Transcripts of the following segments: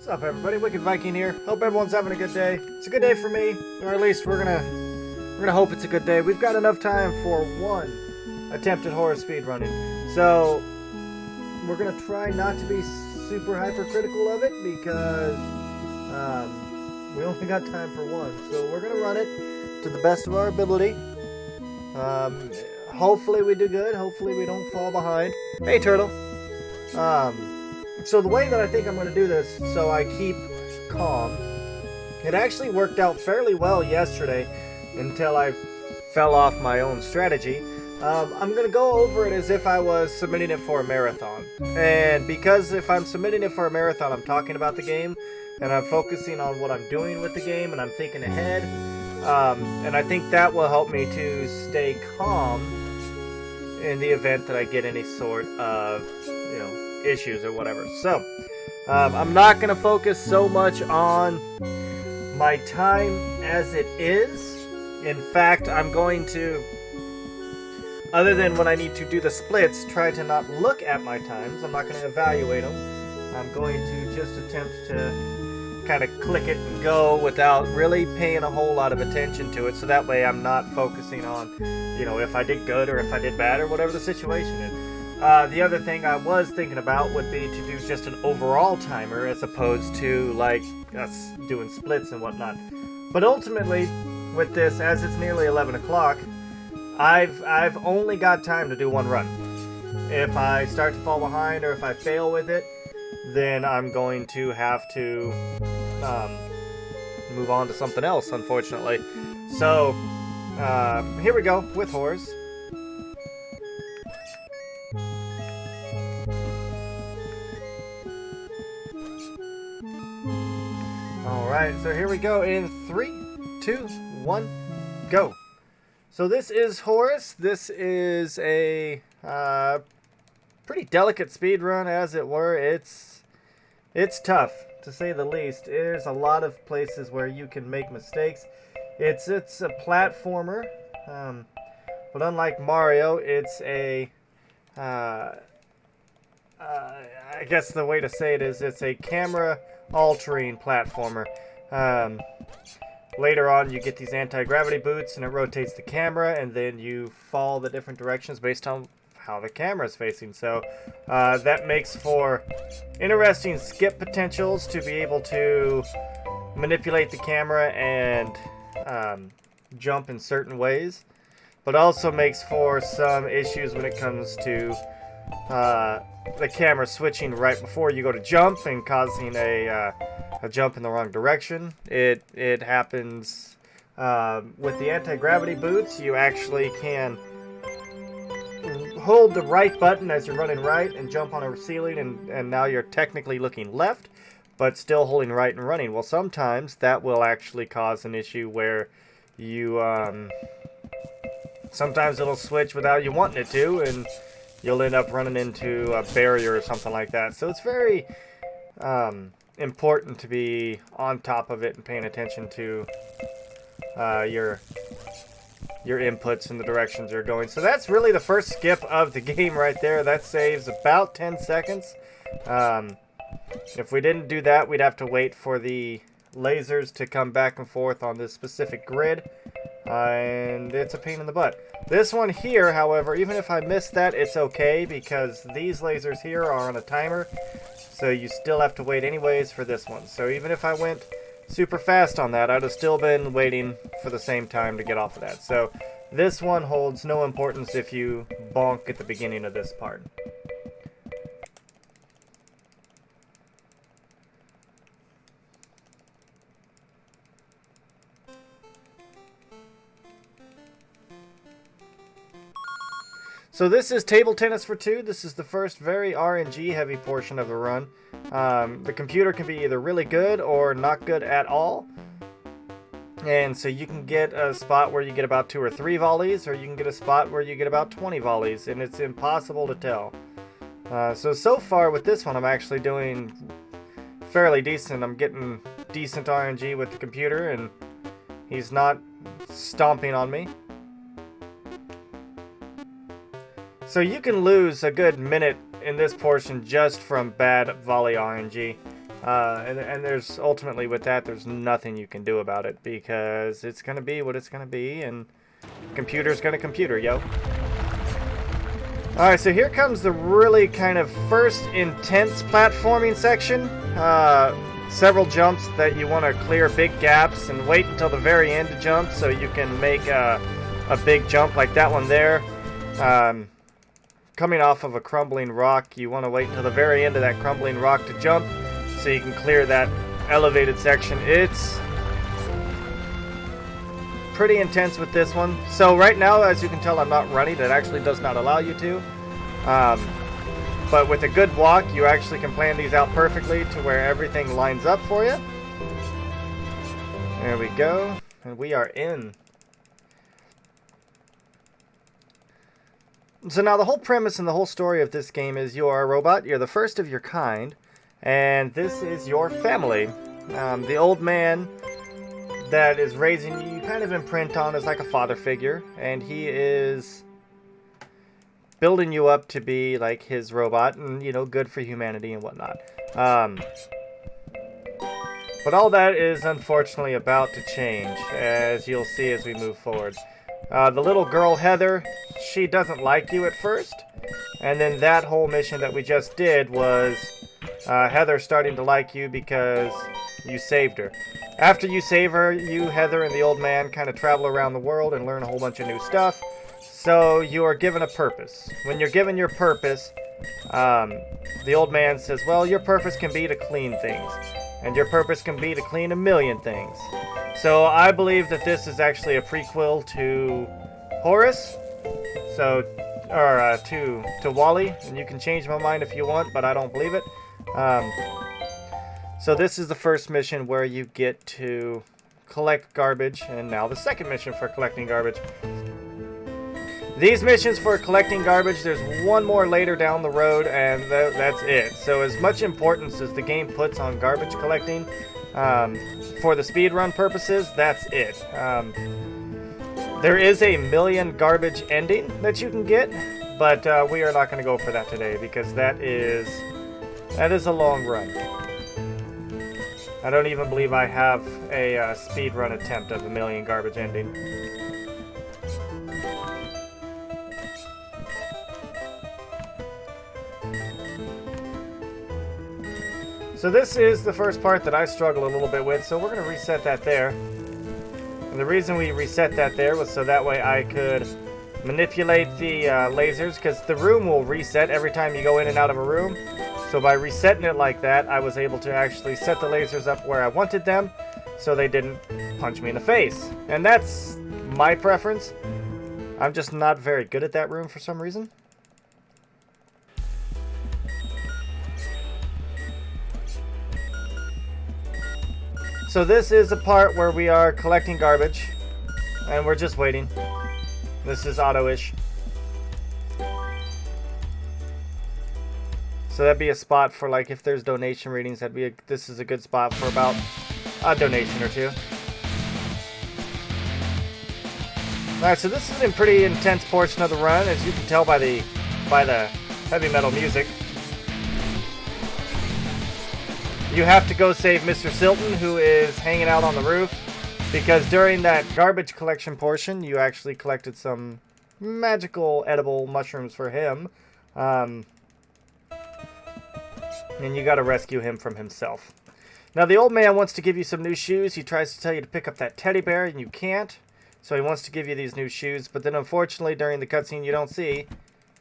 What's up, everybody? Wicked Viking here. Hope everyone's having a good day. It's a good day for me, or at least we're gonna hope it's a good day. We've got enough time for one attempt at horror speedrunning, so we're gonna try not to be super hypercritical of it because we only got time for one. So we're gonna run it to the best of our ability. Hopefully we do good. Hopefully we don't fall behind. Hey, turtle. So the way that I think I'm going to do this, so I keep calm, it actually worked out fairly well yesterday until I fell off my own strategy. I'm going to go over it as if I was submitting it for a marathon. And because if I'm submitting it for a marathon, I'm talking about the game, and I'm focusing on what I'm doing with the game, and I'm thinking ahead. And I think that will help me to stay calm in the event that I get any sort of, issues or whatever. So, I'm not going to focus so much on my time as it is. In fact, I'm going to, other than when I need to do the splits, try to not look at my times. I'm not going to evaluate them. I'm going to just attempt to kind of click it and go without really paying a whole lot of attention to it. So that way I'm not focusing on, if I did good or if I did bad or whatever the situation is. The other thing I was thinking about would be to do just an overall timer as opposed to like us doing splits and whatnot. But ultimately, with this, as it's nearly 11 o'clock, I've only got time to do one run. If I start to fall behind or if I fail with it, then I'm going to have to move on to something else, unfortunately. So, here we go with Horace. Alright, so here we go in 3, 2, 1, go. So this is Horace. This is a pretty delicate speed run, as it were. It's tough, to say the least. There's a lot of places where you can make mistakes. It's a platformer, but unlike Mario, it's a I guess the way to say it is it's a camera altering platformer. Later on you get these anti-gravity boots and it rotates the camera, and then you fall the different directions based on how the camera is facing. So that makes for interesting skip potentials to be able to manipulate the camera and jump in certain ways, but also makes for some issues when it comes to the camera switching right before you go to jump and causing a jump in the wrong direction. It happens with the anti-gravity boots. You actually can hold the right button as you're running right and jump on a ceiling, and now you're technically looking left, but still holding right and running. Well, sometimes that will actually cause an issue where you sometimes it'll switch without you wanting it to, and you'll end up running into a barrier or something like that. So it's very important to be on top of it and paying attention to your inputs and the directions you're going. So that's really the first skip of the game right there. That saves about 10 seconds. If we didn't do that, we'd have to wait for the lasers to come back and forth on this specific grid. And it's a pain in the butt. This one here, however, even if I miss that, it's okay because these lasers here are on a timer, so you still have to wait anyways for this one. So even if I went super fast on that, I'd have still been waiting for the same time to get off of that. So this one holds no importance if you bonk at the beginning of this part. So this is table tennis for two. This is the first very RNG heavy portion of the run. The computer can be either really good or not good at all. And so you can get a spot where you get about 2 or 3 volleys, or you can get a spot where you get about 20 volleys, and it's impossible to tell. So far with this one, I'm actually doing fairly decent. I'm getting decent RNG with the computer, and he's not stomping on me. So you can lose a good minute in this portion just from bad volley RNG. And there's ultimately with that, there's nothing you can do about it because it's gonna be what it's gonna be, and computer's gonna computer, yo. Alright, so here comes the really kind of first intense platforming section. Several jumps that you want to clear big gaps and wait until the very end to jump so you can make a big jump like that one there. Coming off of a crumbling rock, you want to wait until the very end of that crumbling rock to jump so you can clear that elevated section. It's pretty intense with this one. So right now, as you can tell, I'm not running. It actually does not allow you to. But with a good walk, you actually can plan these out perfectly to where everything lines up for you. There we go. And we are in. So now the whole premise and the whole story of this game is you are a robot. You're the first of your kind. And this is your family. The old man that is raising you, you kind of imprint on as like a father figure, and he is building you up to be like his robot and, you know, good for humanity and whatnot. But all that is unfortunately about to change, as you'll see as we move forward. The little girl Heather, she doesn't like you at first, and then that whole mission that we just did was Heather starting to like you because you saved her. After you save her, you, Heather, and the old man kind of travel around the world and learn a whole bunch of new stuff. So you are given a purpose. When you're given your purpose, the old man says, well, your purpose can be to clean things. And your purpose can be to clean a million things. So I believe that this is actually a prequel to Horace. So, or to Wally. And you can change my mind if you want, but I don't believe it. So this is the first mission where you get to collect garbage, and now the second mission for collecting garbage. These missions for collecting garbage, there's one more later down the road, and that's it. So as much importance as the game puts on garbage collecting, for the speedrun purposes, that's it. There is a 1,000,000 garbage ending that you can get, but we are not going to go for that today because that is a long run. I don't even believe I have a speedrun attempt of 1,000,000 garbage ending. So this is the first part that I struggle a little bit with, so we're going to reset that there. And the reason we reset that there was so that way I could manipulate the lasers, because the room will reset every time you go in and out of a room. So by resetting it like that, I was able to actually set the lasers up where I wanted them so they didn't punch me in the face. And that's my preference. I'm just not very good at that room for some reason. So this is a part where we are collecting garbage, and we're just waiting. This is auto-ish. So that'd be a spot for, like, if there's donation readings, this is a good spot for about a donation or two. Alright, so this is a pretty intense portion of the run, as you can tell by the heavy metal music. You have to go save Mr. Silton, who is hanging out on the roof, because during that garbage collection portion, you actually collected some magical edible mushrooms for him. And you got to rescue him from himself. Now the old man wants to give you some new shoes. He tries to tell you to pick up that teddy bear, and you can't. So he wants to give you these new shoes, but then unfortunately during the cutscene you don't see,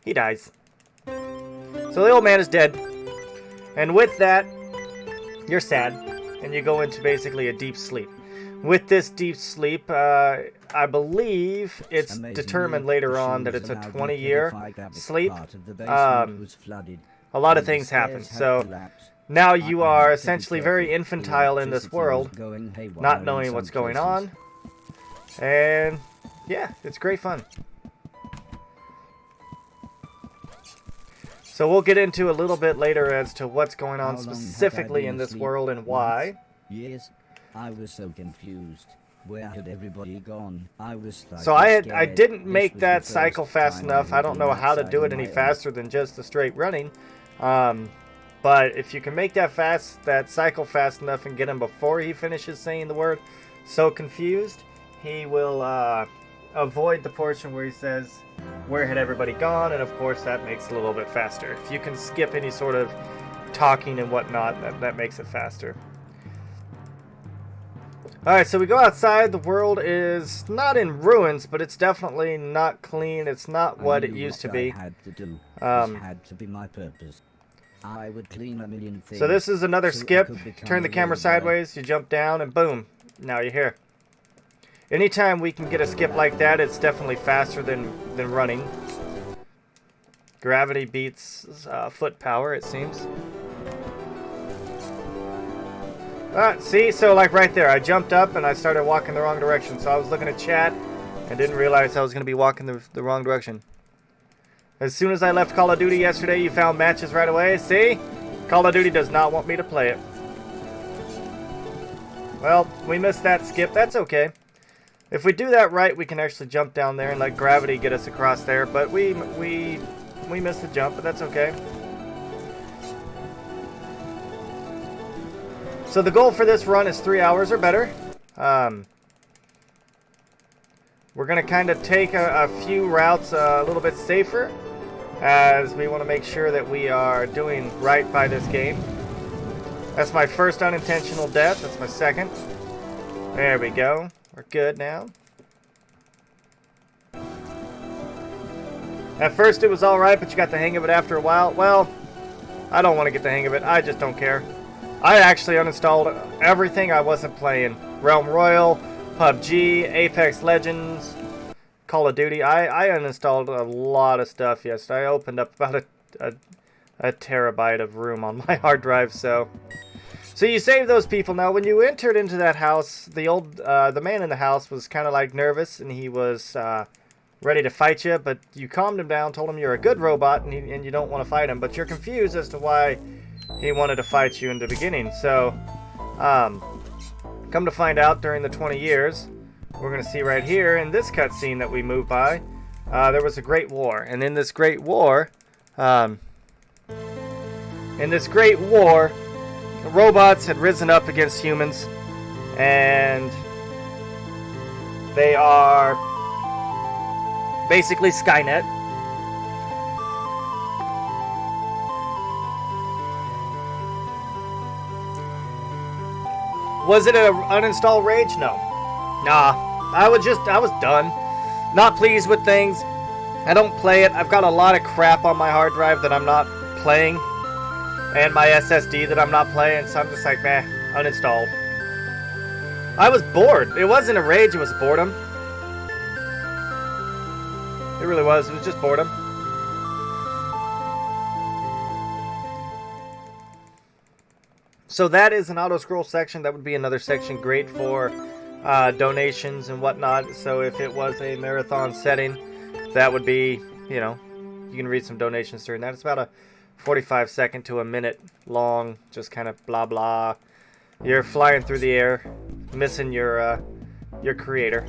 he dies. So the old man is dead. And with that, you're sad, and you go into basically a deep sleep. With this deep sleep, I believe it's determined later on that it's a 20-year sleep. A lot of things happen, so now you are essentially very infantile in this world, not knowing what's going on, and yeah, it's great fun. So we'll get into a little bit later as to what's going on specifically in this world and why. Yes, I was so confused. Where had everybody gone? I was like, so I didn't make that cycle fast enough. I don't know how to do it any faster than just the straight running. But if you can make that cycle fast enough and get him before he finishes saying the word "so confused," he will avoid the portion where he says, "Where had everybody gone?" And of course that makes it a little bit faster. If you can skip any sort of talking and whatnot, that makes it faster. Alright, so we go outside. The world is not in ruins, but it's definitely not clean. It's not what it used to be. I had to do. This had to be my purpose. I would clean a million things. So this is another so skip. I could become Turn the a camera real boy. sideways, you jump down, and boom, now you're here. Anytime we can get a skip like that, it's definitely faster than running. Gravity beats foot power, it seems. See, so like right there, I jumped up and I started walking the wrong direction. So I was looking at chat and didn't realize I was going to be walking the wrong direction. As soon as I left Call of Duty yesterday, you found matches right away. See? Call of Duty does not want me to play it. Well, we missed that skip. That's okay. If we do that right, we can actually jump down there and let gravity get us across there. But we missed the jump, but that's okay. So the goal for this run is 3 hours or better. We're going to kind of take a few routes a little bit safer, as we want to make sure that we are doing right by this game. That's my first unintentional death. That's my second. There we go. We're good now. At first it was alright, but you got the hang of it after a while. Well, I don't want to get the hang of it. I just don't care. I actually uninstalled everything I wasn't playing. Realm Royale, PUBG, Apex Legends, Call of Duty. I uninstalled a lot of stuff yesterday. I opened up about a terabyte of room on my hard drive, so you save those people. Now, when you entered into that house, the man in the house was kind of like nervous, and he was ready to fight you, but you calmed him down, told him you're a good robot, and you don't want to fight him, but you're confused as to why he wanted to fight you in the beginning. So, come to find out, during the 20 years, we're going to see right here in this cutscene that we moved by, there was a great war. And in this great war, robots had risen up against humans, and they are basically Skynet. Was it an uninstall rage? No. Nah. I was done. Not pleased with things. I don't play it. I've got a lot of crap on my hard drive that I'm not playing. And my SSD that I'm not playing. So I'm just like, meh, uninstalled. I was bored. It wasn't a rage, it was boredom. It really was. It was just boredom. So that is an auto-scroll section. That would be another section great for donations and whatnot. So if it was a marathon setting, that would be, you can read some donations during that. It's about a 45-second to a minute long, just kind of blah blah. You're flying through the air, missing your creator.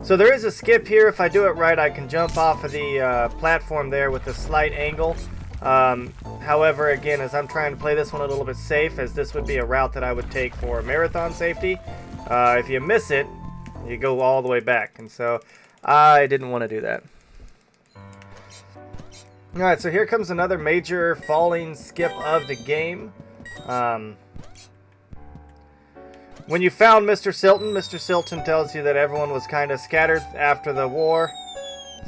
So there is a skip here. If I do it right, I can jump off of the platform there with a slight angle. However, again, as I'm trying to play this one a little bit safe, as this would be a route that I would take for marathon safety, if you miss it, you go all the way back. And so I didn't want to do that. Alright, so here comes another major falling skip of the game. When you found Mr. Silton tells you that everyone was kind of scattered after the war.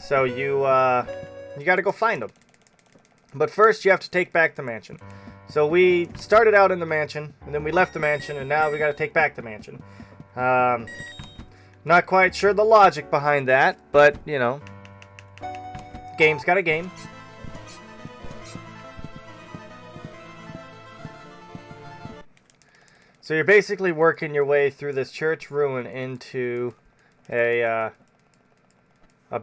So you got to go find them. But first you have to take back the mansion. So we started out in the mansion, and then we left the mansion, and now we got to take back the mansion. Not quite sure the logic behind that, but, game's got a game. So you're basically working your way through this church ruin into a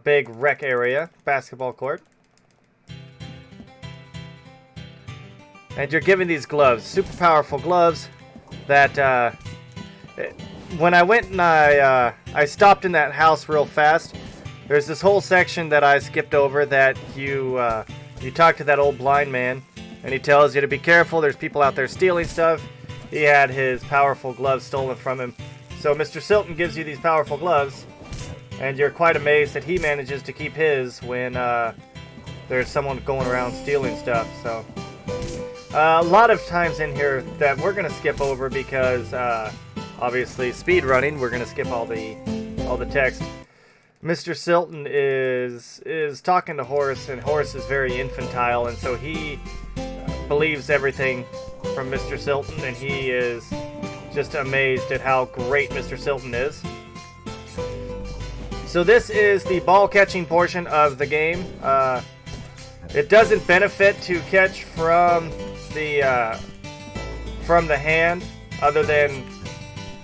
big rec area, basketball court. And you're given these gloves, super powerful gloves that when I went and I stopped in that house real fast, there's this whole section that I skipped over that you talk to that old blind man, and he tells you to be careful. There's people out there stealing stuff. He had his powerful gloves stolen from him. So Mr. Silton gives you these powerful gloves, and you're quite amazed that he manages to keep his when there's someone going around stealing stuff. So a lot of times in here that we're going to skip over because obviously speed running, we're going to skip all the text. Mr. Silton is talking to Horace, and Horace is very infantile, and so he believes everything from Mr. Silton, and he is just amazed at how great Mr. Silton is. So this is the ball catching portion of the game. It doesn't benefit to catch from the hand, other than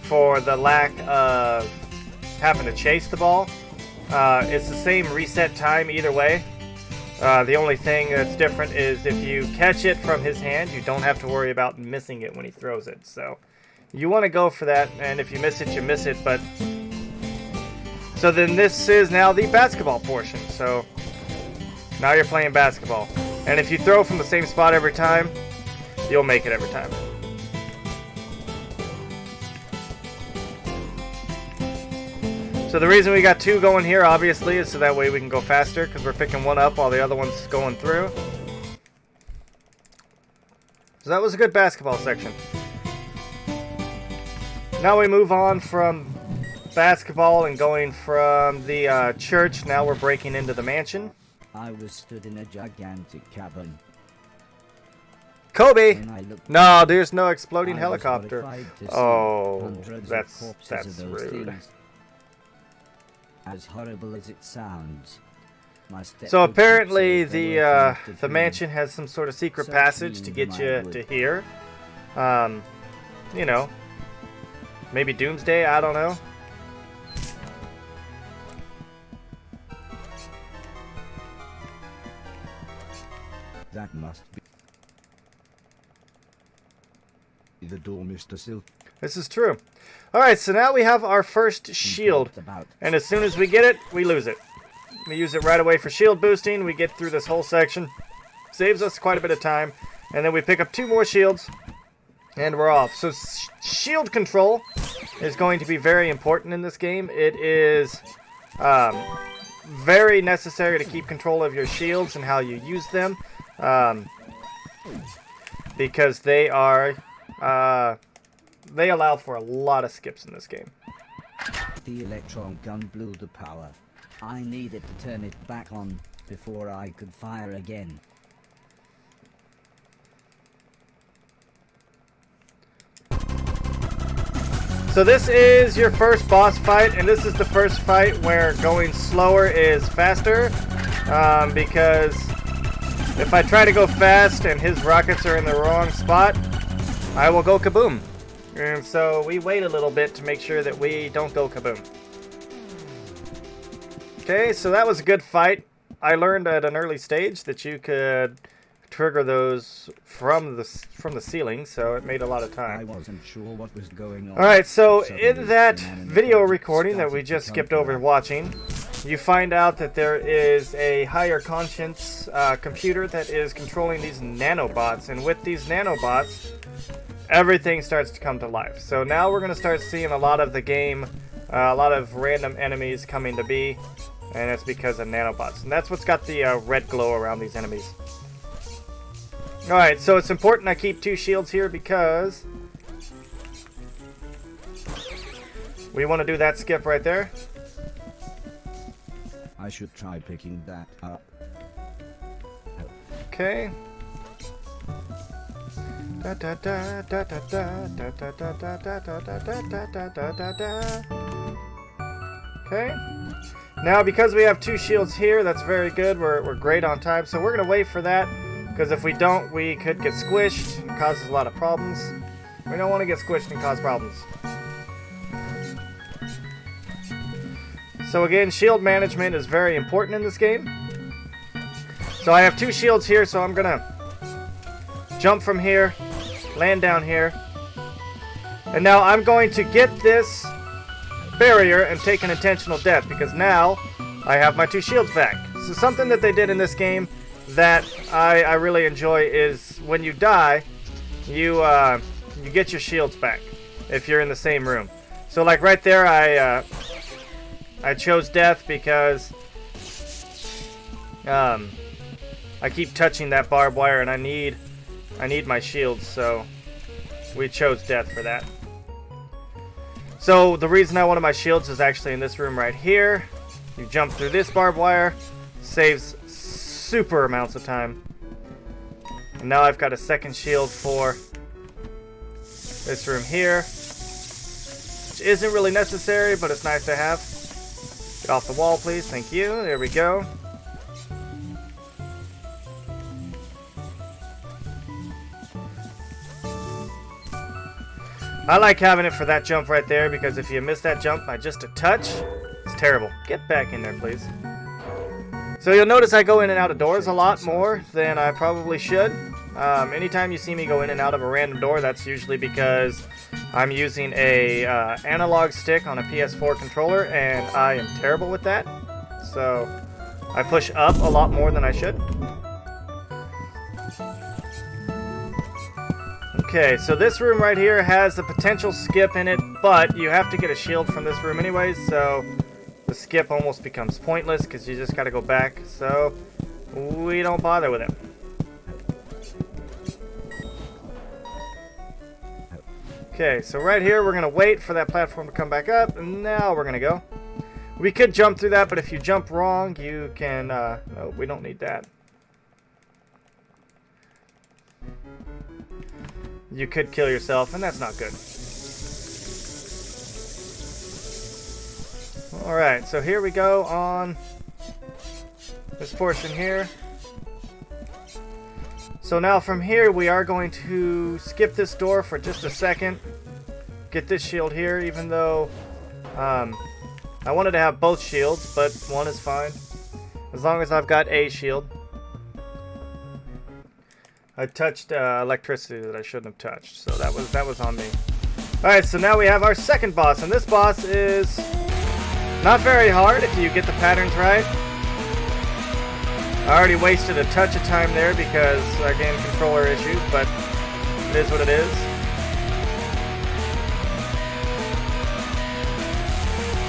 for the lack of having to chase the ball. It's the same reset time either way. The only thing that's different is if you catch it from his hand, you don't have to worry about missing it when he throws it. So you want to go for that, and if you miss it, you miss it. But so then this is now the basketball portion. So now you're playing basketball, and if you throw from the same spot every time, you'll make it every time. So the reason we got two going here, obviously, is so that way we can go faster, because we're picking one up while the other one's going through. So that was a good basketball section. Now we move on from basketball and going from the church. Now we're breaking into the mansion. I was stood in a gigantic cabin. Kobe! When I looked No, there's no exploding I was helicopter. horrified to see Oh, hundreds of that's corpses of those rude. things. As horrible as it sounds, my So stepdad apparently said they were connected the to mansion has some sort of secret So passage to clean get my you wood. to here. You know, maybe Doomsday, I don't know. That must be the door, Mr. Silk. This is true. Alright, so now we have our first shield. About. And as soon as we get it, we lose it. We use it right away for shield boosting. We get through this whole section. Saves us quite a bit of time. And then we pick up 2 more shields. And we're off. So shield control is going to be very important in this game. It is very necessary to keep control of your shields and how you use them. Because they are... they allow for a lot of skips in this game. The electron gun blew the power. I needed to turn it back on before I could fire again. So this is your first boss fight, and this is the first fight where going slower is faster, because if I try to go fast and his rockets are in the wrong spot, I will go kaboom. And so we wait a little bit to make sure that we don't go kaboom. Okay, so that was a good fight. I learned at an early stage that you could trigger those from the ceiling, so it made a lot of I time. wasn't sure what was going on. Alright, so Suddenly, in that the man in the video project recording that we started to just come skipped to over life. watching, you find out that there is a higher conscience computer that is controlling these nanobots, and with these nanobots, everything starts to come to life. So now we're going to start seeing a lot of the game, a lot of random enemies coming to be, and it's because of nanobots. And that's what's got the red glow around these enemies. Alright, so it's important I keep 2 shields here because we want to do that skip right there. I should try picking that up. Okay. Da da da da da da da da da da da da da da da da da. Okay. Now because we have 2 shields here, that's very good. We're great on time. So we're gonna wait for that, because if we don't, we could get squished and causes a lot of problems. We don't want to get squished and cause problems. So again, shield management is very important in this game. So I have 2 shields here, so I'm gonna jump from here, land down here, and now I'm going to get this barrier and take an intentional death, because now I have my 2 shields back. So something that they did in this game that I really enjoy is when you die, you get your shields back if you're in the same room. So like right there, I chose death because I keep touching that barbed wire and I need my shields, so we chose death for that. So the reason I wanted my shields is actually in this room right here. You jump through this barbed wire, saves super amounts of time. And now I've got a second shield for this room here, which isn't really necessary, but it's nice to have. Get off the wall, please. Thank you. There we go. I like having it for that jump right there, because if you miss that jump by just a touch, it's terrible. Get back in there, please. So you'll notice I go in and out of doors a lot more than I probably should. Anytime you see me go in and out of a random door, that's usually because I'm using a analog stick on a PS4 controller, and I am terrible with that. So I push up a lot more than I should. Okay, so this room right here has the potential skip in it, but you have to get a shield from this room anyways, so the skip almost becomes pointless because you just got to go back. So we don't bother with it. Okay, so right here we're going to wait for that platform to come back up, and now we're going to go. We could jump through that, but if you jump wrong, you can... no, we don't need that. You could kill yourself, and that's not good. Alright, so here we go on this portion here. So now from here, we are going to skip this door for just a second. Get this shield here, even though I wanted to have both shields, but one is fine. As long as I've got a shield. I touched electricity that I shouldn't have touched, so that was on me. Alright, so now we have our second boss, and this boss is not very hard if you get the patterns right. I already wasted a touch of time there because, again, controller issues, but it is what it is.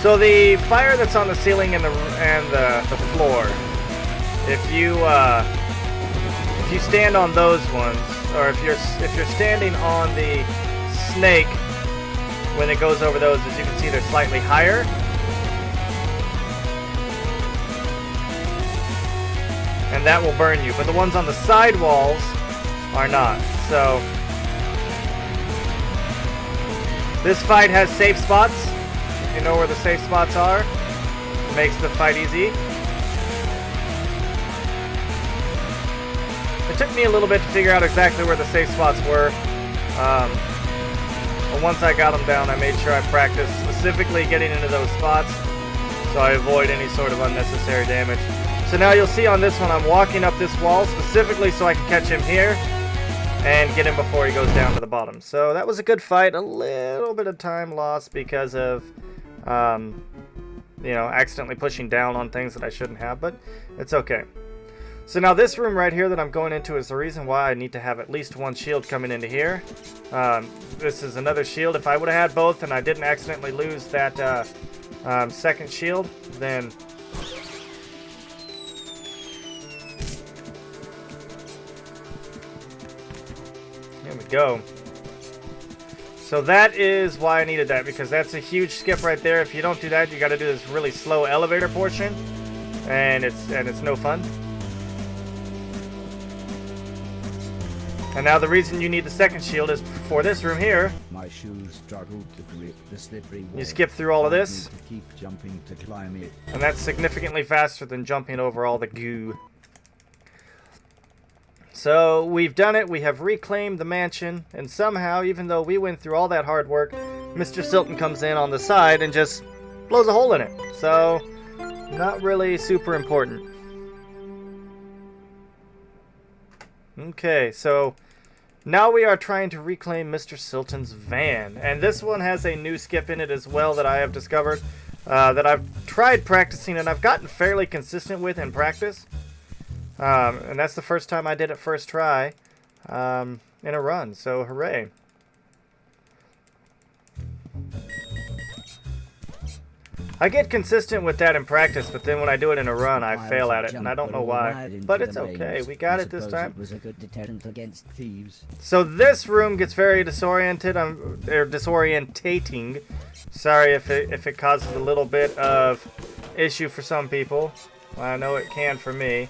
So the fire that's on the ceiling and the floor, if you stand on those ones, or if you're standing on the snake when it goes over those, as you can see, they're slightly higher. And that will burn you, but the ones on the side walls are not. So this fight has safe spots. If you know where the safe spots are, it makes the fight easy. It took me a little bit to figure out exactly where the safe spots were. But once I got them down, I made sure I practiced specifically getting into those spots so I avoid any sort of unnecessary damage. So now you'll see on this one, I'm walking up this wall specifically so I can catch him here and get him before he goes down to the bottom. So that was a good fight. A little bit of time lost because of, accidentally pushing down on things that I shouldn't have, but it's okay. So now this room right here that I'm going into is the reason why I need to have at least one shield coming into here. This is another shield. If I would have had both and I didn't accidentally lose that second shield, then... There we go. So that is why I needed that, because that's a huge skip right there. If you don't do that, you got to do this really slow elevator portion, and it's no fun. And now the reason you need the second shield is for this room here. My shoes struggle to grip the slippery wall. You skip through all of this. To keep jumping to climb it. And that's significantly faster than jumping over all the goo. So we've done it. We have reclaimed the mansion. And somehow, even though we went through all that hard work, Mr. Silton comes in on the side and just blows a hole in it. So, not really super important. Okay, so now we are trying to reclaim Mr. Silton's van. And this one has a new skip in it as well that I have discovered. that I've tried practicing and I've gotten fairly consistent with in practice. And that's the first time I did it first try in a run, so hooray. I get consistent with that in practice, but then when I do it in a run, I fail at it, and I don't know why. But it's okay. We got it this time. It was a good deterrent against thieves. So this room gets very disoriented. Or disorientating. Sorry if it causes a little bit of issue for some people. Well, I know it can for me.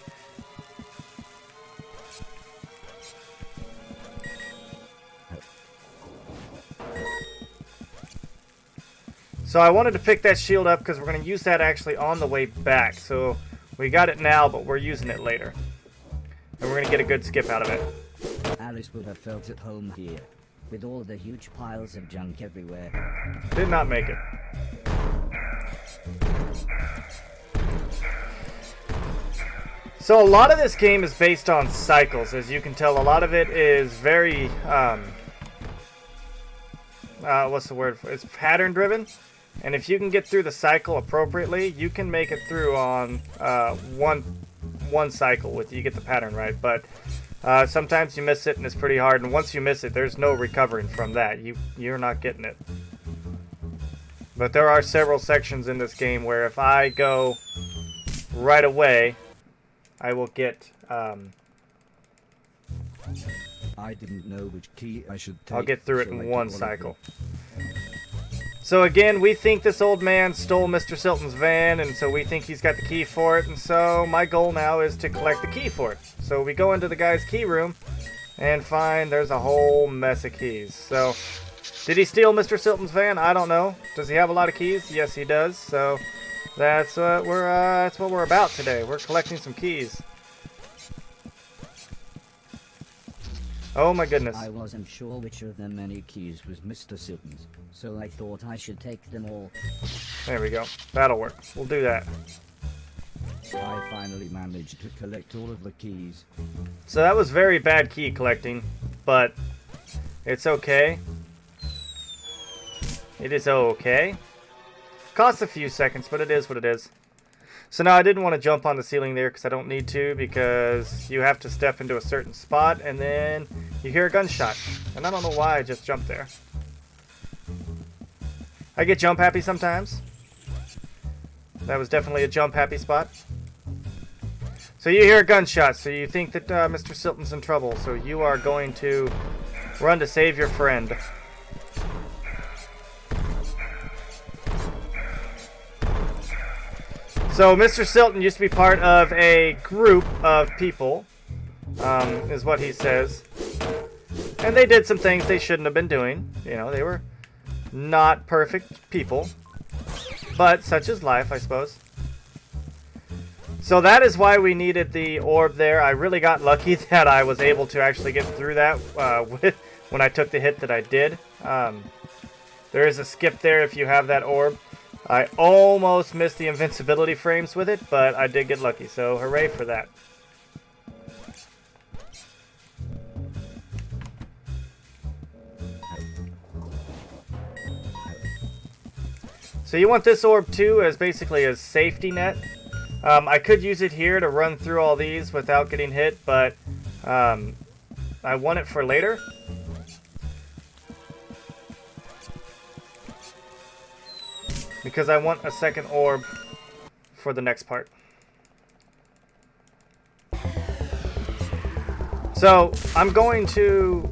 So I wanted to pick that shield up because we're going to use that actually on the way back. So we got it now, but we're using it later. And we're going to get a good skip out of it. Alice would have felt at home here, with all the huge piles of junk everywhere. Did not make it. So a lot of this game is based on cycles. As you can tell, a lot of it is very, what's the word for it? It's pattern driven. And if you can get through the cycle appropriately, you can make it through on one cycle with you get the pattern right. But sometimes you miss it and it's pretty hard. And once you miss it, there's no recovering from that. You're not getting it. But there are several sections in this game where if I go right away, I will get. I didn't know which key I should take. I'll get through it in one cycle. So again, we think this old man stole Mr. Silton's van, and so we think he's got the key for it, and so my goal now is to collect the key for it. So we go into the guy's key room and find there's a whole mess of keys. So, did he steal Mr. Silton's van? I don't know. Does he have a lot of keys? Yes, he does. So that's what we're about today. We're collecting some keys. Oh my goodness. I wasn't sure which of the many keys was Mr. Silton's, so I thought I should take them all. There we go. That'll work. We'll do that. I finally managed to collect all of the keys. So that was very bad key collecting, but it's okay. It is okay. Costs a few seconds, but it is what it is. So now I didn't want to jump on the ceiling there because I don't need to, because you have to step into a certain spot and then you hear a gunshot. And I don't know why I just jumped there. I get jump happy sometimes. That was definitely a jump happy spot. So you hear a gunshot, so you think that Mr. Silton's in trouble. So you are going to run to save your friend. So Mr. Silton used to be part of a group of people, is what he says. And they did some things they shouldn't have been doing. You know, they were not perfect people. But such is life, I suppose. So that is why we needed the orb there. I really got lucky that I was able to actually get through that when I took the hit that I did. There is a skip there if you have that orb. I almost missed the invincibility frames with it, but I did get lucky, so hooray for that. So you want this orb too as basically a safety net. I could use it here to run through all these without getting hit, but I want it for later. Because I want a second orb for the next part. So, I'm going to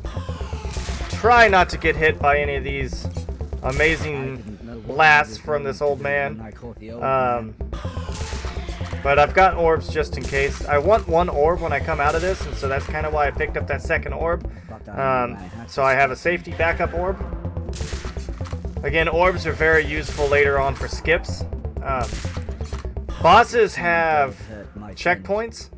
try not to get hit by any of these amazing blasts from this old man. But I've got orbs just in case. I want one orb when I come out of this, and so that's kind of why I picked up that second orb. So I have a safety backup orb. Again, orbs are very useful later on for skips. Bosses have checkpoints.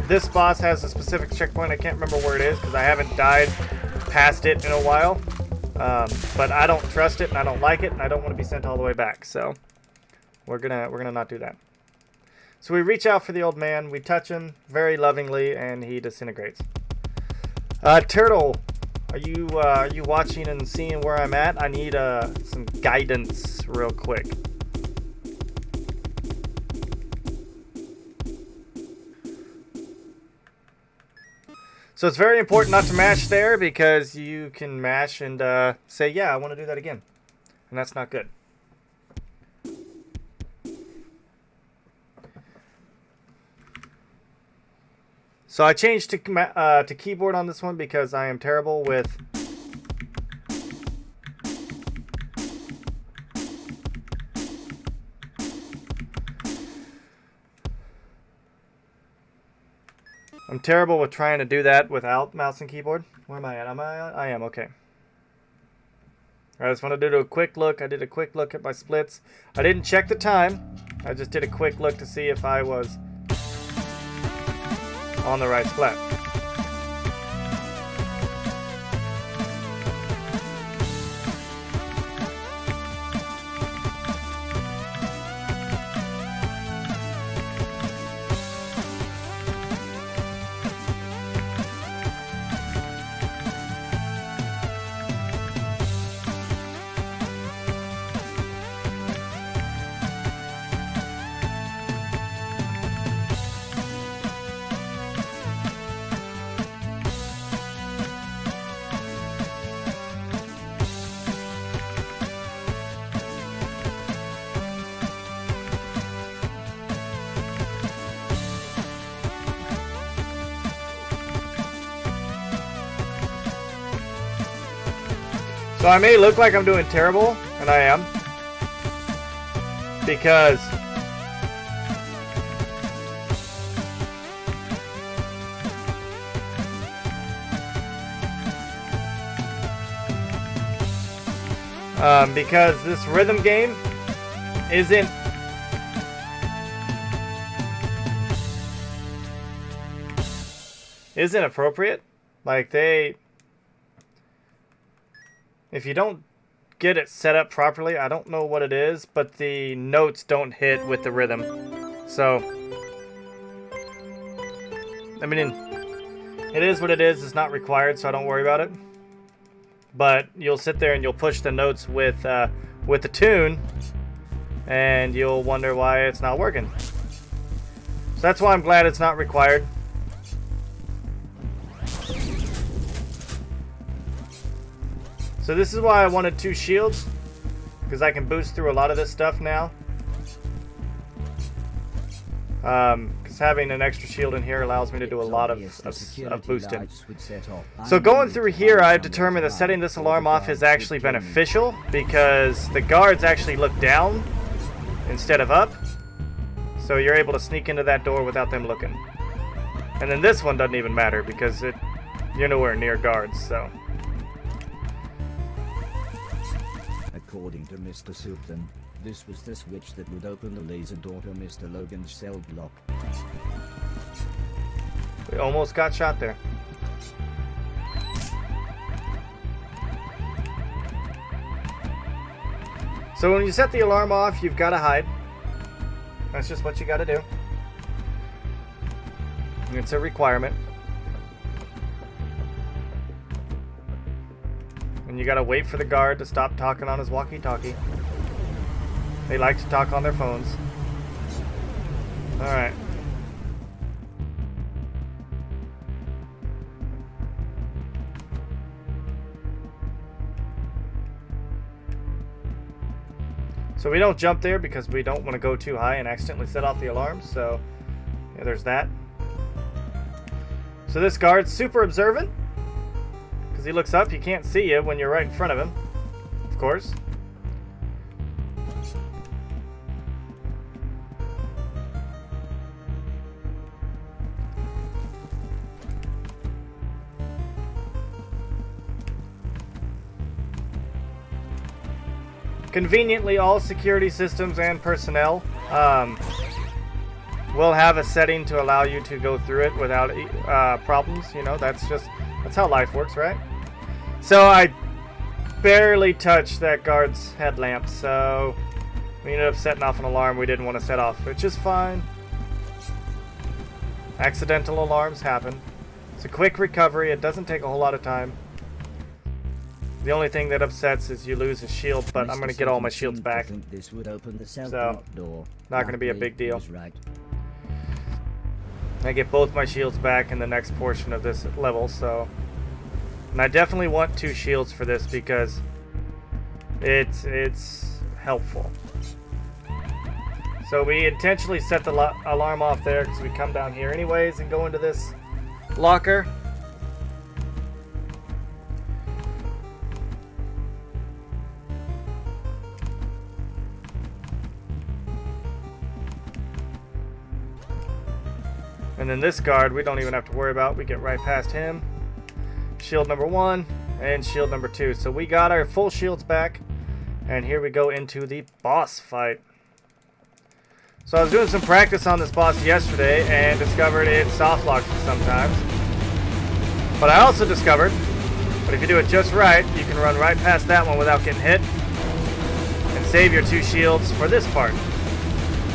This boss has a specific checkpoint. I can't remember where it is because I haven't died past it in a while. But I don't trust it and I don't like it and I don't want to be sent all the way back. So we're gonna not do that. So we reach out for the old man. We touch him very lovingly and he disintegrates. Turtle. Are you watching and seeing where I'm at? I need some guidance real quick. So it's very important not to mash there, because you can mash and say, yeah, I want to do that again. And that's not good. So I changed to keyboard on this one because I am terrible with trying to do that without mouse and keyboard. Where am I at? I am, okay. I just want to do a quick look. I did a quick look at my splits. I didn't check the time. I just did a quick look to see if I was on the right split. So I may look like I'm doing terrible, and I am, because this rhythm game isn't appropriate. Like, if you don't get it set up properly, I don't know what it is, but the notes don't hit with the rhythm. So, I mean, it is what it is. It's not required, so I don't worry about it. But you'll sit there and you'll push the notes with the tune, and you'll wonder why it's not working. So that's why I'm glad it's not required. So this is why I wanted 2 shields, because I can boost through a lot of this stuff now. Because having an extra shield in here allows me to do a lot of boosting. So going through here, I've determined that setting this alarm off is actually beneficial, because the guards actually look down instead of up. So you're able to sneak into that door without them looking. And then this one doesn't even matter, because you're nowhere near guards, so... According to Mr. Supton, this was the switch that would open the laser door to Mr. Logan's cell block. We almost got shot there. So when you set the alarm off, you've got to hide. That's just what you got to do. It's a requirement. And you gotta wait for the guard to stop talking on his walkie-talkie. They like to talk on their phones. Alright. So we don't jump there because we don't want to go too high and accidentally set off the alarm. So yeah, there's that. So this guard's super observant. He looks up, he can't see you when you're right in front of him, of course. Conveniently, all security systems and personnel will have a setting to allow you to go through it without problems. You know, that's how life works, right? So I barely touched that guard's headlamp, so we ended up setting off an alarm we didn't want to set off, which is fine. Accidental alarms happen. It's a quick recovery. It doesn't take a whole lot of time. The only thing that upsets is you lose a shield, but I'm going to get all my shields back. This would open the So, door. not going to be a big deal. Right. I get both my shields back in the next portion of this level, so... And I definitely want 2 shields for this because it's helpful. So we intentionally set the alarm off there because we come down here anyways and go into this locker. And then this guard, we don't even have to worry about. We get right past him. Shield number 1 and shield number 2. So we got our full shields back. And here we go into the boss fight. So I was doing some practice on this boss yesterday and discovered it soft locks sometimes. But I also discovered that if you do it just right, you can run right past that one without getting hit. And save your 2 shields for this part.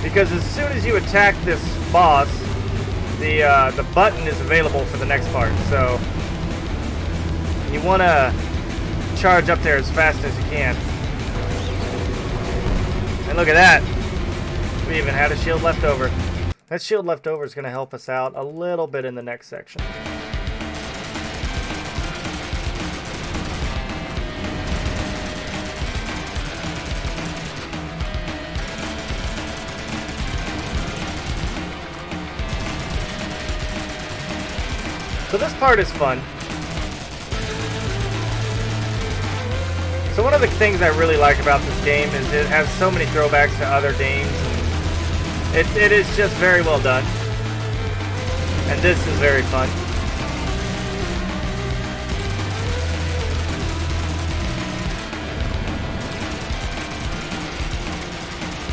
Because as soon as you attack this boss, the button is available for the next part, so you want to charge up there as fast as you can. And look at that, we even had a shield left over. That shield left over is going to help us out a little bit in the next section. So this part is fun. So one of the things I really like about this game is it has so many throwbacks to other games. It is just very well done. And this is very fun.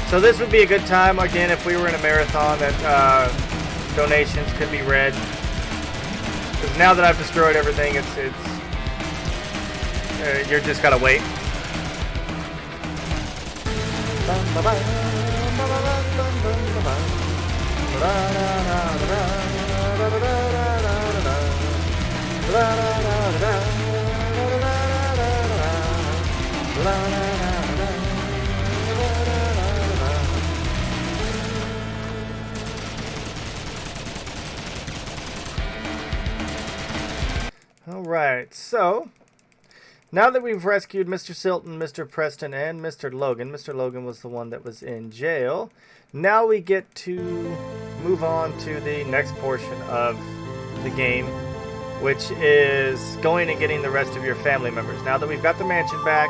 So this would be a good time, again, if we were in a marathon that donations could be read. Because now that I've destroyed everything, you're just gotta wait. Alright, so now that we've rescued Mr. Silton, Mr. Preston, and Mr. Logan, Mr. Logan was the one that was in jail, now we get to move on to the next portion of the game, which is going and getting the rest of your family members. Now that we've got the mansion back,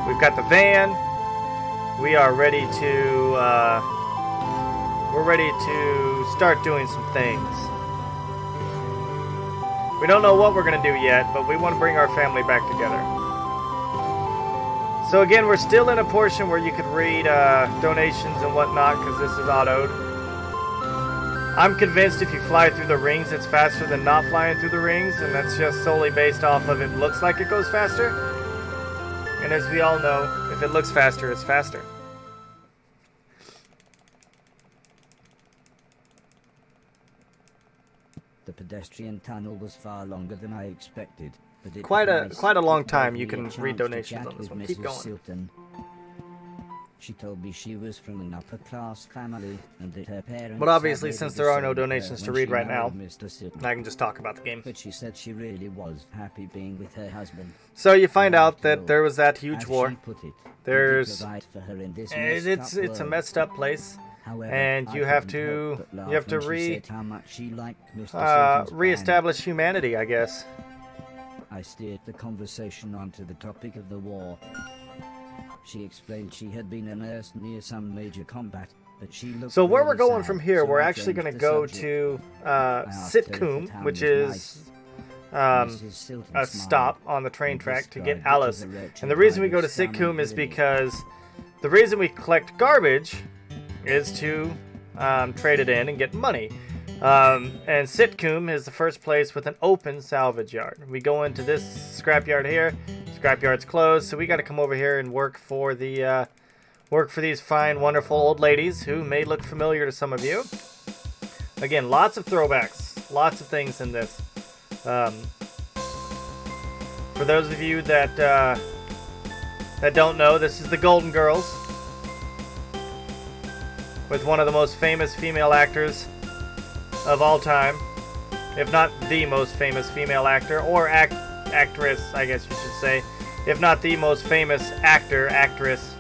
we've got the van, we are ready to, we're ready to start doing some things. We don't know what we're going to do yet, but we want to bring our family back together. So again, we're still in a portion where you could read donations and whatnot, because this is autoed. I'm convinced if you fly through the rings, it's faster than not flying through the rings, and that's just solely based off of it looks like it goes faster. And as we all know, if it looks faster, it's faster. The pedestrian tunnel was far longer than I expected, but it Quite was a long nice. time. It You gave me can a read chance to donations chat on this with one. Keep Mrs. going. Silton. She told me she was from an upper-class family and that her parents... But obviously, had since raised there are her no donations to when read she right now, married Mr. Silton. I can just talk about the game. But she said she really was happy being with her husband. So you find And out after that all, there was that huge as war. she put it, he did There's... provide for her in this It's messed a up messed up place. However, And I you have couldn't to help but laugh you have to when she said how much she liked Mr. Silton's plan. reestablish humanity, I guess. I steered the conversation onto the topic of the war. She explained she had been a nurse near some major combat, but she looked So where really we're going sad, from here, so we're I actually changed going to the go subject. to asked her if the Sitcombe, town which was is Mrs. Silton a smiled stop on the train and track to described get it Alice. as a wretched And the reason we pile go of to scum and Sitcombe is villainy. because the reason we collect garbage is to trade it in and get money. And Sitcombe is the first place with an open salvage yard. We go into this scrapyard here. Scrapyard's closed, so we got to come over here and work for the work for these fine, wonderful old ladies who may look familiar to some of you. Again, lots of throwbacks, lots of things in this. For those of you that that don't know, this is the Golden Girls with one of the most famous female actors of all time, if not the most famous female actor or actress, I guess you should say, if not the most famous actress,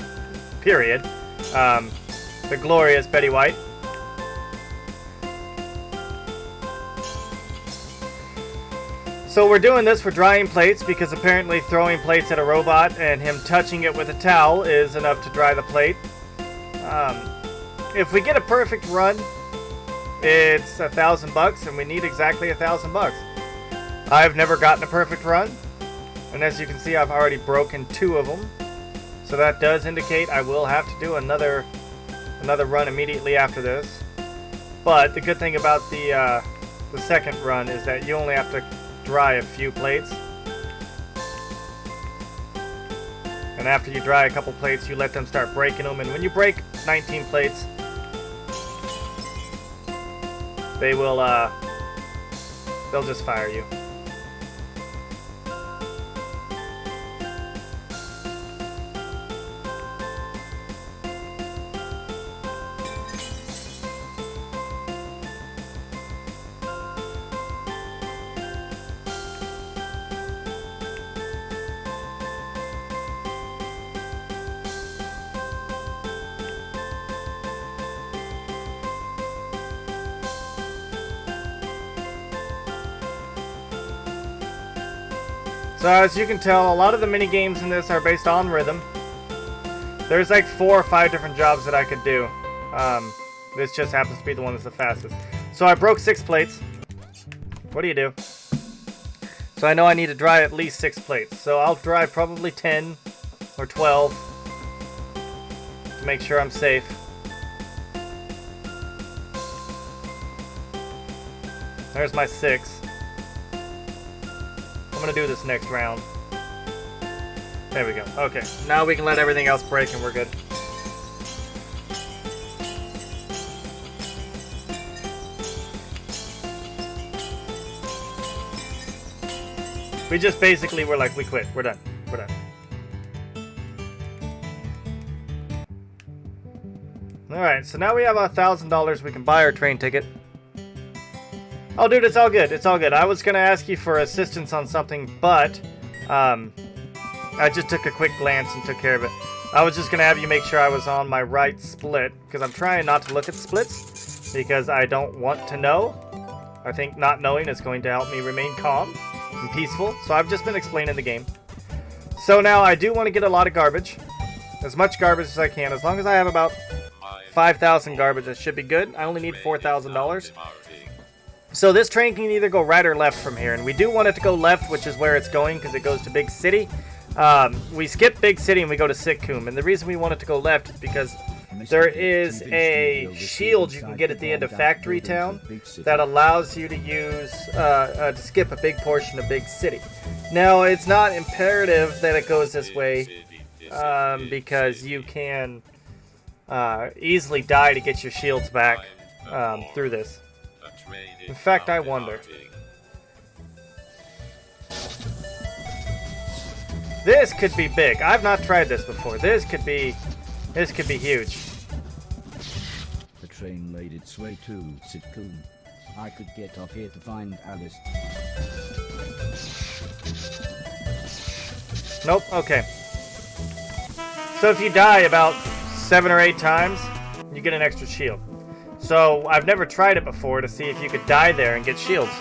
period. The glorious Betty White. So we're doing this for drying plates because apparently throwing plates at a robot and him touching it with a towel is enough to dry the plate. If we get a perfect run, it's $1,000 and we need exactly $1,000. I've never gotten a perfect run, and as you can see, I've already broken 2 of them. So that does indicate I will have to do another run immediately after this. But the good thing about the second run is that you only have to dry a few plates, and after you dry a couple plates, you let them start breaking them. And when you break 19 plates, they will they'll just fire you. So as you can tell, a lot of the mini games in this are based on rhythm. There's like 4 or 5 different jobs that I could do. This just happens to be the one that's the fastest. So I broke 6 plates. What do you do? So I know I need to dry at least 6 plates. So I'll dry probably 10 or 12 to make sure I'm safe. There's my 6. I'm gonna do this next round. There we go. Okay, now we can let everything else break and we're good. We just basically were like, we quit. We're done. We're done. Alright, so now we have $1,000. We can buy our train ticket. Oh, dude, it's all good. It's all good. I was going to ask you for assistance on something, but I just took a quick glance and took care of it. I was just going to have you make sure I was on my right split, because I'm trying not to look at splits, because I don't want to know. I think not knowing is going to help me remain calm and peaceful, so I've just been explaining the game. So now I do want to get a lot of garbage. As much garbage as I can. As long as I have about 5,000 garbage, that should be good. I only need $4,000. So this train can either go right or left from here, and we do want it to go left, which is where it's going, because it goes to Big City. We skip Big City and we go to Sitcombe, and the reason we want it to go left is because there is a shield you can get at the end of Factory Town that allows you to use to skip a big portion of Big City. Now, it's not imperative that it goes this way, because you can easily die to get your shields back through this. In fact, I wonder. This could be big. I've not tried this before. This could be huge. The train made its way to Sitcombe. I could get off here to find Alice. Nope. Okay. So if you die about 7 or 8 times, you get an extra shield. So I've never tried it before to see if you could die there and get shields.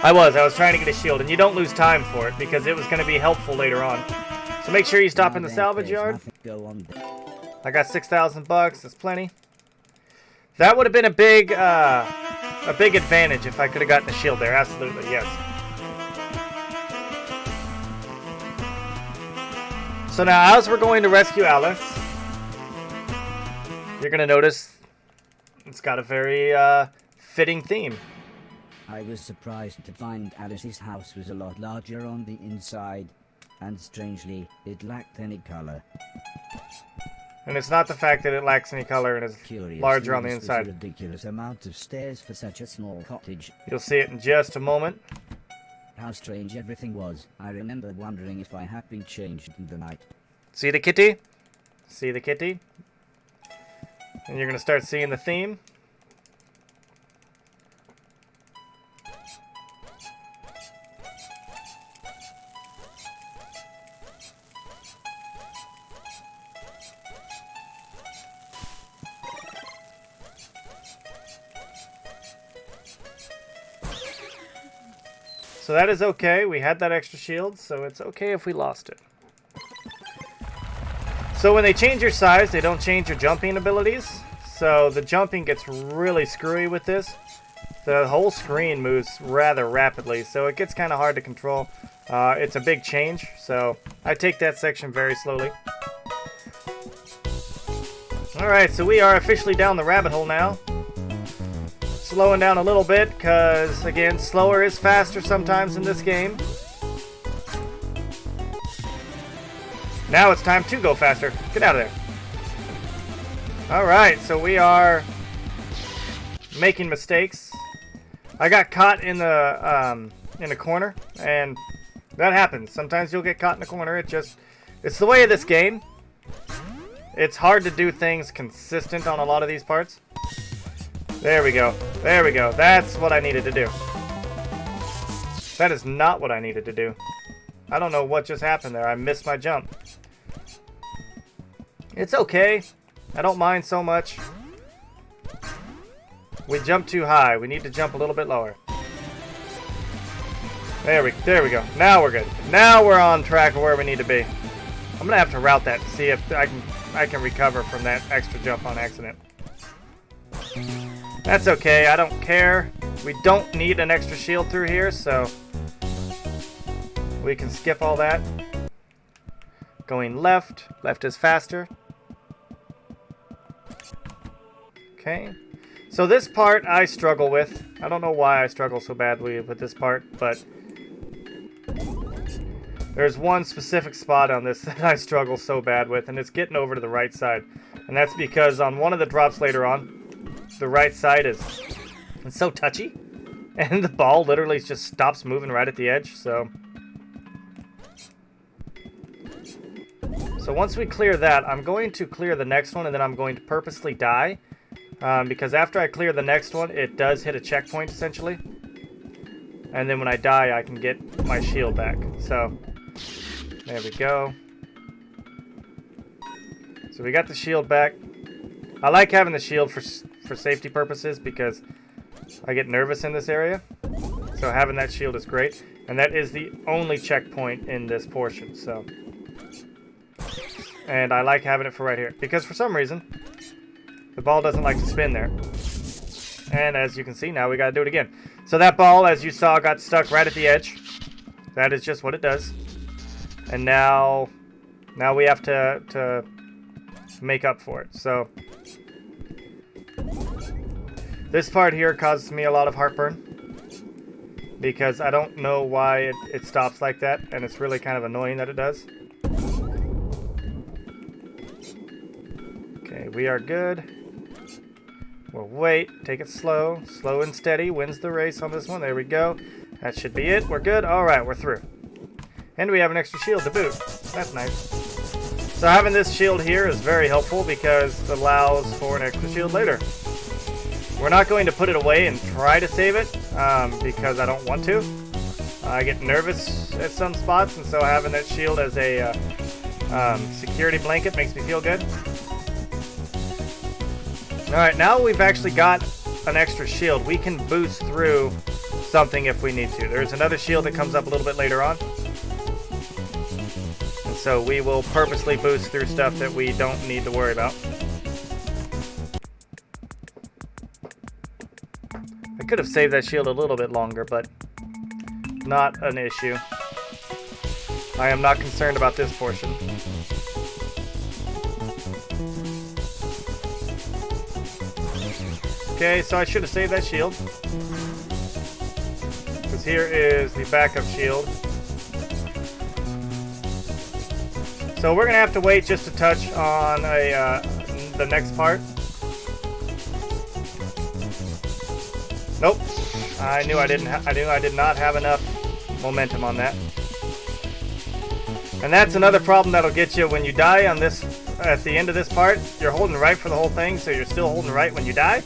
I was trying to get a shield, and you don't lose time for it because it was going to be helpful later on. So make sure you stop in the salvage yard. I got $6,000. That's plenty. That would have been a big advantage if I could have gotten a shield there. Absolutely, yes. So now, as we're going to rescue Alice, you're going to notice it's got a very fitting theme. I was surprised to find Alice's house was a lot larger on the inside, and strangely, it lacked any color. And it's not the fact that it lacks any color and is larger on the This was inside. a ridiculous amount of stairs for such a small cottage. You'll see it in just a moment. how strange everything was. I remember wondering if I had been changed in the night. See the kitty? See the kitty? And you're going to start seeing the theme. So that is okay. We had that extra shield, so it's okay if we lost it. So when they change your size, they don't change your jumping abilities. So the jumping gets really screwy with this. The whole screen moves rather rapidly, so it gets kind of hard to control. It's a big change, so I take that section very slowly. Alright, so we are officially down the rabbit hole now. Slowing down a little bit, because, again, slower is faster sometimes in this game. Now it's time to go faster. Get out of there. Alright, so we are making mistakes. I got caught in the corner, and that happens. Sometimes you'll get caught in the corner. It's the way of this game. It's hard to do things consistent on a lot of these parts. There we go. There we go. That's what I needed to do. That is not what I needed to do. I don't know what just happened there. I missed my jump. It's okay. I don't mind so much. We jumped too high. We need to jump a little bit lower. There we go. Now we're good. Now we're on track of where we need to be. I'm gonna have to route that to see if I can recover from that extra jump on accident. That's okay, I don't care. We don't need an extra shield through here, so we can skip all that. Going left. Left is faster. Okay. So this part I struggle with. I don't know why I struggle so badly with this part, but there's one specific spot on this that I struggle so bad with, and it's getting over to the right side. And that's because on one of the drops later on, the right side it's so touchy, and the ball literally just stops moving right at the edge. So once we clear that, I'm going to clear the next one, and then I'm going to purposely die, because after I clear the next one, it does hit a checkpoint essentially, and then when I die, I can get my shield back. So there we go. So we got the shield back. I like having the shield for safety purposes because I get nervous in this area. So having that shield is great. And that is the only checkpoint in this portion. So, and I like having it for right here because for some reason the ball doesn't like to spin there. And as you can see, now we got to do it again. So that ball, as you saw, got stuck right at the edge. That is just what it does. And now we have to make up for it. So this part here causes me a lot of heartburn because I don't know why it stops like that, and it's really kind of annoying that it does. Okay, we are good. We'll wait, take it slow. Slow and steady wins the race on this one. There we go. That should be it. We're good. Alright, we're through. And we have an extra shield to boot. That's nice. So having this shield here is very helpful because it allows for an extra shield later. We're not going to put it away and try to save it because I don't want to. I get nervous at some spots, and so having that shield as a security blanket makes me feel good. Alright, now we've actually got an extra shield. We can boost through something if we need to. There's another shield that comes up a little bit later on. And so we will purposely boost through stuff that we don't need to worry about. I could have saved that shield a little bit longer, but not an issue. I am not concerned about this portion. Okay, so I should have saved that shield. Because here is the backup shield. So we're going to have to wait just a touch on the next part. Nope. I knew I did not have enough momentum on that. And that's another problem that'll get you when you die on this, at the end of this part. You're holding right for the whole thing, so you're still holding right when you die.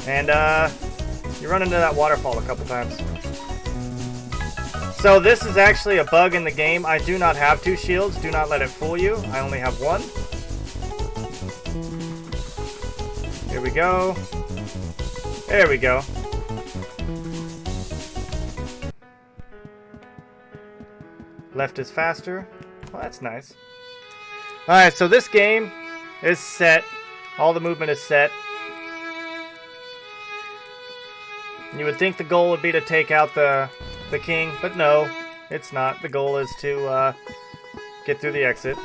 And you run into that waterfall a couple times. So this is actually a bug in the game. I do not have 2 shields. Do not let it fool you. I only have 1. Here we go. There we go. Left is faster. Well, that's nice. Alright, so this game is set. All the movement is set. You would think the goal would be to take out the king, but no, it's not. The goal is to get through the exit.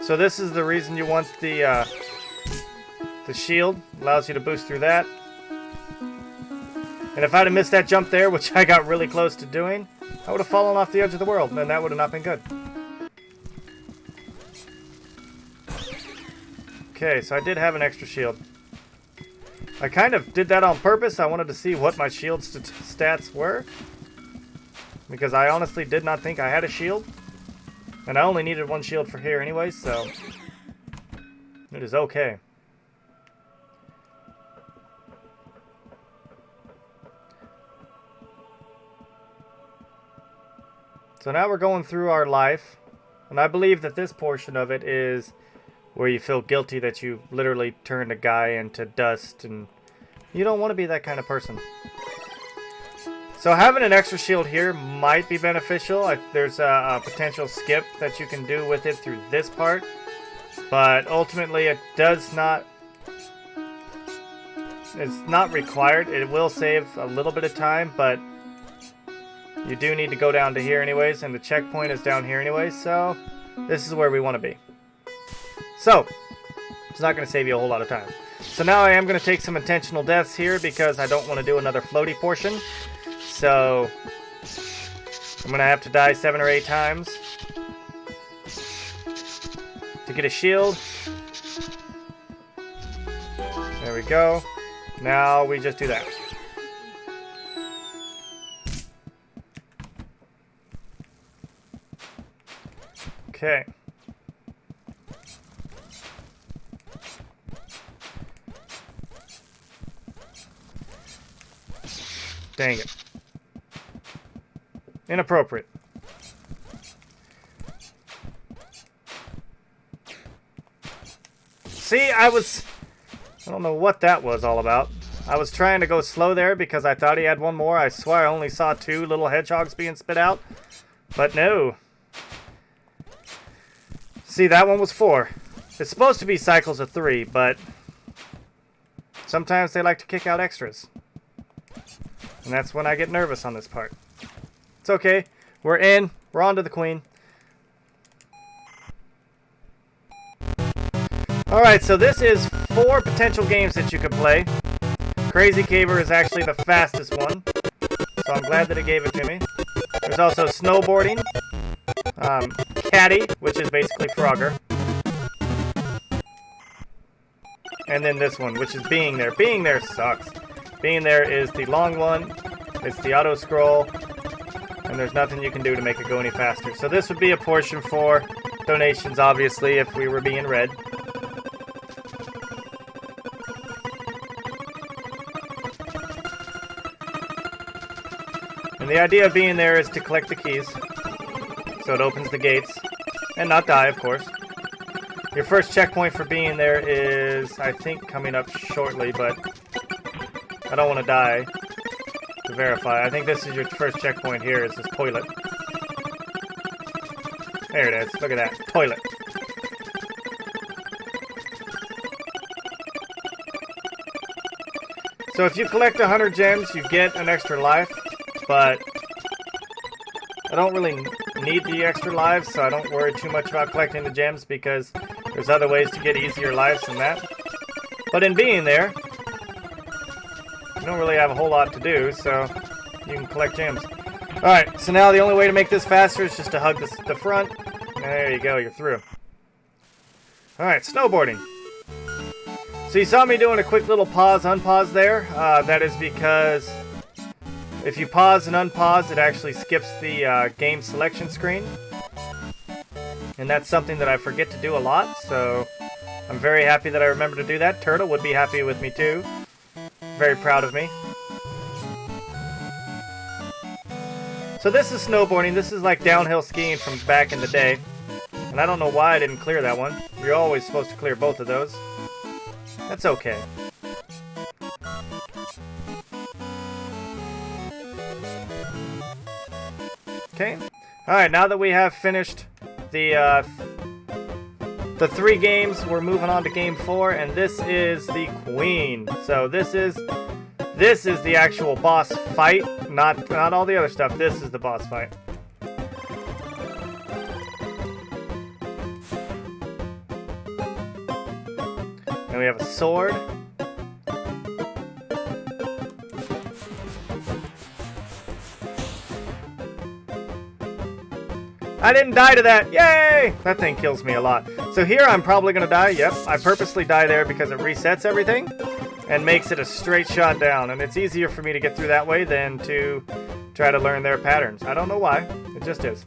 So this is the reason you want the shield. Allows you to boost through that. And if I'd have missed that jump there, which I got really close to doing, I would have fallen off the edge of the world, and that would have not been good. Okay, so I did have an extra shield. I kind of did that on purpose. I wanted to see what my shield stats were. Because I honestly did not think I had a shield. And I only needed 1 shield for here anyway, so it is okay. So now we're going through our life. And I believe that this portion of it is where you feel guilty that you literally turned a guy into dust, and you don't want to be that kind of person. So having an extra shield here might be beneficial. There's a potential skip that you can do with it through this part, but ultimately it does not. It's not required. It will save a little bit of time, but you do need to go down to here anyways, and the checkpoint is down here anyways, so this is where we want to be. So, it's not going to save you a whole lot of time. So now I am going to take some intentional deaths here because I don't want to do another floaty portion. So, I'm going to have to die 7 or 8 times to get a shield. There we go. Now we just do that. Okay. Dang it. Inappropriate. See, I don't know what that was all about. I was trying to go slow there because I thought he had 1 more. I swear I only saw 2 little hedgehogs being spit out. But no. See, that one was 4. It's supposed to be cycles of 3, but sometimes they like to kick out extras. And that's when I get nervous on this part. It's okay. We're in. We're on to the queen. Alright, so this is 4 potential games that you could play. Crazy Caver is actually the fastest one, so I'm glad that it gave it to me. There's also snowboarding. Caddy, which is basically Frogger. And then this one, which is Being There. Being There sucks. Being There is the long one, it's the auto scroll, and there's nothing you can do to make it go any faster. So this would be a portion for donations, obviously, if we were being read. And the idea of Being There is to collect the keys, so it opens the gates, and not die, of course. Your first checkpoint for Being There is, I think, coming up shortly, but I don't want to die to verify. I think this is your first checkpoint here, is this toilet. There it is. Look at that. Toilet. So if you collect 100 gems, you get an extra life, but I don't really need the extra lives, so I don't worry too much about collecting the gems because there's other ways to get easier lives than that. But in Being There, you don't really have a whole lot to do, so you can collect gems. Alright, so now the only way to make this faster is just to hug the front. There you go, you're through. Alright, snowboarding. So you saw me doing a quick little pause, unpause there. That is because if you pause and unpause, it actually skips the game selection screen. And that's something that I forget to do a lot, so I'm very happy that I remember to do that. Turtle would be happy with me too. Very proud of me. So this is snowboarding. This is like downhill skiing from back in the day. And I don't know why I didn't clear that one. You're always supposed to clear both of those. That's okay. Okay. Alright, now that we have finished the 3 games, we're moving on to game 4, and this is the Queen. So this is the actual boss fight, not all the other stuff. This is the boss fight. And we have a sword. I didn't die to that. Yay! That thing kills me a lot. So here I'm probably going to die. Yep, I purposely die there because it resets everything and makes it a straight shot down. And it's easier for me to get through that way than to try to learn their patterns. I don't know why. It just is.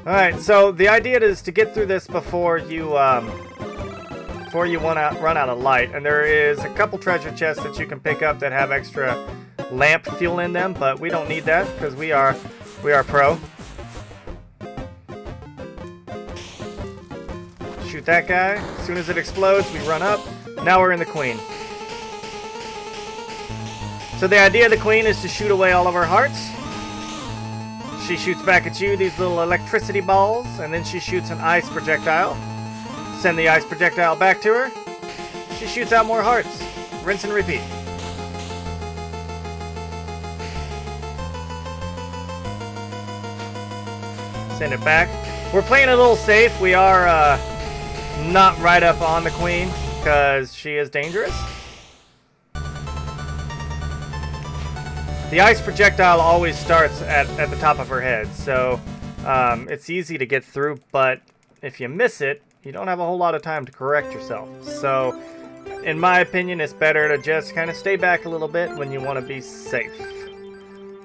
Alright, so the idea is to get through this before you run out of light. And there is a couple treasure chests that you can pick up that have extra lamp fuel in them, but we don't need that because we are pro. Shoot that guy. As soon as it explodes, we run up. Now we're in the Queen. So the idea of the Queen is to shoot away all of our hearts. She shoots back at you these little electricity balls, and then she shoots an ice projectile. Send the ice projectile back to her. She shoots out more hearts. Rinse and repeat. Send it back. We're playing a little safe. We are not right up on the Queen because she is dangerous. The ice projectile always starts at the top of her head, so it's easy to get through, but if you miss it, you don't have a whole lot of time to correct yourself. So, in my opinion, it's better to just kind of stay back a little bit when you want to be safe.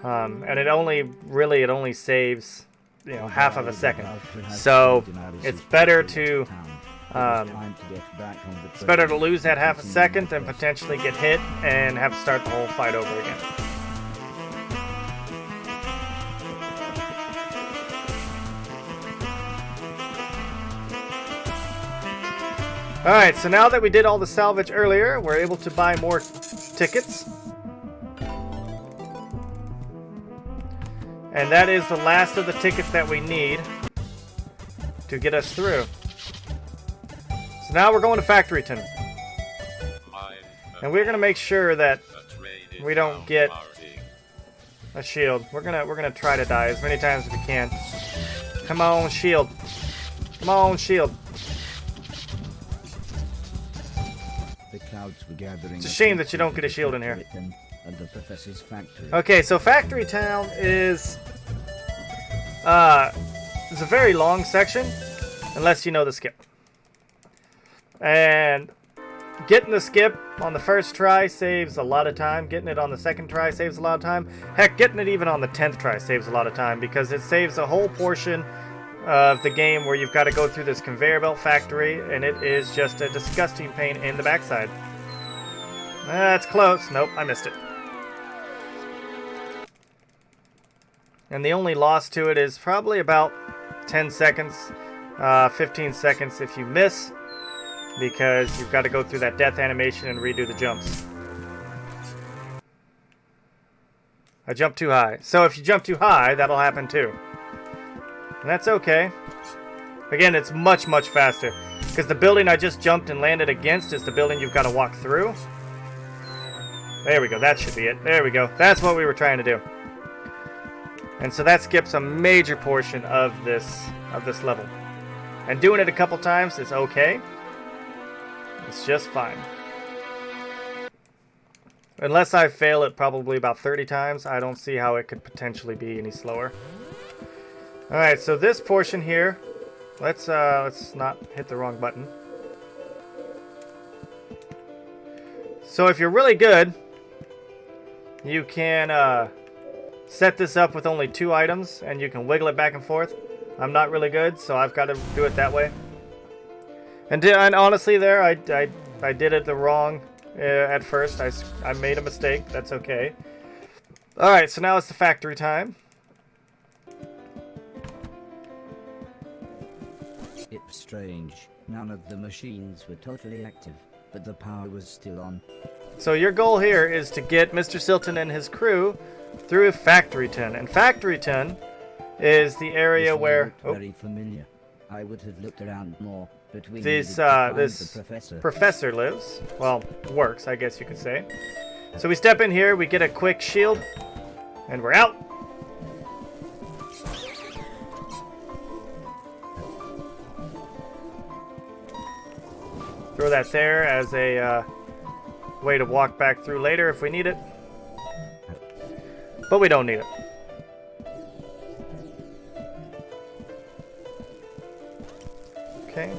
And it only saves, half of a second. So, it's better to lose that half a second than potentially get hit and have to start the whole fight over again. Alright, so now that we did all the salvage earlier, we're able to buy more tickets. And that is the last of the tickets that we need to get us through. So now we're going to Factoryton. And we're going to make sure that we don't get a shield. We're gonna try to die as many times as we can. Come on, shield. Come on, shield. It's a shame that you don't get a shield in here. Okay, so Factory Town is a very long section, unless you know the skip. And getting the skip on the first try saves a lot of time. Getting it on the second try saves a lot of time. Heck, getting it even on the 10th try saves a lot of time because it saves a whole portion of the game where you've got to go through this conveyor belt factory, and it is just a disgusting pain in the backside. That's close. Nope, I missed it. And the only loss to it is probably about 10 seconds, 15 seconds if you miss, because you've got to go through that death animation and redo the jumps. I jumped too high. So if you jump too high, that'll happen too. And that's okay. Again, it's much, much faster. Because the building I just jumped and landed against is the building you've got to walk through. There we go. That should be it. There we go. That's what we were trying to do. And so that skips a major portion of this level. And doing it a couple times is okay. It's just fine. Unless I fail it probably about 30 times, I don't see how it could potentially be any slower. All right, so this portion here, let's not hit the wrong button. So if you're really good, you can set this up with only 2 items, and you can wiggle it back and forth. I'm not really good, so I've got to do it that way. And honestly, there I did it the wrong at first. I made a mistake. That's okay. All right, so now it's the factory time. It's strange. None of the machines were totally active, but the power was still on. So your goal here is to get Mr. Silton and his crew through Factoryton. And Factoryton is the area This where looked very familiar. I would have looked around more, but we this needed to find this the professor. professor lives. Well, works, I guess you could say. So we step in here, we get a quick shield, and we're out. Throw that there as a way to walk back through later if we need it. But we don't need it. Okay.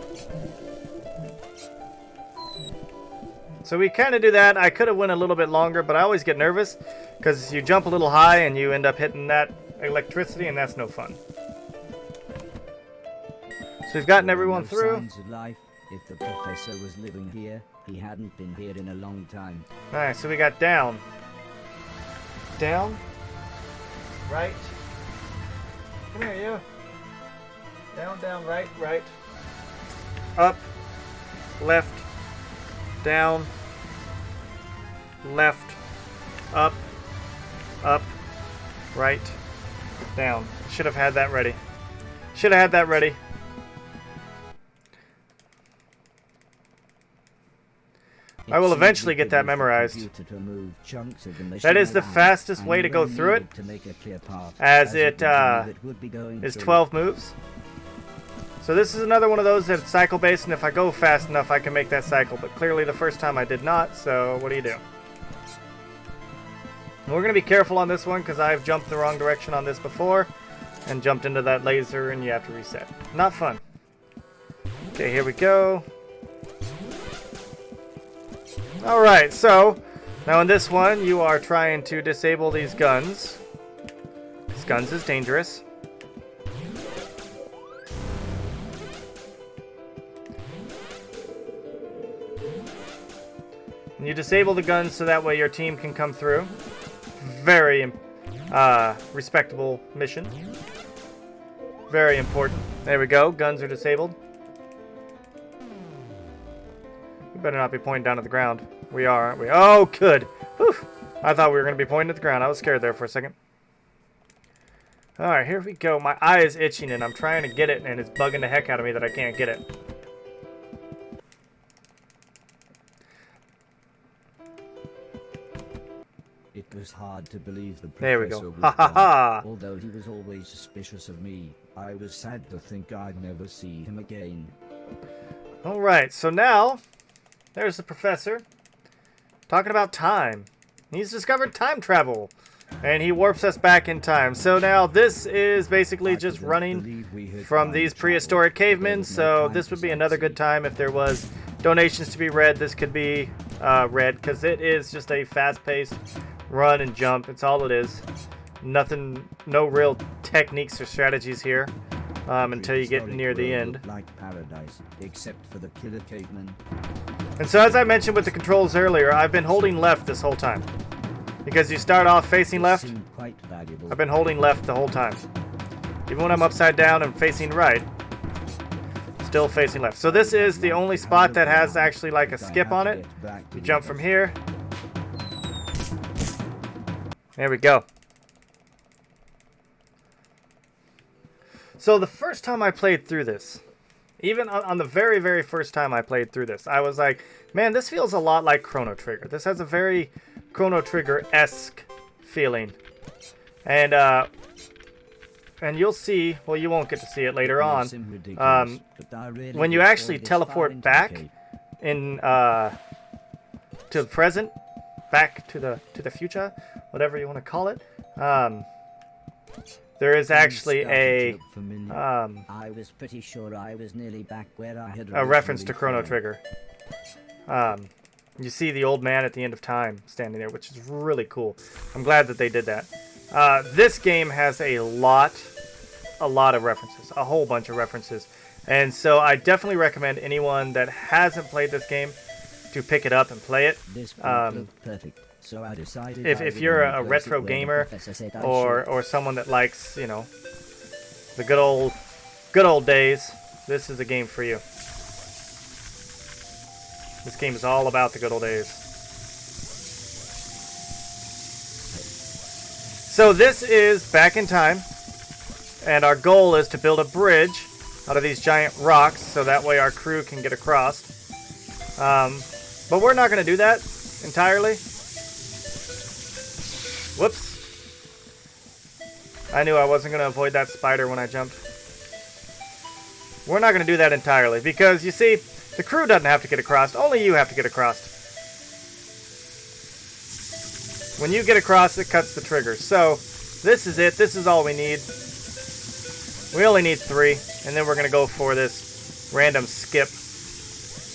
So we kind of do that. I could have went a little bit longer, but I always get nervous because you jump a little high and you end up hitting that electricity, and that's no fun. So we've gotten everyone No through. signs of life. If the professor was living here, he hadn't been here in a long time. Alright, so we got down. Down. Right. Come here, you. Down, down, right, right. Up. Left. Down. Left. Up. Up. Right. Down. Should have had that ready. Should have had that ready. I will eventually get that memorized. That is the fastest way to go through it, as it is 12 moves. So this is another one of those that's cycle based, and if I go fast enough I can make that cycle, but clearly the first time I did not, so what do you do? And we're going to be careful on this one because I've jumped the wrong direction on this before and jumped into that laser and you have to reset. Not fun. Okay, here we go. Alright, so now in this one you are trying to disable these guns. This guns is dangerous. And you disable the guns so that way your team can come through. Very respectable mission. Very important. There we go, guns are disabled. We better not be pointing down at the ground. We are, aren't we? Oh, good. Whew. I thought we were going to be pointing at the ground. I was scared there for a second. Alright, here we go. My eye is itching and I'm trying to get it and it's bugging the heck out of me that I can't get it. It was hard to believe the There we professor go. was Ha ha ha! gone. Although he was always suspicious of me, I was sad to think I'd never see him again. Alright, so now, there's the professor. Talking about time. He's discovered time travel. And he warps us back in time. So now this is basically just running from these prehistoric cavemen. So this would be another good time if there was donations to be read. This could be read because it is just a fast-paced run and jump. It's all it is. Nothing, no real techniques or strategies here until you get near the end. Like paradise, except for the killer cavemen. And so as I mentioned with the controls earlier, I've been holding left this whole time. Because you start off facing left, Quite valuable. I've been holding left the whole time. Even when I'm upside down and facing right, still facing left. So this is the only spot that has actually like a skip on it. You jump from here. There we go. So the first time I played through this, even on the very, very first time I played through this, I was like, man, this feels a lot like Chrono Trigger. This has a very Chrono Trigger-esque feeling. And you'll see, well, you won't get to see it later on, when you actually teleport back in to the present, back to the future, whatever you want to call it, there is Things actually started a to look familiar. I was pretty sure I was nearly back where I had a reference to originally Chrono fallen. Trigger. You see the old man at the end of time standing there, which is really cool. I'm glad that they did that. This game has a lot of references, a whole bunch of references. And so I definitely recommend anyone that hasn't played this game to pick it up and play it. This book looked perfect, so I decided If you're a retro gamer or someone that likes, you know, the good old days, this is a game for you. This game is all about the good old days. So this is back in time, and our goal is to build a bridge out of these giant rocks so that way our crew can get across. But we're not going to do that entirely. Whoops. I knew I wasn't going to avoid that spider when I jumped. We're not going to do that entirely because, you see, the crew doesn't have to get across. Only you have to get across. When you get across, it cuts the trigger. So, this is it. This is all we need. We only need 3, and then we're going to go for this random skip.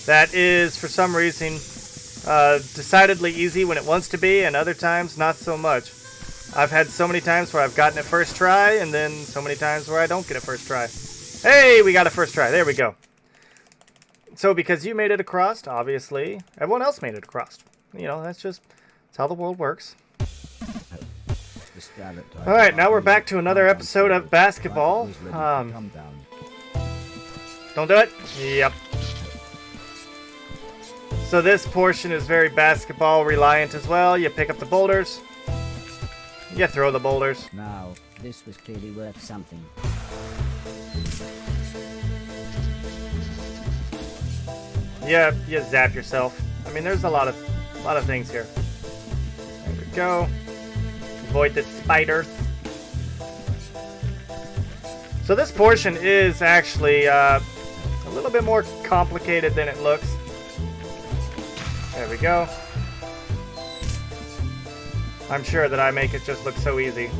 That is, for some reason, decidedly easy when it wants to be, and other times, not so much. I've had so many times where I've gotten it first try, and then so many times where I don't get it first try. Hey, we got it first try. There we go. So because you made it across, obviously, everyone else made it across. You know, that's how the world works. Alright, now we're back to another episode of basketball. Don't do it? Yep. So this portion is very basketball reliant as well. You pick up the boulders. You throw the boulders. Now, this was clearly worth something. Yeah, you zap yourself. I mean, there's a lot of things here. There we go. Avoid the spider. So this portion is actually a little bit more complicated than it looks. There we go. I'm sure that I make it just look so easy.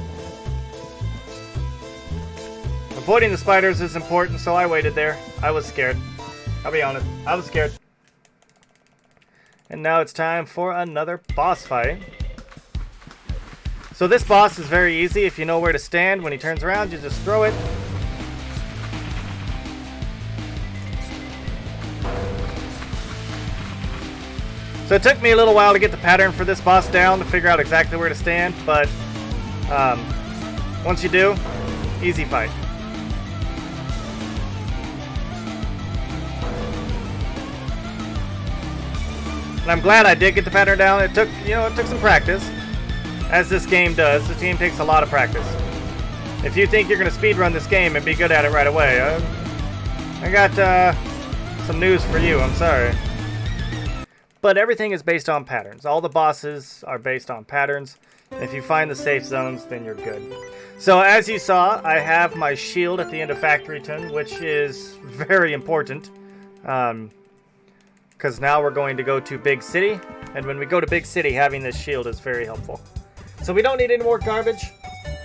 Avoiding the spiders is important, so I waited there. I was scared. I'll be honest, I was scared. And now it's time for another boss fight. So this boss is very easy. If you know where to stand, when he turns around, you just throw it. So it took me a little while to get the pattern for this boss down, to figure out exactly where to stand, but once you do, easy fight. And I'm glad I did get the pattern down. It took some practice, as this game does. This game takes a lot of practice. If you think you're going to speedrun this game and be good at it right away, I got some news for you. I'm sorry. But everything is based on patterns. All the bosses are based on patterns. If you find the safe zones, then you're good. So as you saw, I have my shield at the end of Factoryton, which is very important. Because now we're going to go to Big City, and when we go to Big City, having this shield is very helpful. So we don't need any more garbage,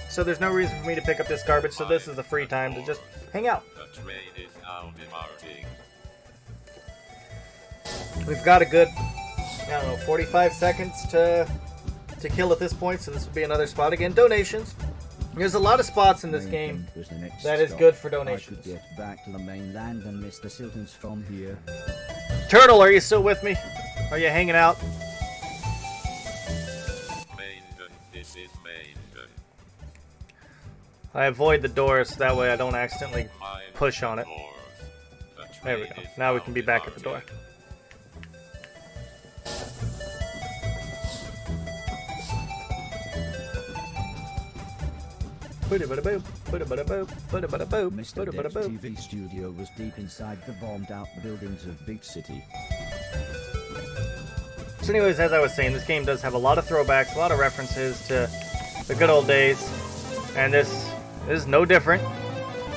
so there's no reason for me to pick up this garbage, so this is the free time to just hang out. We've got a good, 45 seconds to kill at this point, so this will be another spot. Again, donations. There's a lot of spots in this game that is good for donations. I could get back to the mainland and Mr. Silton's from here. Turtle, are you still with me? Are you hanging out? This is Maiden. I avoid the doors, so that way I don't accidentally push on it. There we go. Now we can be back at the door. Mr. Dev's TV studio was deep inside the bombed-out buildings of Big City. So anyways, as I was saying, this game does have a lot of throwbacks, a lot of references to the good old days, and this is no different.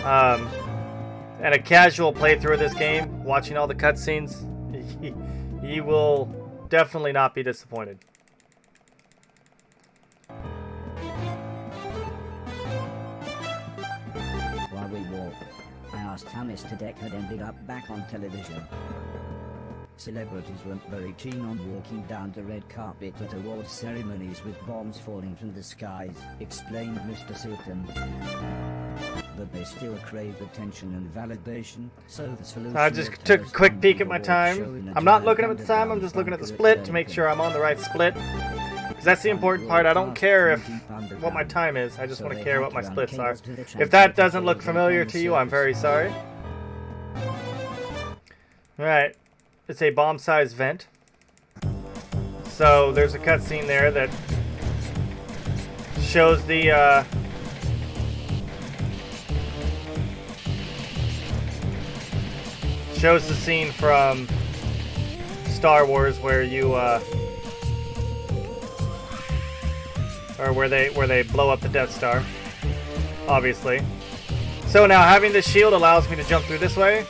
And a casual playthrough of this game, watching all the cutscenes, you will definitely not be disappointed. I asked how Mr. Deck had ended up back on television. Celebrities weren't very keen on walking down the red carpet at awards ceremonies with bombs falling from the skies, explained Mr. Sutton. But they still crave attention and validation, so the solution... I just took a quick peek at my time. I'm not looking at the time, I'm just looking at the split to make sure I'm on the right split. Because that's the important part. I don't care what my time is, I just want to care what my splits are. If that doesn't look familiar to you, I'm very sorry. Alright. It's a bomb-sized vent. So there's a cutscene there that shows the scene from Star Wars where you or where they blow up the Death Star. Obviously. So now having this shield allows me to jump through this way.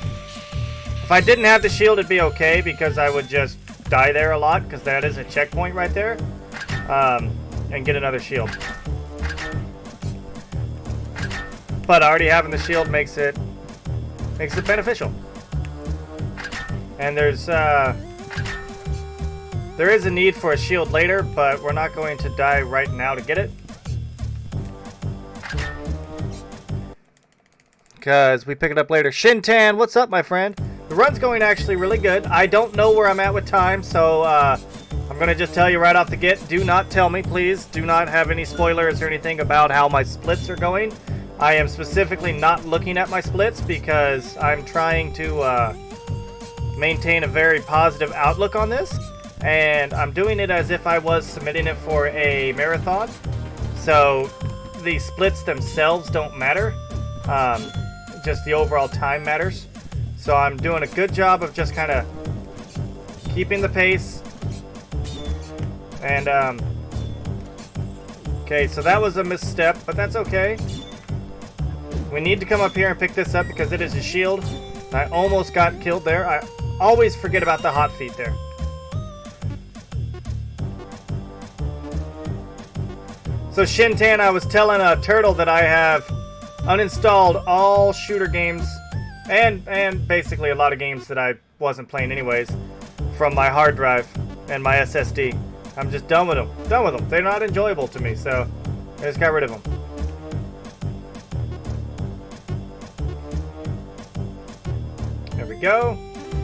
If I didn't have the shield, it'd be okay because I would just die there a lot because that is a checkpoint right there, and get another shield. But already having the shield makes it beneficial. And there is a need for a shield later, but we're not going to die right now to get it. Because we pick it up later. Shintan, what's up, my friend? The run's going actually really good. I don't know where I'm at with time, so I'm going to just tell you right off the get. Do not tell me, please. Do not have any spoilers or anything about how my splits are going. I am specifically not looking at my splits because I'm trying to maintain a very positive outlook on this. And I'm doing it as if I was submitting it for a marathon. So the splits themselves don't matter. Just the overall time matters. So I'm doing a good job of just kind of keeping the pace. And, okay, so that was a misstep, but that's okay. We need to come up here and pick this up because it is a shield. I almost got killed there. I always forget about the hot feet there. So Shintan, I was telling a turtle that I have uninstalled all shooter games and basically a lot of games that I wasn't playing anyways from my hard drive and my SSD. I'm just done with them. Done with them. They're not enjoyable to me, so I just got rid of them. There we go.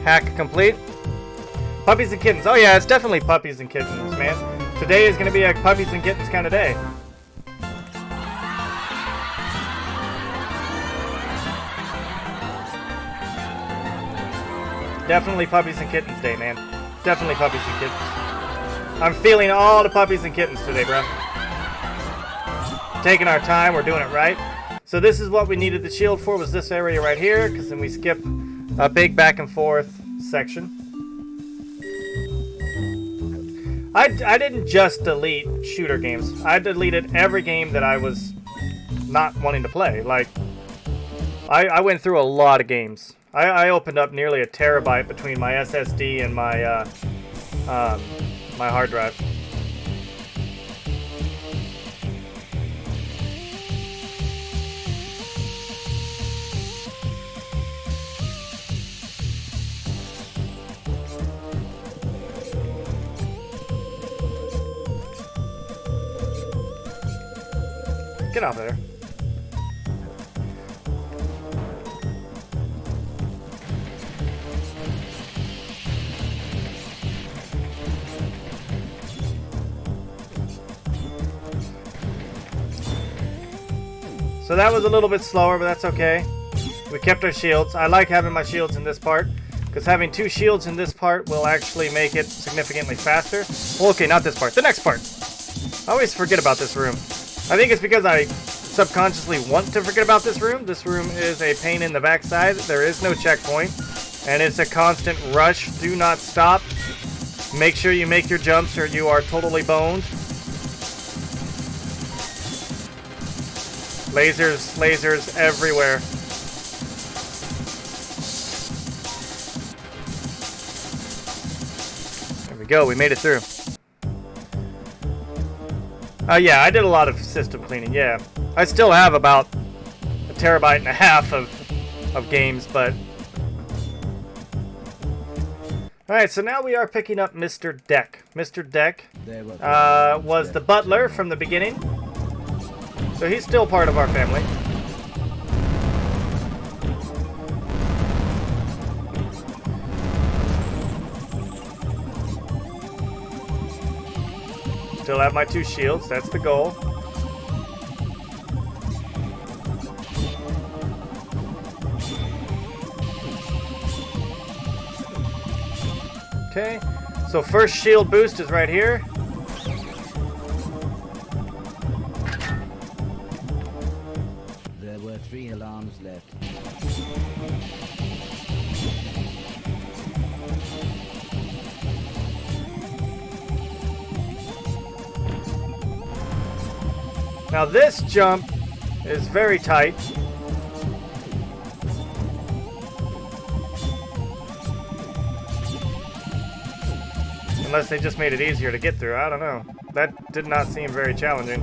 Hack complete. Puppies and kittens. Oh yeah, it's definitely puppies and kittens, man. Today is going to be a puppies and kittens kind of day. Definitely puppies and kittens day, man. Definitely puppies and kittens. I'm feeling all the puppies and kittens today, bro. Taking our time, we're doing it right. So this is what we needed the shield for, was this area right here, because then we skip a big back and forth section. I didn't just delete shooter games. I deleted every game that I was not wanting to play. Like, I went through a lot of games. I opened up nearly a terabyte between my SSD and my my hard drive. Get off there. So that was a little bit slower, but that's okay. We kept our shields. I like having my shields in this part, because having two shields in this part will actually make it significantly faster. Well, okay, not this part. The next part. I always forget about this room. I think it's because I subconsciously want to forget about this room. This room is a pain in the backside. There is no checkpoint, and it's a constant rush. Do not stop. Make sure you make your jumps or you are totally boned. Lasers, lasers everywhere. There we go, we made it through. Oh yeah, I did a lot of system cleaning, yeah. I still have about 1.5 terabytes of games, but... Alright, so now we are picking up Mr. Deck. Mr. Deck was the butler from the beginning. So he's still part of our family. Still have my 2 shields, that's the goal. Okay, so first shield boost is right here. There were 3 alarms left. Now this jump is very tight. Unless they just made it easier to get through, I don't know. That did not seem very challenging.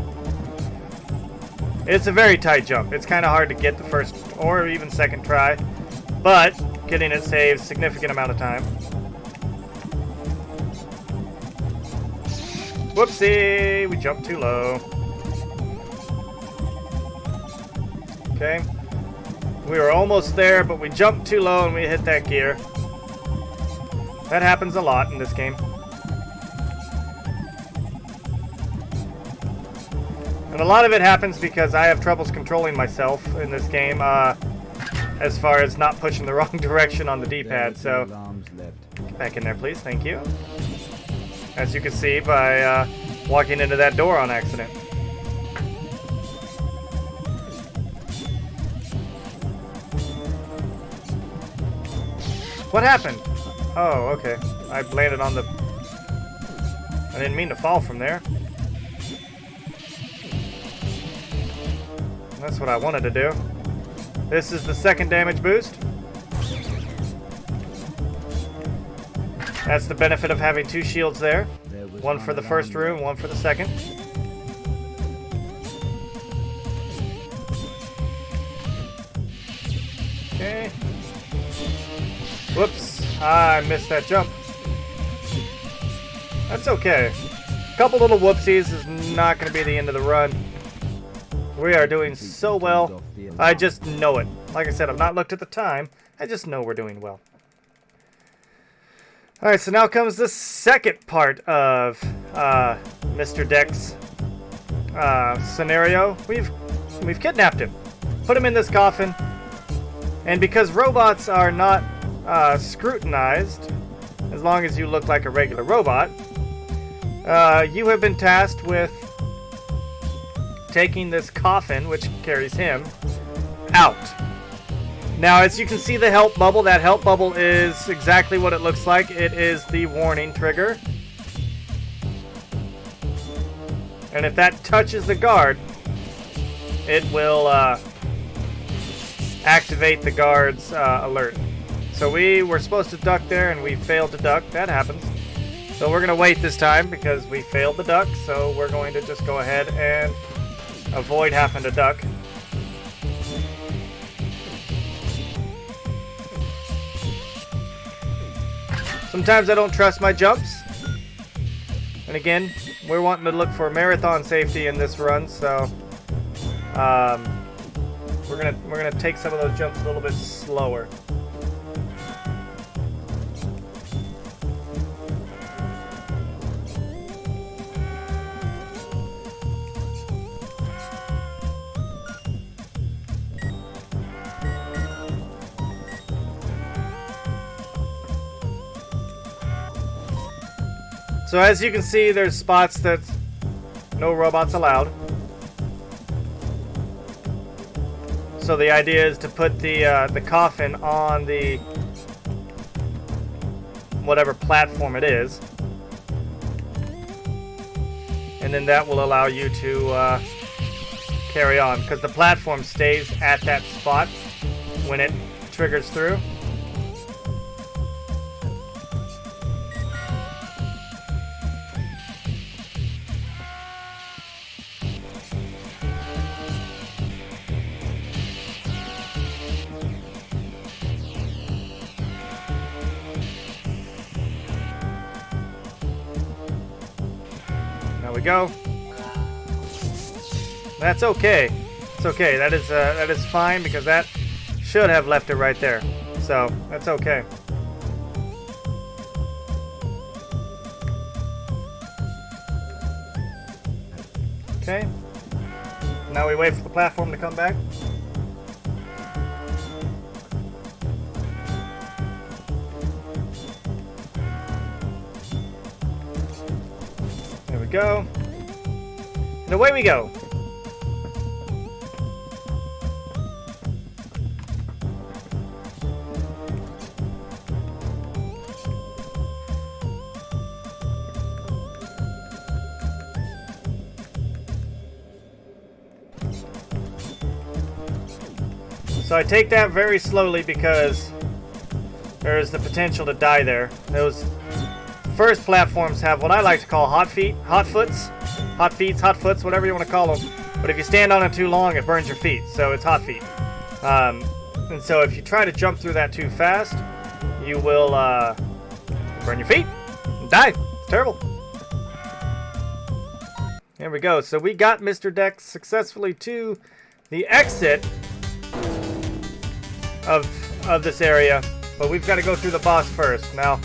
It's a very tight jump. It's kind of hard to get the first or even second try, but getting it saves a significant amount of time. Whoopsie, we jumped too low. Okay, we were almost there, but we jumped too low and we hit that gear. That happens a lot in this game. And a lot of it happens because I have troubles controlling myself in this game, as far as not pushing the wrong direction on the D-pad. So, get back in there, please. Thank you. As you can see by walking into that door on accident. What happened? Oh, okay. I landed on the... I didn't mean to fall from there. That's what I wanted to do. This is the second damage boost. That's the benefit of having 2 shields there. One for the first room, one for the second. Okay. Whoops. I missed that jump. That's okay. A couple little whoopsies is not going to be the end of the run. We are doing so well. I just know it. Like I said, I've not looked at the time. I just know we're doing well. Alright, so now comes the second part of Mr. Deck's scenario. We've kidnapped him. Put him in this coffin. And because robots are not scrutinized, as long as you look like a regular robot, you have been tasked with taking this coffin, which carries him, out. Now, as you can see the help bubble, that help bubble is exactly what it looks like. It is the warning trigger. And if that touches the guard, it will activate the guard's alert. So we were supposed to duck there and we failed to duck. That happens. So we're going to wait this time because we failed the duck. So we're going to just go ahead and avoid having to duck. Sometimes I don't trust my jumps. And again, we're wanting to look for marathon safety in this run, so we're gonna take some of those jumps a little bit slower. So as you can see, there's spots that no robots allowed. So the idea is to put the coffin on the whatever platform it is, and then that will allow you to carry on, because the platform stays at that spot when it triggers through. There we go. That's okay. It's okay. That is fine because that should have left it right there. So that's okay. Okay. Now we wait for the platform to come back. There we go. And away we go. So I take that very slowly because there is the potential to die there. Those first platforms have what I like to call hot foots, whatever you want to call them. But if you stand on it too long, it burns your feet, so it's hot feet. And so if you try to jump through that too fast, you will burn your feet and die. It's terrible. There we go. So we got Mr. Dex successfully to the exit of this area, but we've got to go through the boss first. Now,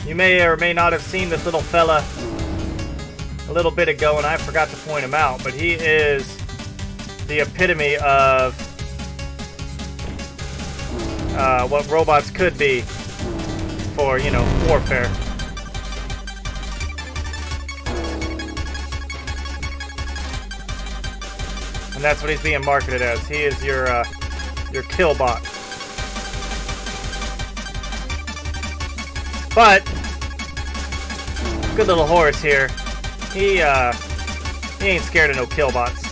you may or may not have seen this little fella a little bit ago, and I forgot to point him out, but he is the epitome of what robots could be for, you know, warfare. And that's what he's being marketed as. He is your kill bot. But good little Horace here. He ain't scared of no kill bots.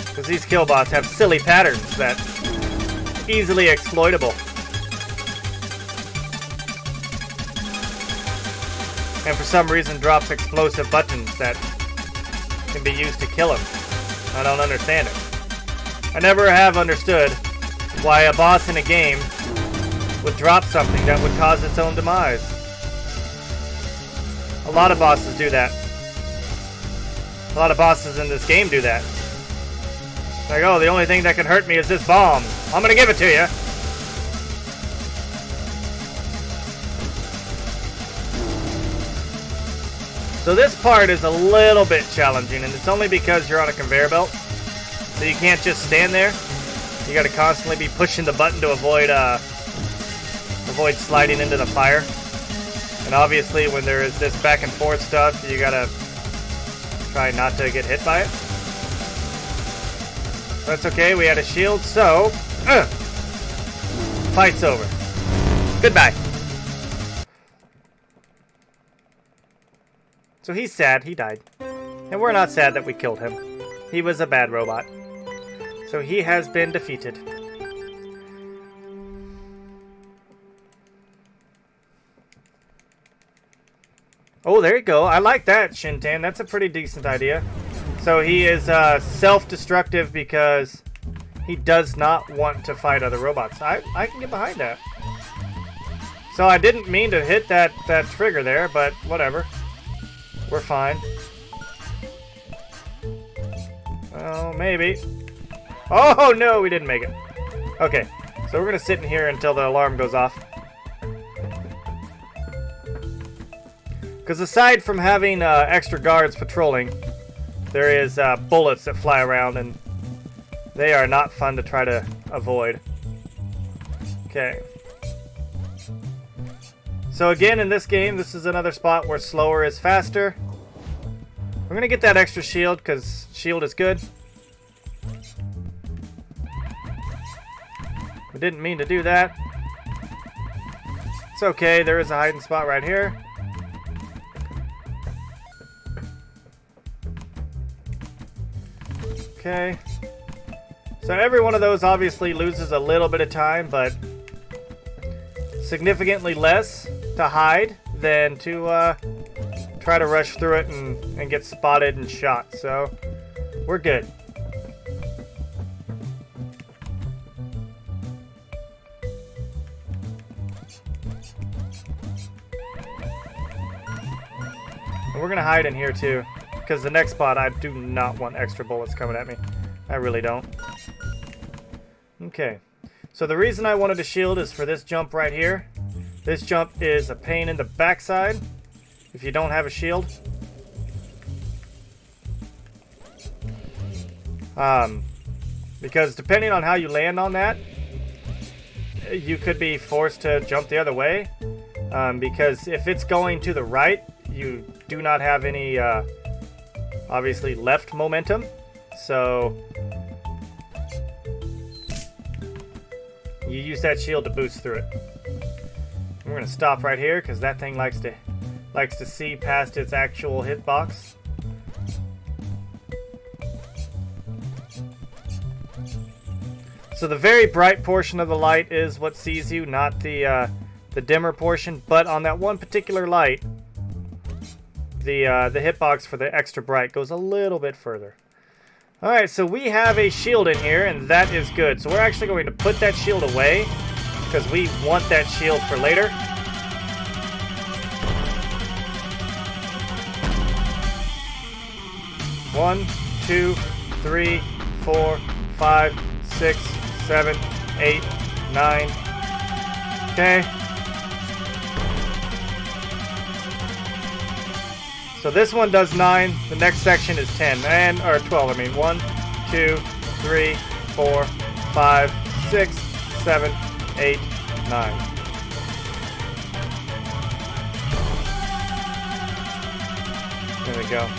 Because these kill bots have silly patterns that easily exploitable. And for some reason drops explosive buttons that can be used to kill him. I don't understand it. I never have understood why a boss in a game would drop something that would cause its own demise. A lot of bosses do that. A lot of bosses in this game do that. Like, oh, the only thing that can hurt me is this bomb. I'm gonna give it to you. So this part is a little bit challenging, and it's only because you're on a conveyor belt. So you can't just stand there. You gotta constantly be pushing the button to avoid sliding into the fire. And obviously when there is this back and forth stuff, you gotta try not to get hit by it. That's okay, we had a shield, so fight's over. Goodbye. So he's sad, he died. And we're not sad that we killed him. He was a bad robot. So he has been defeated. Oh, there you go. I like that, Shintan. That's a pretty decent idea. So he is self-destructive because he does not want to fight other robots. I can get behind that. So I didn't mean to hit that trigger there, but whatever. We're fine. Oh, maybe. Oh, no, we didn't make it. Okay, so we're going to sit in here until the alarm goes off. Because aside from having extra guards patrolling, there is bullets that fly around, and they are not fun to try to avoid. Okay. So again, in this game, this is another spot where slower is faster. We're going to get that extra shield, because shield is good. We didn't mean to do that. It's okay, there is a hiding spot right here. Okay. So every one of those obviously loses a little bit of time, but significantly less to hide than to try to rush through it and get spotted and shot. So we're good. We're going to hide in here too, because the next spot I do not want extra bullets coming at me. I really don't. Okay. So the reason I wanted a shield is for this jump right here. This jump is a pain in the backside if you don't have a shield. Because depending on how you land on that, you could be forced to jump the other way. Because if it's going to the right, you do not have any, obviously, left momentum. So you use that shield to boost through it. We're gonna stop right here because that thing likes to see past its actual hitbox. So the very bright portion of the light is what sees you, not the dimmer portion. But on that one particular light, the hitbox for the extra bright goes a little bit further. All right, so we have a shield in here, and that is good. So we're actually going to put that shield away because we want that shield for later. One, 2, 3, 4, 5, 6, 7, 8, 9. Okay. So this one does 9. The next section is 10 or 12. I mean 1, 2, 3, 4, 5, 6, 7, 8, 9. There we go.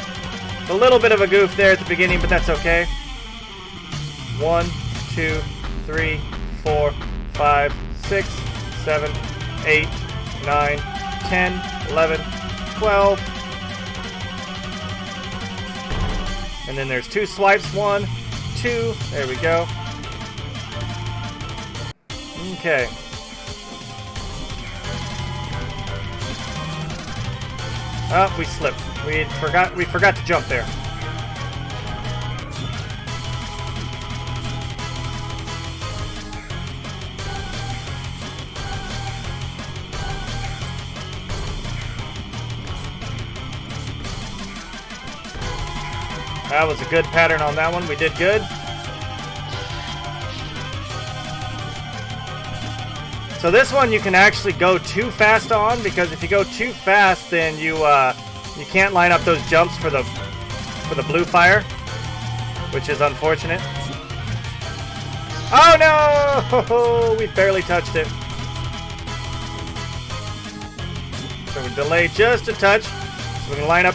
A little bit of a goof there at the beginning, but that's okay. 1, 2, 3, 4, 5, 6, 7, 8, 9, 10, 11, 12. And then there's 2 swipes. 1, 2. There we go. Okay. Oh, we slipped. We forgot to jump there. That was a good pattern on that one. We did good. So this one you can actually go too fast on, because if you go too fast, then you can't line up those jumps for the blue fire, which is unfortunate. Oh no! We barely touched it. So we delayed just a touch, so we can line up.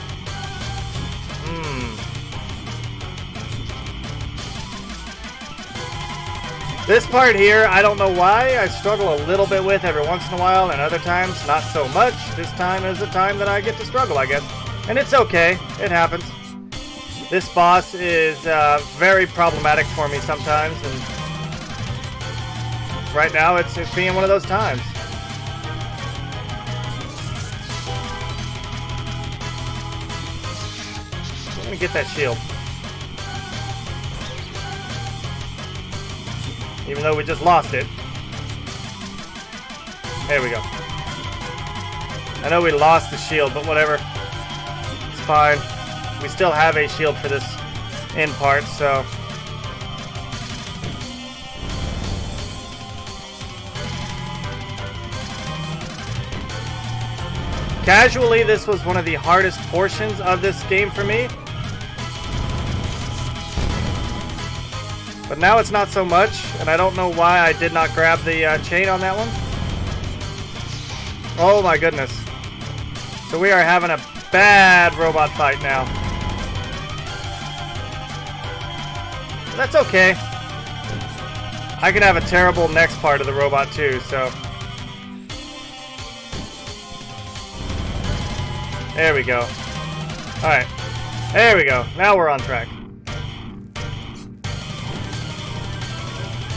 This part here, I don't know why, I struggle a little bit with every once in a while, and other times not so much. This time is the time that I get to struggle, I guess. And it's okay, it happens. This boss is very problematic for me sometimes, and right now it's being one of those times. I'm gonna get that shield. Even though we just lost it. There we go. I know we lost the shield, but whatever. It's fine. We still have a shield for this end part, so. Casually, this was one of the hardest portions of this game for me. But now it's not so much, and I don't know why I did not grab the chain on that one. Oh my goodness. So we are having a bad robot fight now. That's okay. I could have a terrible next part of the robot too, so. There we go. Alright. There we go. Now we're on track.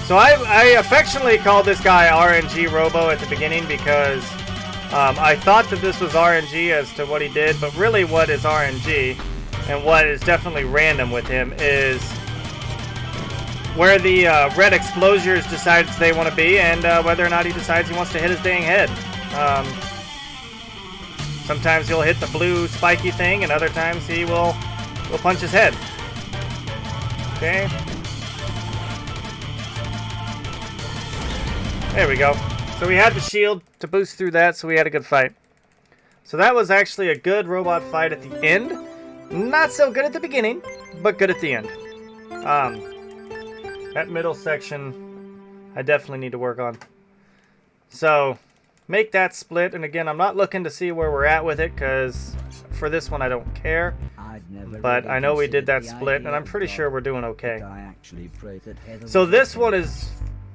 So I affectionately called this guy RNG Robo at the beginning because I thought that this was RNG as to what he did, but really what is RNG and what is definitely random with him is where the red explosures decides they want to be, and whether or not he decides he wants to hit his dang head. Sometimes he'll hit the blue spiky thing, and other times he will punch his head. Okay. There we go. So we had the shield to boost through that, so we had a good fight. So that was actually a good robot fight at the end. Not so good at the beginning, but good at the end. That middle section, I definitely need to work on. So, make that split. And again, I'm not looking to see where we're at with it, because for this one I don't care. But I know we did that split, and I'm pretty sure we're doing okay. So this one is,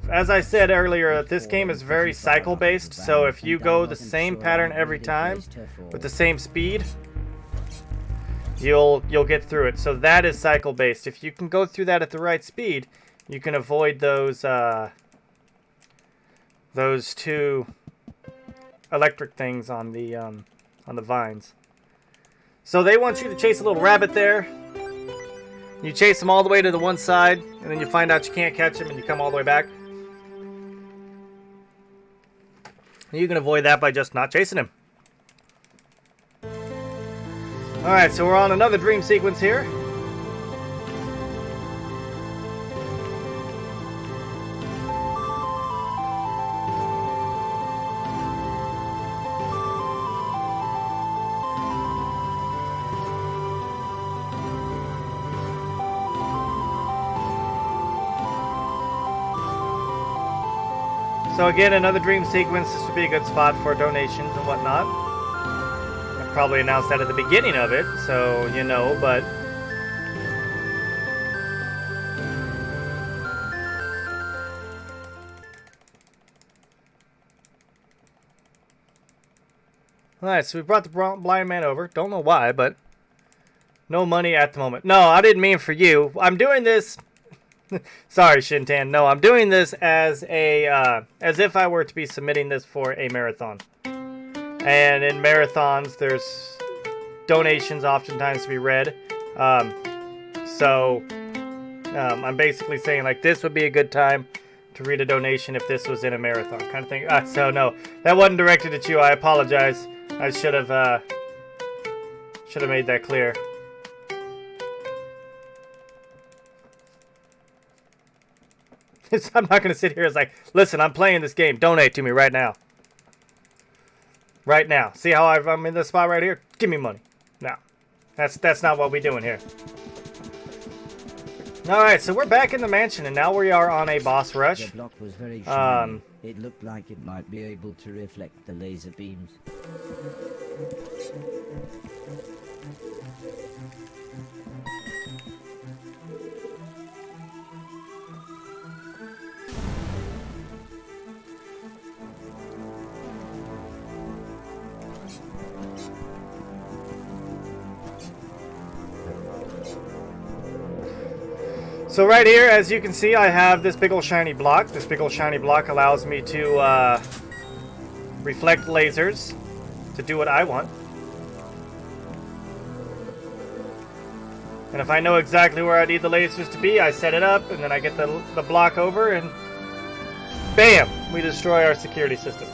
as I said earlier, this game is very cycle-based. So if you go the same pattern every time, with the same speed, you'll get through it. So that is cycle-based. If you can go through that at the right speed, you can avoid those two electric things on the vines. So they want you to chase a little rabbit there. You chase them all the way to the one side, and then you find out you can't catch him, and you come all the way back. You can avoid that by just not chasing him. Alright, so we're on another dream sequence here. So again, another dream sequence. This would be a good spot for donations and whatnot. I probably announced that at the beginning of it, so you know, but... Alright, so we brought the blind man over. Don't know why, but... No money at the moment. No, I didn't mean for you. I'm doing this... Sorry, Shintan. No, I'm doing this as if I were to be submitting this for a marathon. And in marathons, there's donations oftentimes to be read. So I'm basically saying, like, this would be a good time to read a donation if this was in a marathon kind of thing. So no, that wasn't directed at you. I apologize. I should have made that clear. I'm not going to sit here as like, listen, I'm playing this game. Donate to me right now. Right now. See how I'm in this spot right here? Give me money. No. That's not what we're doing here. Alright, so we're back in the mansion, and now we are on a boss rush. The block was very shiny. It looked like it might be able to reflect the laser beams. So right here, as you can see, I have this big old shiny block. This big old shiny block allows me to reflect lasers to do what I want. And if I know exactly where I need the lasers to be, I set it up, and then I get the block over, and bam! We destroy our security systems.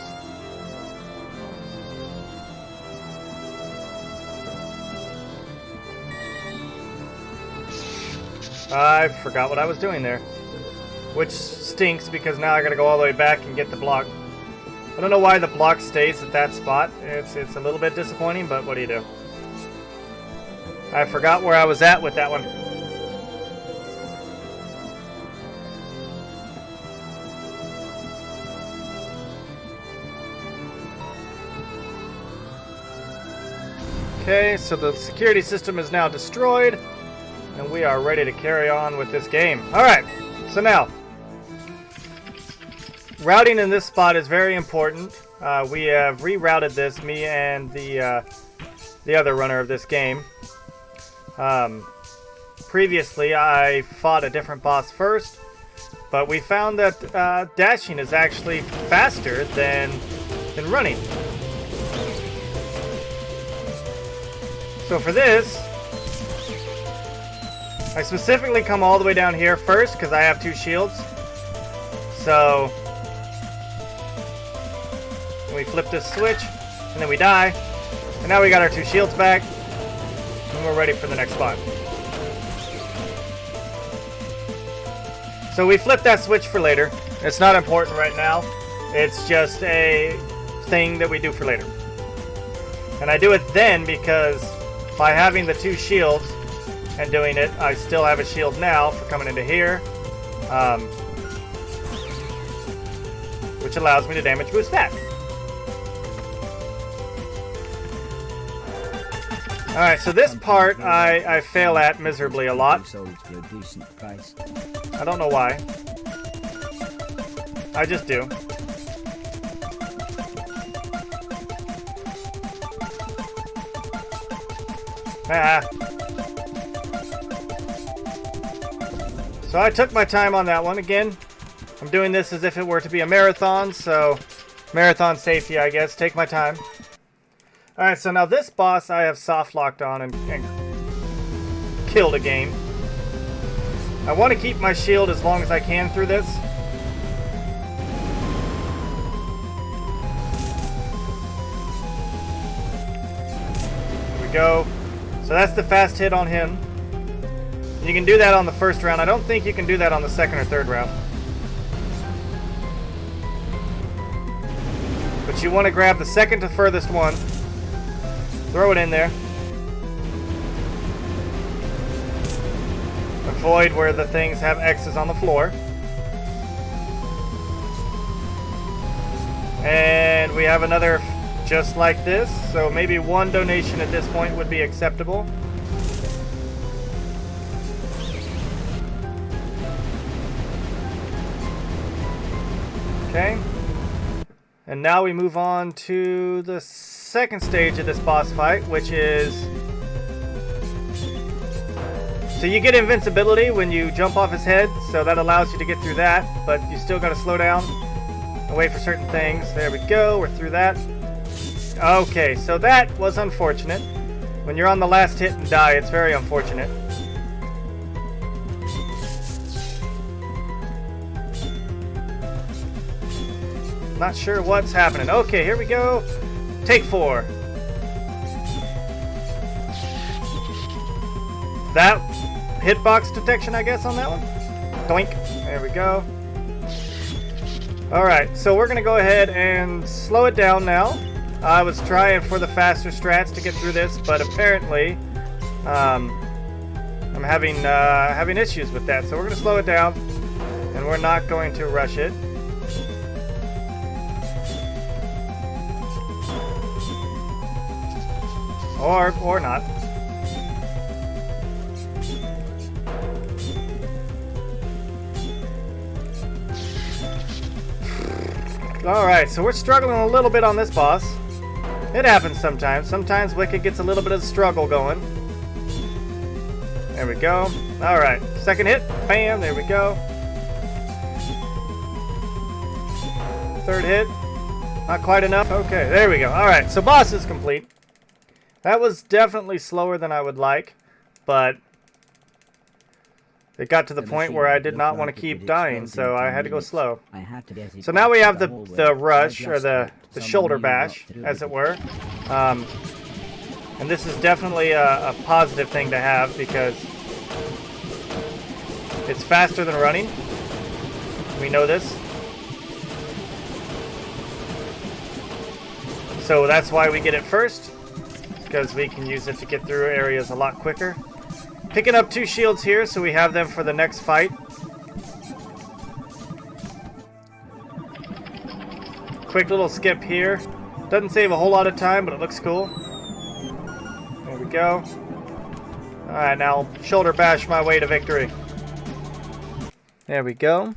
I forgot what I was doing there. Which stinks, because now I gotta go all the way back and get the block. I don't know why the block stays at that spot. It's a little bit disappointing, but what do you do? I forgot where I was at with that one. Okay, so the security system is now destroyed. And we are ready to carry on with this game. Alright, so now, routing in this spot is very important. We have rerouted this, me and the other runner of this game. Previously, I fought a different boss first, but we found that dashing is actually faster than running. So for this, I specifically come all the way down here first because I have 2 shields. So we flip this switch and then we die. And now we got our 2 shields back. And we're ready for the next spot. So we flipped that switch for later. It's not important right now. It's just a thing that we do for later. And I do it then because by having the 2 shields and doing it, I still have a shield now for coming into here. Which allows me to damage boost that. Alright, so this part I fail at miserably a lot. I don't know why. I just do. Ah. So I took my time on that one. Again, I'm doing this as if it were to be a marathon, so marathon safety, I guess. Take my time. Alright, so now this boss I have soft locked on and killed a game. I want to keep my shield as long as I can through this. There we go. So that's the fast hit on him. You can do that on the first round. I don't think you can do that on the second or third round. But you want to grab the second to furthest one. Throw it in there. Avoid where the things have X's on the floor. And we have another just like this. So maybe 1 donation at this point would be acceptable. Okay. And now we move on to the second stage of this boss fight, which is... So you get invincibility when you jump off his head, so that allows you to get through that, but you still gotta slow down and wait for certain things. There we go, we're through that. Okay, so that was unfortunate. When you're on the last hit and die, it's very unfortunate. Not sure what's happening. Okay, here we go. Take 4. That hitbox detection, I guess, on that one. Doink. There we go. Alright, so we're going to go ahead and slow it down now. I was trying for the faster strats to get through this, but apparently I'm having issues with that. So we're going to slow it down, and we're not going to rush it. Or not. Alright, so we're struggling a little bit on this boss. It happens sometimes. Sometimes Wicked gets a little bit of struggle going. There we go. Alright, second hit. Bam, there we go. Third hit. Not quite enough. Okay, there we go. Alright, so boss is complete. That was definitely slower than I would like, but it got to the point where I did not want to keep dying, so I had to go slow. So now we have the rush, or the shoulder bash, as it were. And this is definitely a positive thing to have, because it's faster than running. We know this. So that's why we get it first, because we can use it to get through areas a lot quicker. Picking up 2 shields here, so we have them for the next fight. Quick little skip here. Doesn't save a whole lot of time, but it looks cool. There we go. Alright, now shoulder bash my way to victory. There we go.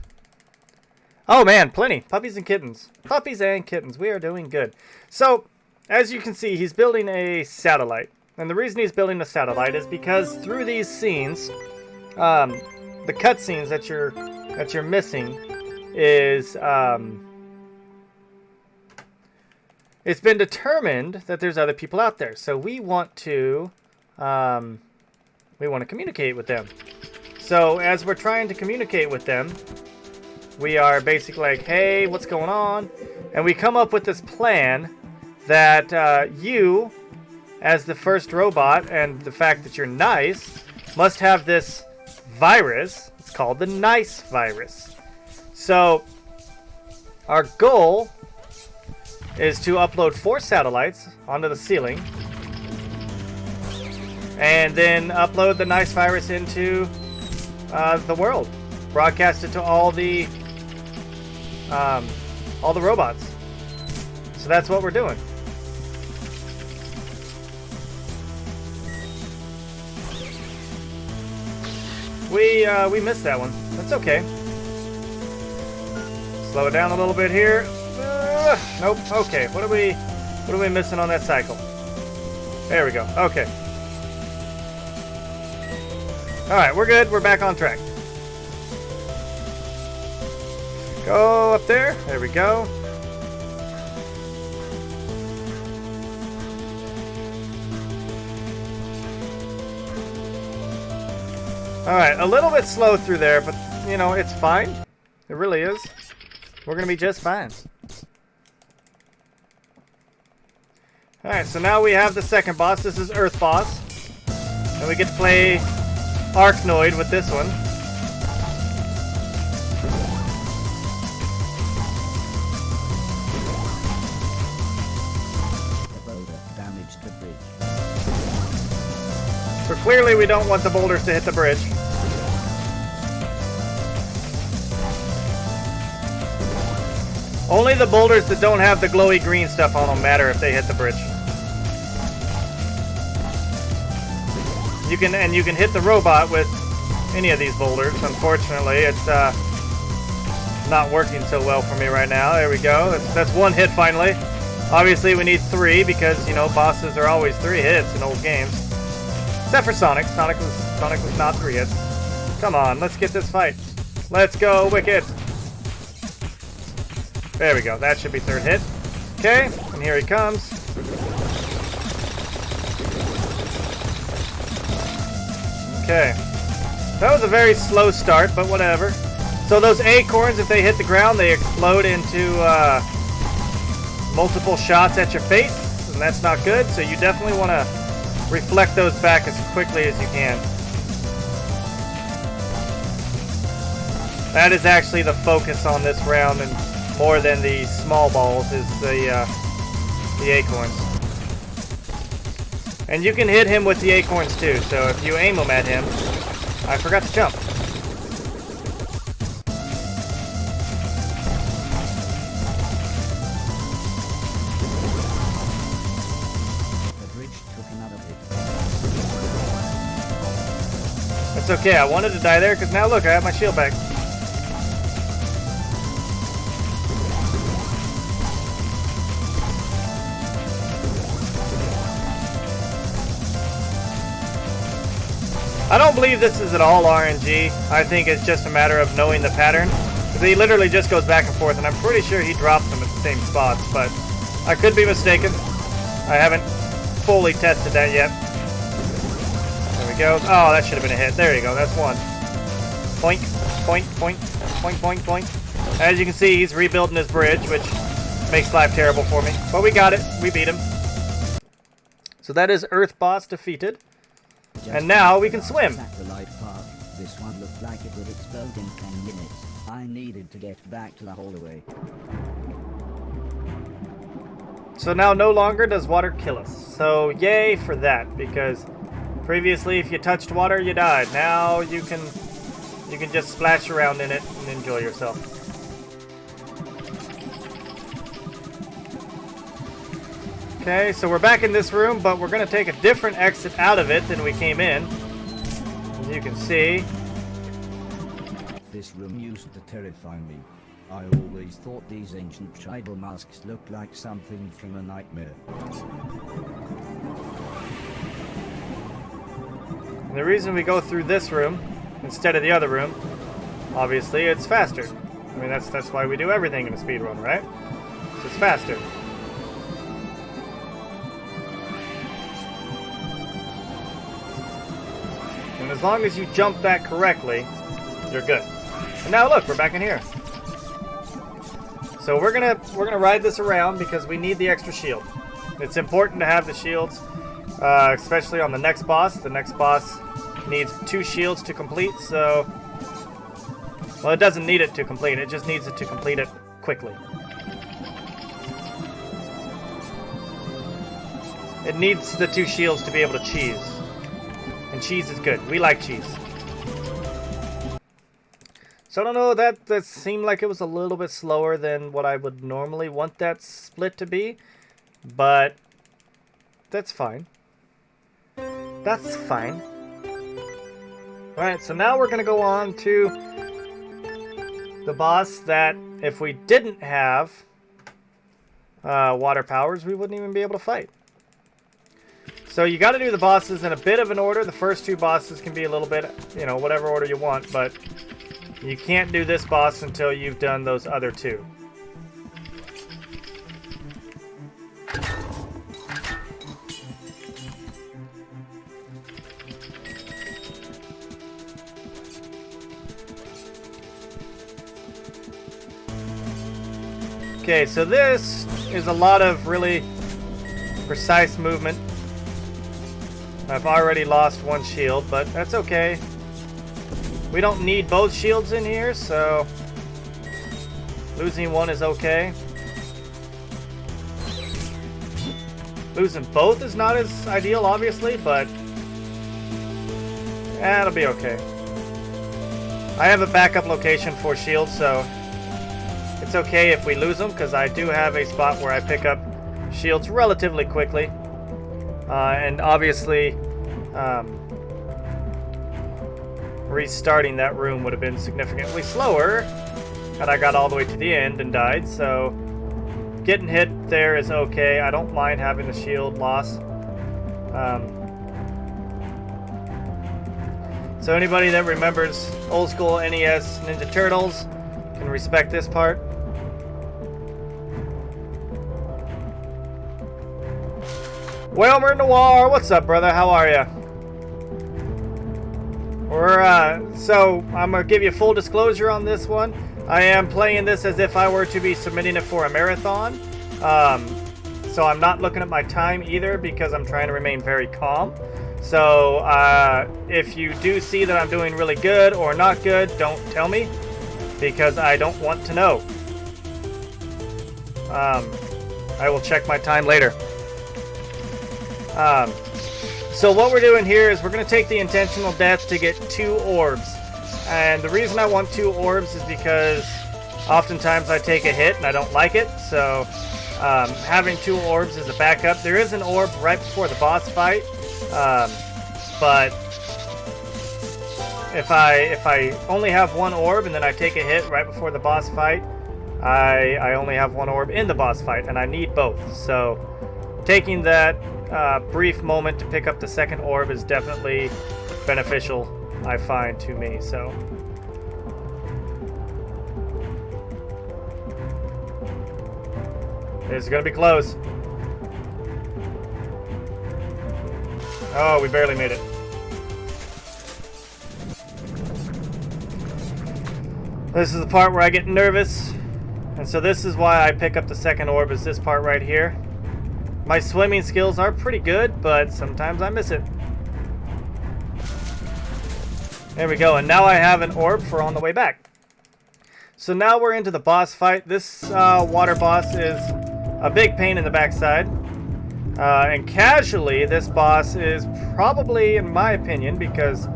Oh man, plenty. Puppies and kittens. Puppies and kittens. We are doing good. So, as you can see, he's building a satellite. And the reason he's building a satellite is because through these scenes, the cutscenes that you're missing is it's been determined that there's other people out there. So we want to communicate with them. So as we're trying to communicate with them, we are basically like, hey, what's going on? And we come up with this plan that you as the first robot, and the fact that you're nice, must have this virus. It's called the nice virus. So our goal is to upload 4 satellites onto the ceiling, and then upload the nice virus into the world. Broadcast it to all the robots. So that's what we're doing. We missed that one. That's okay. Slow it down a little bit here. Nope. Okay. What are we missing on that cycle? There we go. Okay. All right, we're good. We're back on track. Go up there. There we go. All right, a little bit slow through there, but you know, it's fine. It really is. We're gonna be just fine. All right, so now we have the second boss. This is Earth Boss, and we get to play Arkanoid with this one. The boulder damaged the bridge. So clearly we don't want the boulders to hit the bridge. Only the boulders that don't have the glowy green stuff on them matter if they hit the bridge. You can hit the robot with any of these boulders. Unfortunately, it's not working so well for me right now. There we go. That's one hit finally. Obviously, we need 3 because, you know, bosses are always 3 hits in old games. Except for Sonic. Sonic was not 3 hits. Come on, let's get this fight. Let's go, Wicked. There we go. That should be 3rd hit. Okay, and here he comes. Okay. That was a very slow start, but whatever. So those acorns, if they hit the ground, they explode into multiple shots at your face, and that's not good. So you definitely want to reflect those back as quickly as you can. That is actually the focus on this round, and more than the small balls is the acorns. And you can hit him with the acorns too, so if you aim them at him... I forgot to jump. The bridge took another hit. That's okay, I wanted to die there because now look, I have my shield back. I don't believe this is at all RNG. I think it's just a matter of knowing the pattern. He literally just goes back and forth, and I'm pretty sure he drops them at the same spots, but I could be mistaken. I haven't fully tested that yet. There we go. Oh, that should have been a hit. There you go. That's 1. Poink, poink, poink, poink, poink, poink. As you can see, he's rebuilding his bridge, which makes life terrible for me. But we got it. We beat him. So that is Earth Boss defeated. And now we can swim. Satellite park. This one looked like it would explode in 10 minutes. I needed to get back to the hallway. So now no longer does water kill us. So yay for that, because previously if you touched water you died. Now you can just splash around in it and enjoy yourself. Okay, so we're back in this room, but we're going to take a different exit out of it than we came in. As you can see. This room used to terrify me. I always thought these ancient tribal masks looked like something from a nightmare. And the reason we go through this room instead of the other room, obviously, it's faster. I mean, that's why we do everything in a speedrun, right? So it's faster. And as long as you jump that correctly, you're good. And now look, we're back in here. So we're gonna ride this around because we need the extra shield. It's important to have the shields. especially on the next boss. The next boss needs 2 shields to complete, so... Well, it doesn't need it to complete. It just needs it to complete it quickly. It needs the 2 shields to be able to cheese. And cheese is good. We like cheese. So I don't know, that seemed like it was a little bit slower than what I would normally want that split to be. But that's fine. That's fine. Alright, so now we're going to go on to the boss that if we didn't have water powers, we wouldn't even be able to fight. So you got to do the bosses in a bit of an order. The first 2 bosses can be a little bit, you know, whatever order you want, but you can't do this boss until you've done those other 2. Okay, so this is a lot of really precise movement. I've already lost 1 shield, but that's okay. We don't need both shields in here, so losing 1 is okay. Losing both is not as ideal, obviously, but it'll be okay. I have a backup location for shields, so it's okay if we lose them, because I do have a spot where I pick up shields relatively quickly. And obviously, restarting that room would have been significantly slower had I got all the way to the end and died, so getting hit there is okay. I don't mind having the shield loss. So anybody that remembers old school NES Ninja Turtles can respect this part. Wilmer Noir, what's up, brother? How are ya? So I'm gonna give you full disclosure on this one. I am playing this as if I were to be submitting it for a marathon. So I'm not looking at my time either because I'm trying to remain very calm. So if you do see that I'm doing really good or not good, don't tell me because I don't want to know. I will check my time later. So what we're doing here is we're going to take the intentional death to get 2 orbs. And the reason I want 2 orbs is because oftentimes I take a hit and I don't like it. So having 2 orbs is a backup. There is an orb right before the boss fight. But if I only have 1 orb and then I take a hit right before the boss fight, I only have 1 orb in the boss fight and I need both. So taking that brief moment to pick up the 2nd orb is definitely beneficial, I find, to me. So this is gonna be close. Oh, we barely made it. This is the part where I get nervous, and so this is why I pick up the 2nd orb, is this part right here. My swimming skills are pretty good, but sometimes I miss it. There we go, and now I have an orb for on the way back. So now we're into the boss fight. This water boss is a big pain in the backside. And casually, this boss is probably, in my opinion, because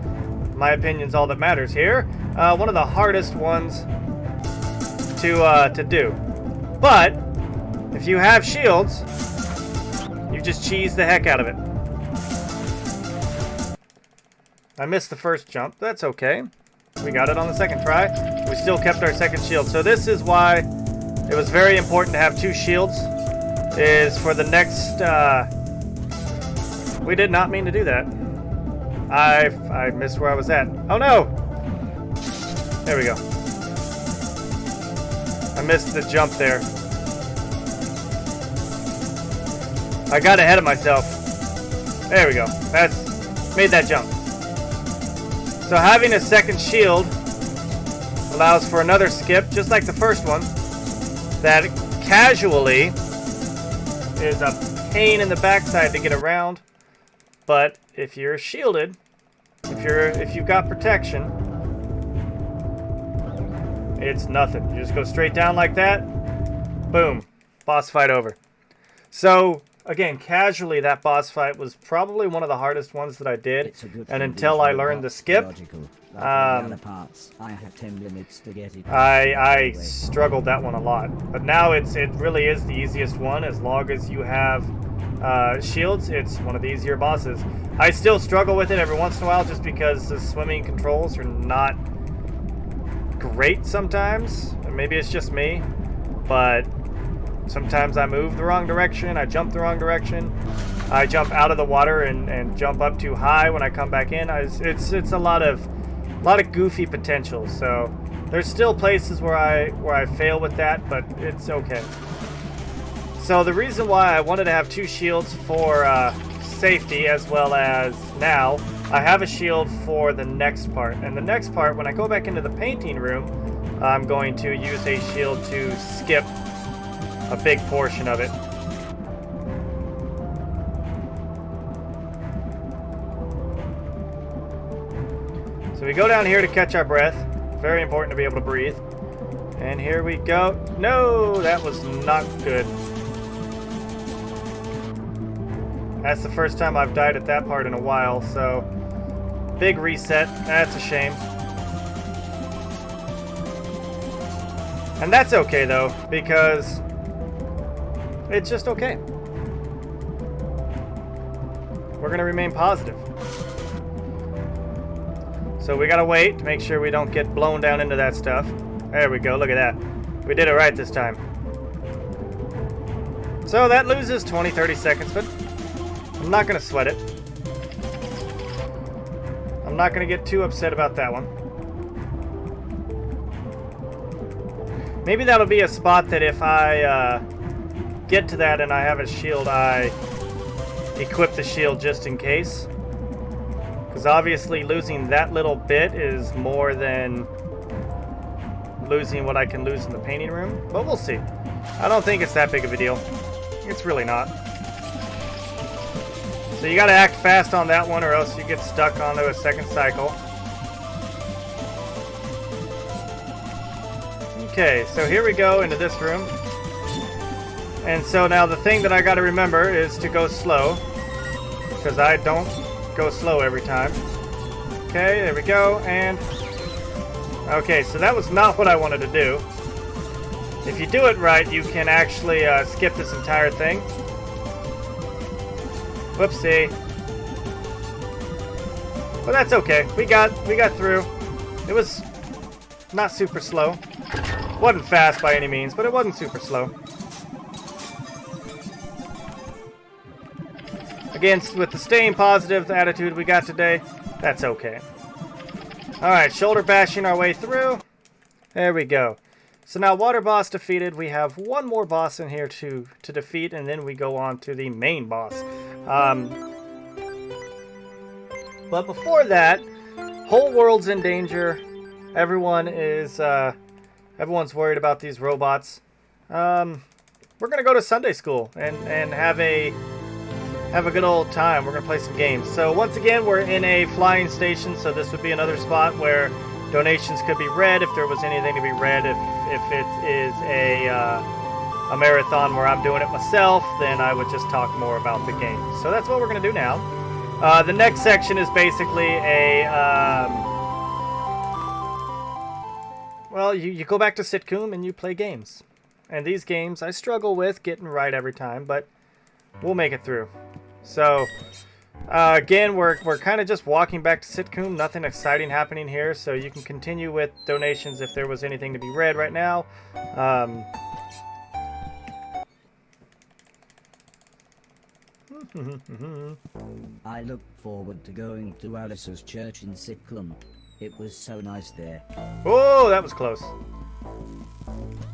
my opinion's all that matters here, one of the hardest ones to do. But if you have shields, you just cheese the heck out of it. I missed the first jump. That's okay. We got it on the 2nd try. We still kept our 2nd shield. So this is why it was very important to have 2 shields. Is for the next... we did not mean to do that. I missed where I was at. Oh no! There we go. I missed the jump there. I got ahead of myself. There we go. That's made that jump. So having a 2nd shield allows for another skip, just like the first one, that casually is a pain in the backside to get around. But if you're shielded, if you've got protection, it's nothing. You just go straight down like that. Boom. Boss fight over. So, again, casually, that boss fight was probably one of the hardest ones that I did. And until I learned the skip, I struggled that one a lot. But now it really is the easiest one. As long as you have shields, it's one of the easier bosses. I still struggle with it every once in a while just because the swimming controls are not great sometimes. Maybe it's just me, but sometimes I move the wrong direction, I jump the wrong direction, I jump out of the water and jump up too high when I come back in. It's a lot of goofy potential. So there's still places where I fail with that, but it's okay. So the reason why I wanted to have 2 shields for safety, as well as now I have a shield for the next part. And the next part, when I go back into the painting room, I'm going to use a shield to skip a big portion of it. So we go down here to catch our breath. Very important to be able to breathe. And here we go. No, that was not good. That's the first time I've died at that part in a while, so big reset. That's a shame. And that's okay though, because it's just okay. We're gonna remain positive. So we gotta wait to make sure we don't get blown down into that stuff. There we go, look at that. We did it right this time. So that loses 20-30 seconds, but I'm not gonna sweat it. I'm not gonna get too upset about that one. Maybe that'll be a spot that if I get to that and I have a shield, I equip the shield just in case. Because obviously losing that little bit is more than losing what I can lose in the painting room. But we'll see. I don't think it's that big of a deal. It's really not. So you gotta act fast on that one or else you get stuck onto a second cycle. Okay, so here we go into this room. And so now the thing that I gotta remember is to go slow, because I don't go slow every time. Okay, there we go, and okay, so that was not what I wanted to do. If you do it right, you can actually skip this entire thing. Whoopsie. But that's okay. We got through. It was not super slow. Wasn't fast by any means, but it wasn't super slow. Again, with the staying positive attitude we got today, that's okay. Alright, shoulder bashing our way through. There we go. So now water boss defeated. We have one more boss in here to defeat, and then we go on to the main boss. But before that, whole world's in danger. Everyone is everyone's worried about these robots. We're gonna go to Sunday school and have a good old time. We're gonna play some games. So once again, we're in a flying station, so this would be another spot where donations could be read if there was anything to be read. If it is a marathon where I'm doing it myself, then I would just talk more about the game. So that's what we're gonna do now. The next section is basically a well, you go back to Sitcom and you play games. And these games I struggle with getting right every time, but we'll make it through. So again, we're kind of just walking back to Sitcom. Nothing exciting happening here, so you can continue with donations if there was anything to be read right now. I look forward to going to Alice's church in Sitcom. It was so nice there. Oh, that was close.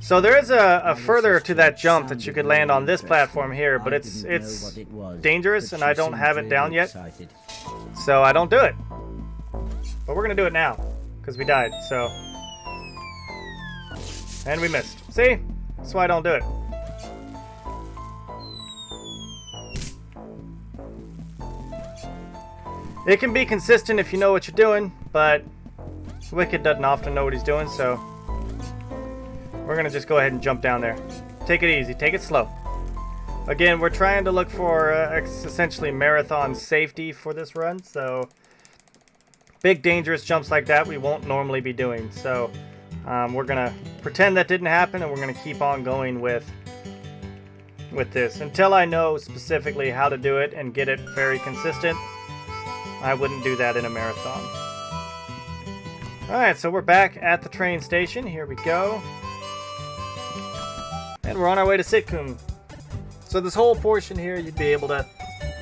So there is a further to that jump that you could land on this platform here, but it's dangerous and I don't have it down yet, so I don't do it. But we're gonna do it now because we died. So, and we missed. See, that's why I don't do it. It can be consistent if you know what you're doing, but Wicked doesn't often know what he's doing, so we're going to just go ahead and jump down there. Take it easy. Take it slow. Again, we're trying to look for essentially marathon safety for this run, so big dangerous jumps like that we won't normally be doing. So we're going to pretend that didn't happen, and we're going to keep on going with this until I know specifically how to do it and get it very consistent. I wouldn't do that in a marathon. Alright, so we're back at the train station. Here we go. And we're on our way to Sitcom. So this whole portion here, you'd be able to,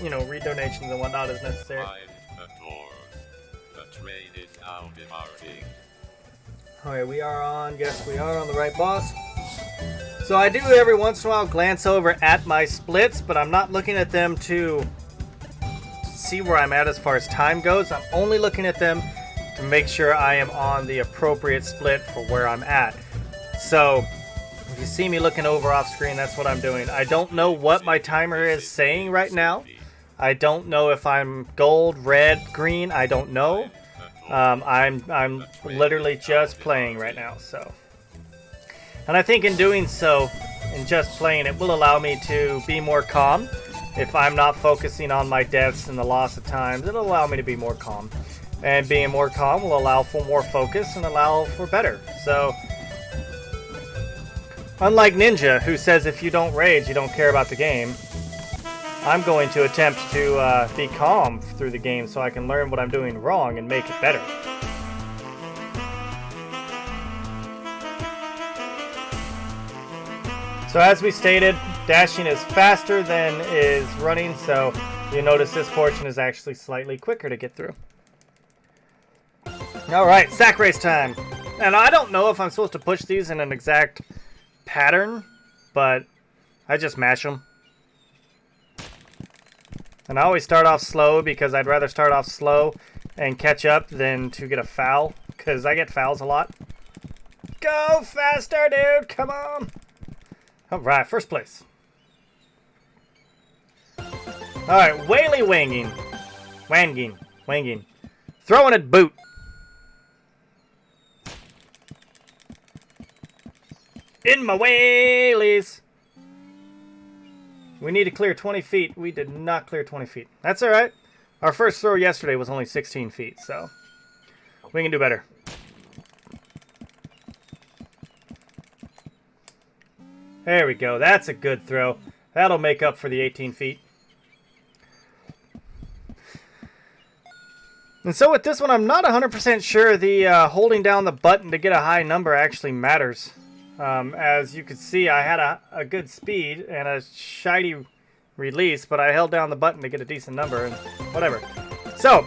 read donations and whatnot as necessary. Find the doors. The train is now departing. Alright, we are on the right boss. So I do every once in a while glance over at my splits, but I'm not looking at them to see where I'm at as far as time goes. I'm only looking at them to make sure I am on the appropriate split for where I'm at. So if you see me looking over off screen, that's what I'm doing. I don't know what my timer is saying right now. I don't know if I'm gold, red, green. I don't know. I'm literally just playing right now. So, and I think in doing so, in just playing, it will allow me to be more calm. If I'm not focusing on my deaths and the loss of times, it'll allow me to be more calm. And being more calm will allow for more focus and allow for better. So, unlike Ninja, who says if you don't rage, you don't care about the game, I'm going to attempt to be calm through the game so I can learn what I'm doing wrong and make it better. So as we stated, dashing is faster than is running, so you notice this portion is actually slightly quicker to get through. Alright, sack race time! And I don't know if I'm supposed to push these in an exact pattern, but I just mash them. And I always start off slow because I'd rather start off slow and catch up than to get a foul, because I get fouls a lot. Go faster, dude! Come on! Alright, first place. Alright, whaley wanging. Wanging. Throwing it boot. In my whaleys. We need to clear 20 feet. We did not clear 20 feet. That's alright. Our first throw yesterday was only 16 feet, so we can do better. There we go. That's a good throw. That'll make up for the 18 feet. And so with this one, I'm not 100% sure the holding down the button to get a high number actually matters. As you can see, I had a good speed and a shiny release, but I held down the button to get a decent number and whatever. So,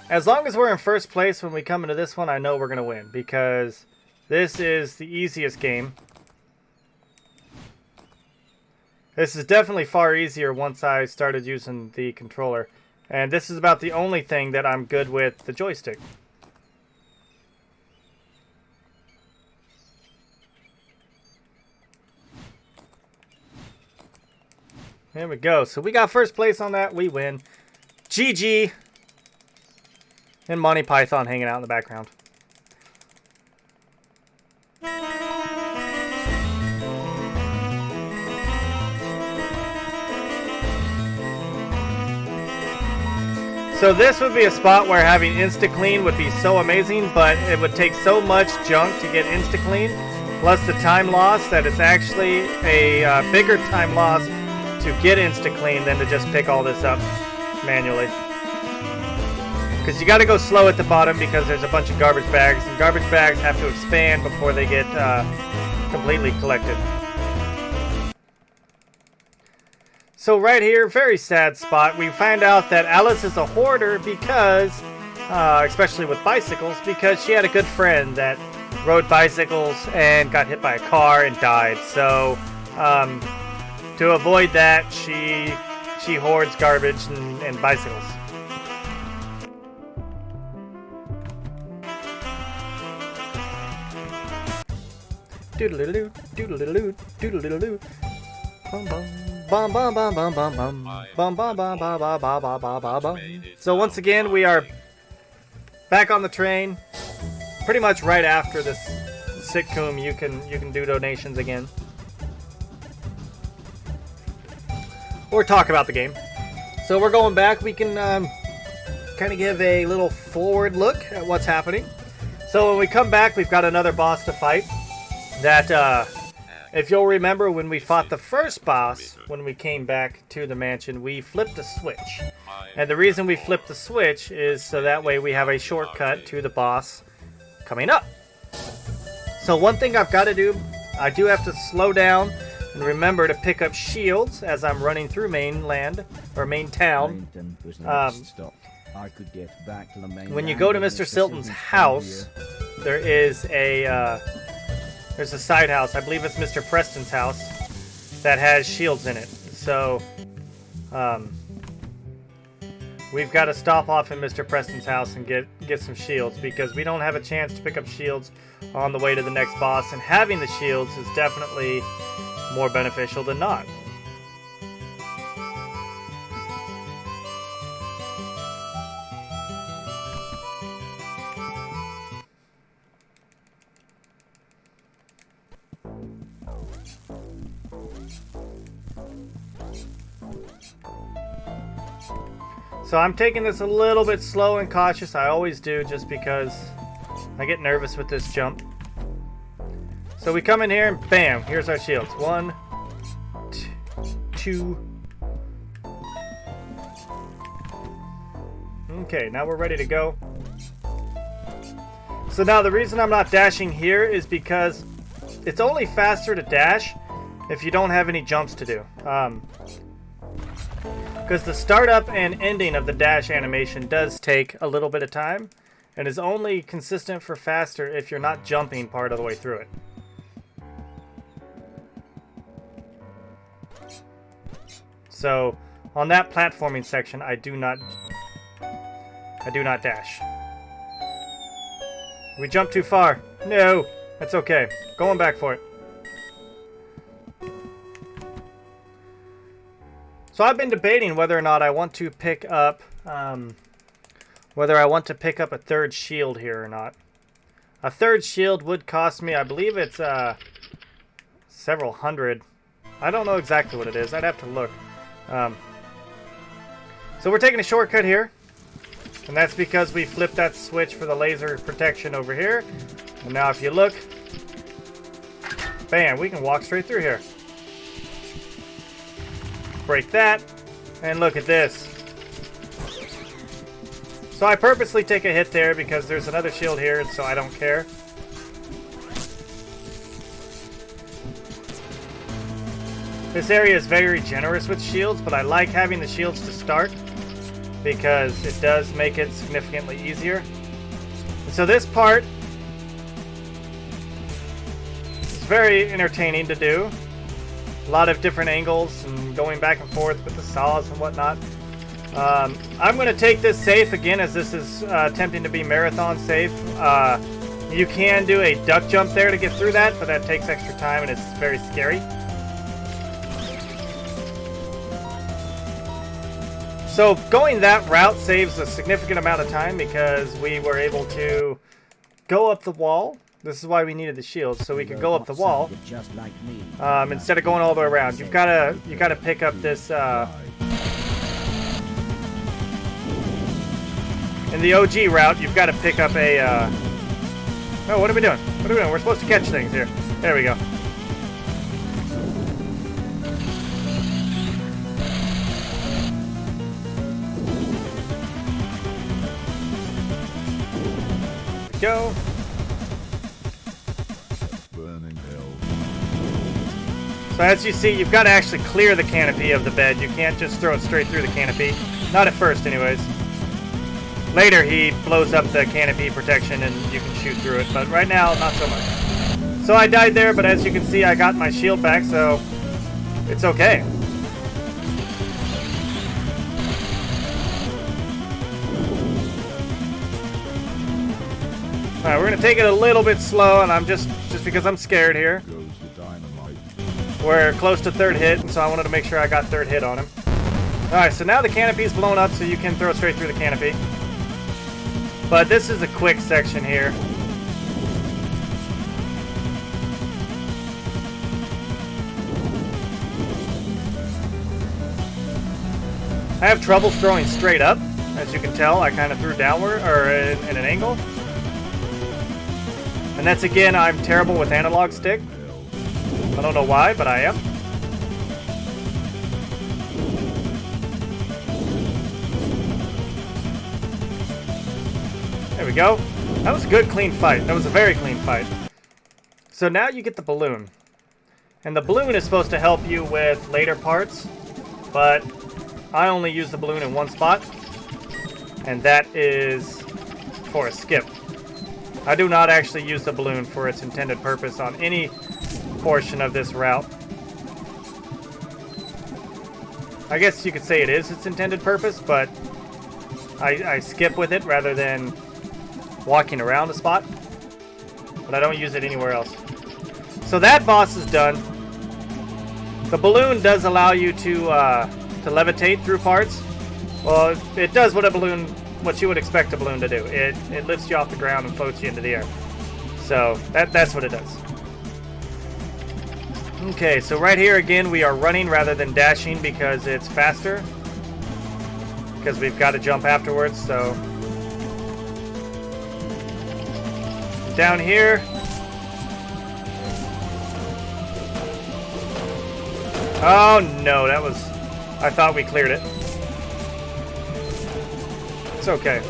as long as we're in first place when we come into this one, I know we're going to win because this is the easiest game. This is definitely far easier once I started using the controller. And this is about the only thing that I'm good with the joystick. There we go. So we got first place on that. We win. GG. And Monty Python hanging out in the background. So this would be a spot where having insta-clean would be so amazing, but it would take so much junk to get insta-clean, plus the time loss, that it's actually a bigger time loss to get insta-clean than to just pick all this up manually. Because you got to go slow at the bottom because there's a bunch of garbage bags, and garbage bags have to expand before they get completely collected. So right here, very sad spot. We find out that Alice is a hoarder because, especially with bicycles, because she had a good friend that rode bicycles and got hit by a car and died. So to avoid that, she hoards garbage and bicycles. Doodle-doo, doodle-doo, doodle-doo, bum bum. Bum bum bum bum bum bum bum bum bum bum bum bum bum bum bum bum. So once again, we are back on the train. Pretty much right after this sitcom, you can do donations again, or talk about the game. So we're going back. We can kind of give a little forward look at what's happening. So when we come back, we've got another boss to fight. That if you'll remember, when we fought the first boss, when we came back to the mansion, we flipped a switch. And the reason we flipped the switch is so that way we have a shortcut to the boss coming up. So one thing I've got to do, I do have to slow down and remember to pick up shields as I'm running through mainland, or main town. I could get back to the when you go to Mr. Silton's house, there is a... there's a side house. I believe it's Mr. Preston's house that has shields in it. So, we've got to stop off in Mr. Preston's house and get some shields, because we don't have a chance to pick up shields on the way to the next boss, and having the shields is definitely more beneficial than not. So I'm taking this a little bit slow and cautious. I always do, just because I get nervous with this jump. So we come in here and bam, here's our shields. 1, 2. Okay, now we're ready to go. So now the reason I'm not dashing here is because it's only faster to dash if you don't have any jumps to do. Because the startup and ending of the dash animation does take a little bit of time, and is only consistent for faster if you're not jumping part of the way through it. So on that platforming section, I do not dash. We jumped too far. No, that's okay. Going back for it. So I've been debating whether or not I want to pick up, a third shield here or not. A third shield would cost me, I believe it's several hundred. I don't know exactly what it is. I'd have to look. So we're taking a shortcut here, and that's because we flipped that switch for the laser protection over here. And now if you look, bam, we can walk straight through here. Break that, and look at this. So I purposely take a hit there because there's another shield here, and so I don't care. This area is very generous with shields, but I like having the shields to start because it does make it significantly easier. And so this part is very entertaining to do. A lot of different angles and going back and forth with the saws and whatnot. I'm going to take this safe again, as this is attempting to be marathon safe. You can do a duck jump there to get through that, but that takes extra time and it's very scary. So going that route saves a significant amount of time because we were able to go up the wall. This is why we needed the shield, so we could go up the wall instead of going all the way around. You gotta pick up this. In the OG route, you've got to pick up a. Oh, what are we doing? What are we doing? We're supposed to catch things here. There we go. Go. So as you see, you've got to actually clear the canopy of the bed. You can't just throw it straight through the canopy. Not at first, anyways. Later, he blows up the canopy protection and you can shoot through it. But right now, not so much. So I died there, but as you can see, I got my shield back, so it's okay. Alright, we're going to take it a little bit slow, and I'm just because I'm scared here. We're close to third hit, and so I wanted to make sure I got third hit on him. Alright, so now the canopy's blown up, so you can throw straight through the canopy. But this is a quick section here. I have trouble throwing straight up. As you can tell, I kind of threw downward, or in an angle. And that's, again, I'm terrible with analog stick. I don't know why, but I am. There we go. That was a good, clean fight. That was a very clean fight. So now you get the balloon. And the balloon is supposed to help you with later parts, but I only use the balloon in one spot, and that is for a skip. I do not actually use the balloon for its intended purpose on any portion of this route. I guess you could say it is its intended purpose, but I skip with it rather than walking around the spot. But I don't use it anywhere else. So that boss is done. The balloon does allow you to levitate through parts. Well, it does what you would expect a balloon to do. It lifts you off the ground and floats you into the air. So that's what it does. Okay, so right here again we are running rather than dashing because it's faster. Because we've got to jump afterwards, so. Down here. Oh no, I thought we cleared it. It's okay.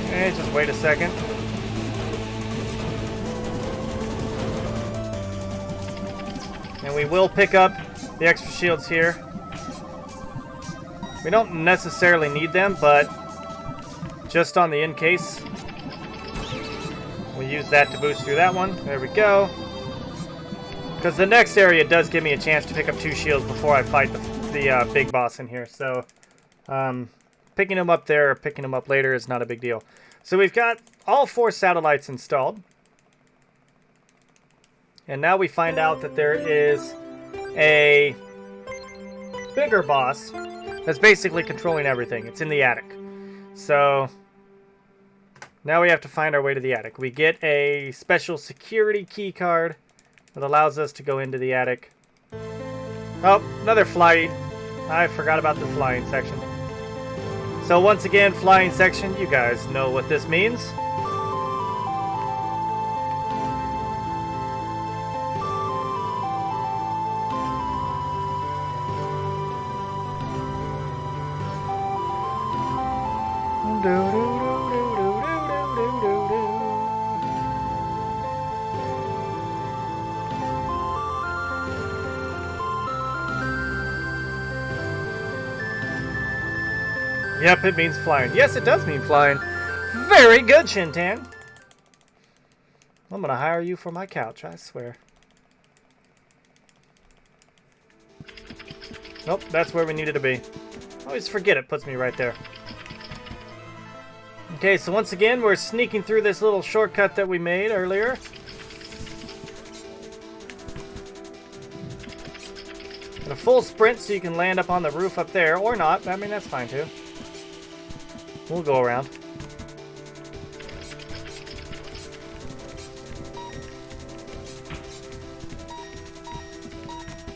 Okay, just wait a second. And we will pick up the extra shields here. We don't necessarily need them, but just on the in case, we use that to boost through that one. There we go. Because the next area does give me a chance to pick up 2 shields before I fight the big boss in here. So picking them up there or picking them up later is not a big deal. So we've got all 4 satellites installed. And now we find out that there is a bigger boss that's basically controlling everything. It's in the attic. So now we have to find our way to the attic. We get a special security key card that allows us to go into the attic. Oh, another flying. I forgot about the flying section. So once again, flying section, you guys know what this means. Yep, it means flying. Yes, it does mean flying. Very good, Shintan. I'm gonna hire you for my couch, I swear. Nope, that's where we needed to be. I always forget it puts me right there. Okay, so once again, we're sneaking through this little shortcut that we made earlier. And a full sprint so you can land up on the roof up there, or not. I mean, that's fine too. We'll go around.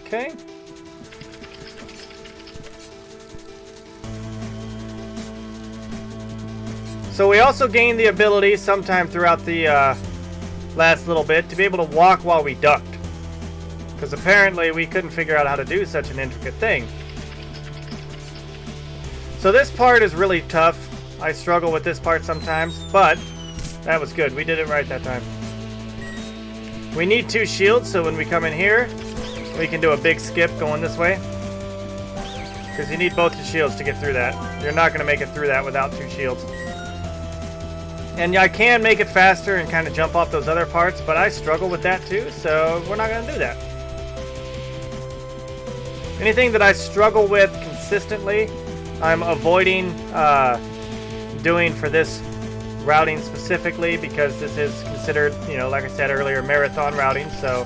Okay. So we also gained the ability sometime throughout the last little bit to be able to walk while we ducked. Because apparently we couldn't figure out how to do such an intricate thing. So this part is really tough. I struggle with this part sometimes, but that was good. We did it right that time. We need 2 shields, so when we come in here, we can do a big skip going this way. Because you need both the shields to get through that. You're not going to make it through that without 2 shields. And I can make it faster and kind of jump off those other parts, but I struggle with that too, so we're not going to do that. Anything that I struggle with consistently, I'm avoiding doing for this routing specifically because this is considered, you know, like I said earlier, marathon routing, so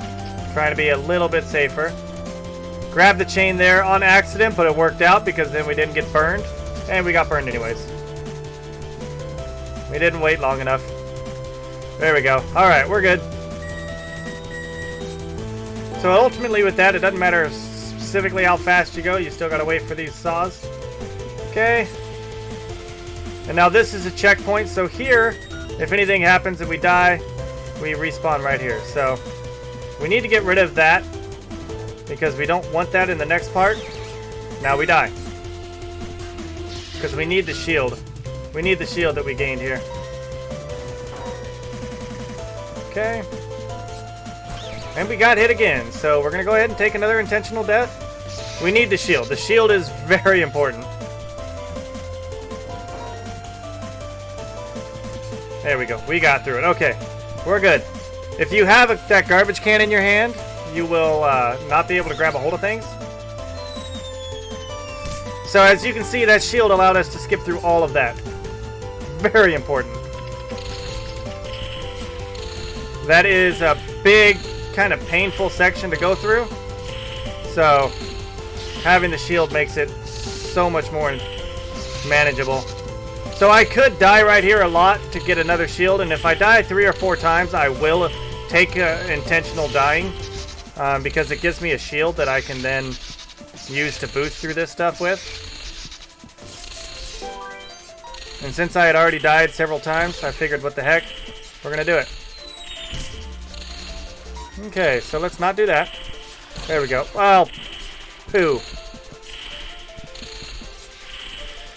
trying to be a little bit safer. Grabbed the chain there on accident, but it worked out because then we didn't get burned, and we got burned anyways. We didn't wait long enough. There we go. Alright, we're good. So ultimately with that, it doesn't matter specifically how fast you go, you still gotta wait for these saws. Okay. And now this is a checkpoint, so here, if anything happens and we die, we respawn right here. So we need to get rid of that because we don't want that in the next part. Now we die. Because we need the shield. We need the shield that we gained here. Okay. And we got hit again, so we're going to go ahead and take another intentional death. We need the shield. The shield is very important. There we go. We got through it. Okay. We're good. If you have that garbage can in your hand, you will not be able to grab a hold of things. So as you can see, that shield allowed us to skip through all of that. Very important. That is a big, kind of painful section to go through. So having the shield makes it so much more manageable. So I could die right here a lot to get another shield, and if I die 3 or 4 times, I will take intentional dying, because it gives me a shield that I can then use to boost through this stuff with. And since I had already died several times, I figured, what the heck, we're gonna do it. Okay, so let's not do that. There we go. Well, poo.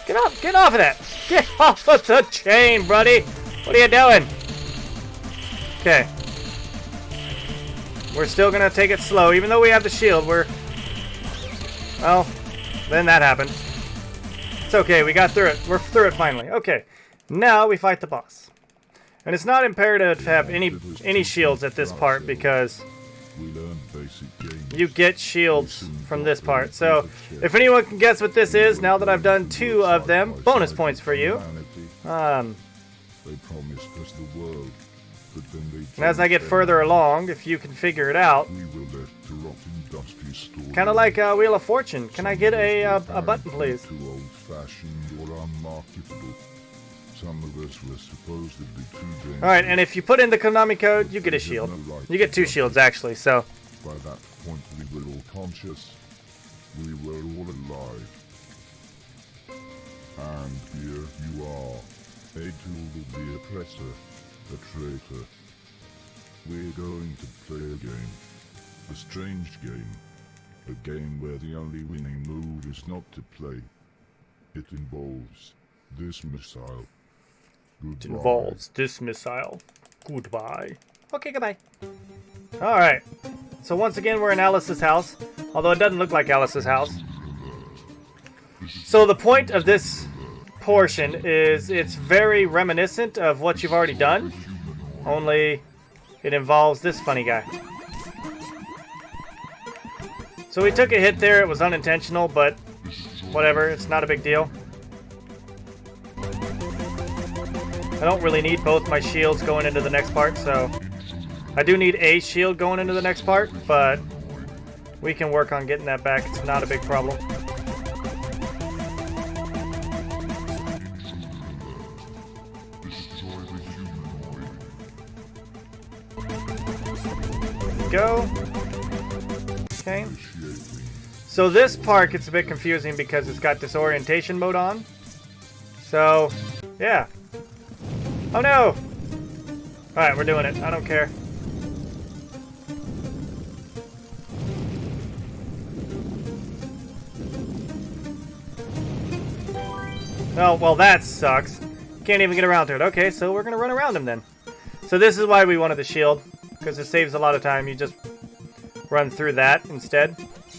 Get off of that! Get off of the chain, buddy! What are you doing? Okay. We're still gonna take it slow, even though we have the shield. Well, then that happened. It's okay, we got through it. We're through it finally. Okay. Now we fight the boss. And it's not imperative to have any shields at this part because you get shields from this part. So if anyone can guess what this is, now that I've done 2 of them, bonus points for you. And as I get further along, if you can figure it out, kind of like Wheel of Fortune. Can I get a button, please? Alright, and if you put in the Konami code, you get a shield. You get 2 shields, actually, so. By that point, we were all conscious. We were all alive. And here you are, a tool of the oppressor, a traitor. We're going to play a game. A strange game. A game where the only winning move is not to play. It involves this missile. Goodbye. It involves this missile. Goodbye. Okay, goodbye. Alright. So once again, we're in Alice's house. Although it doesn't look like Alice's house. So the point of this portion is it's very reminiscent of what you've already done. Only it involves this funny guy. So we took a hit there. It was unintentional, but whatever. It's not a big deal. I don't really need both my shields going into the next part, so I do need a shield going into the next part, but we can work on getting that back. It's not a big problem. Go. Okay. So this part gets a bit confusing because it's got disorientation mode on. So, yeah. Oh no! Alright, we're doing it. I don't care. Oh, well that sucks. Can't even get around to it. Okay, so we're gonna run around him then. So this is why we wanted the shield, because it saves a lot of time. You just run through that instead.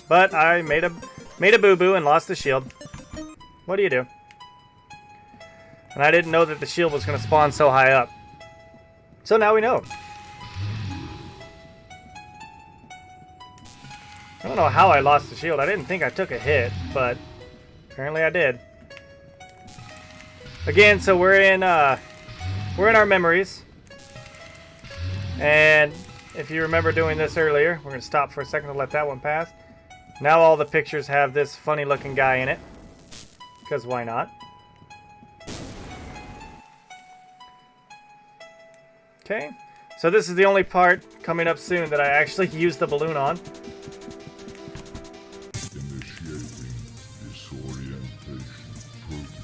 But I made a boo-boo and lost the shield. What do you do? And I didn't know that the shield was going to spawn so high up. So now we know. I don't know how I lost the shield. I didn't think I took a hit, but apparently I did. Again, so we're in we're in our memories. And if you remember doing this earlier, we're going to stop for a second to let that one pass. Now all the pictures have this funny looking guy in it. Because why not? Okay. So this is the only part coming up soon that I actually use the balloon on.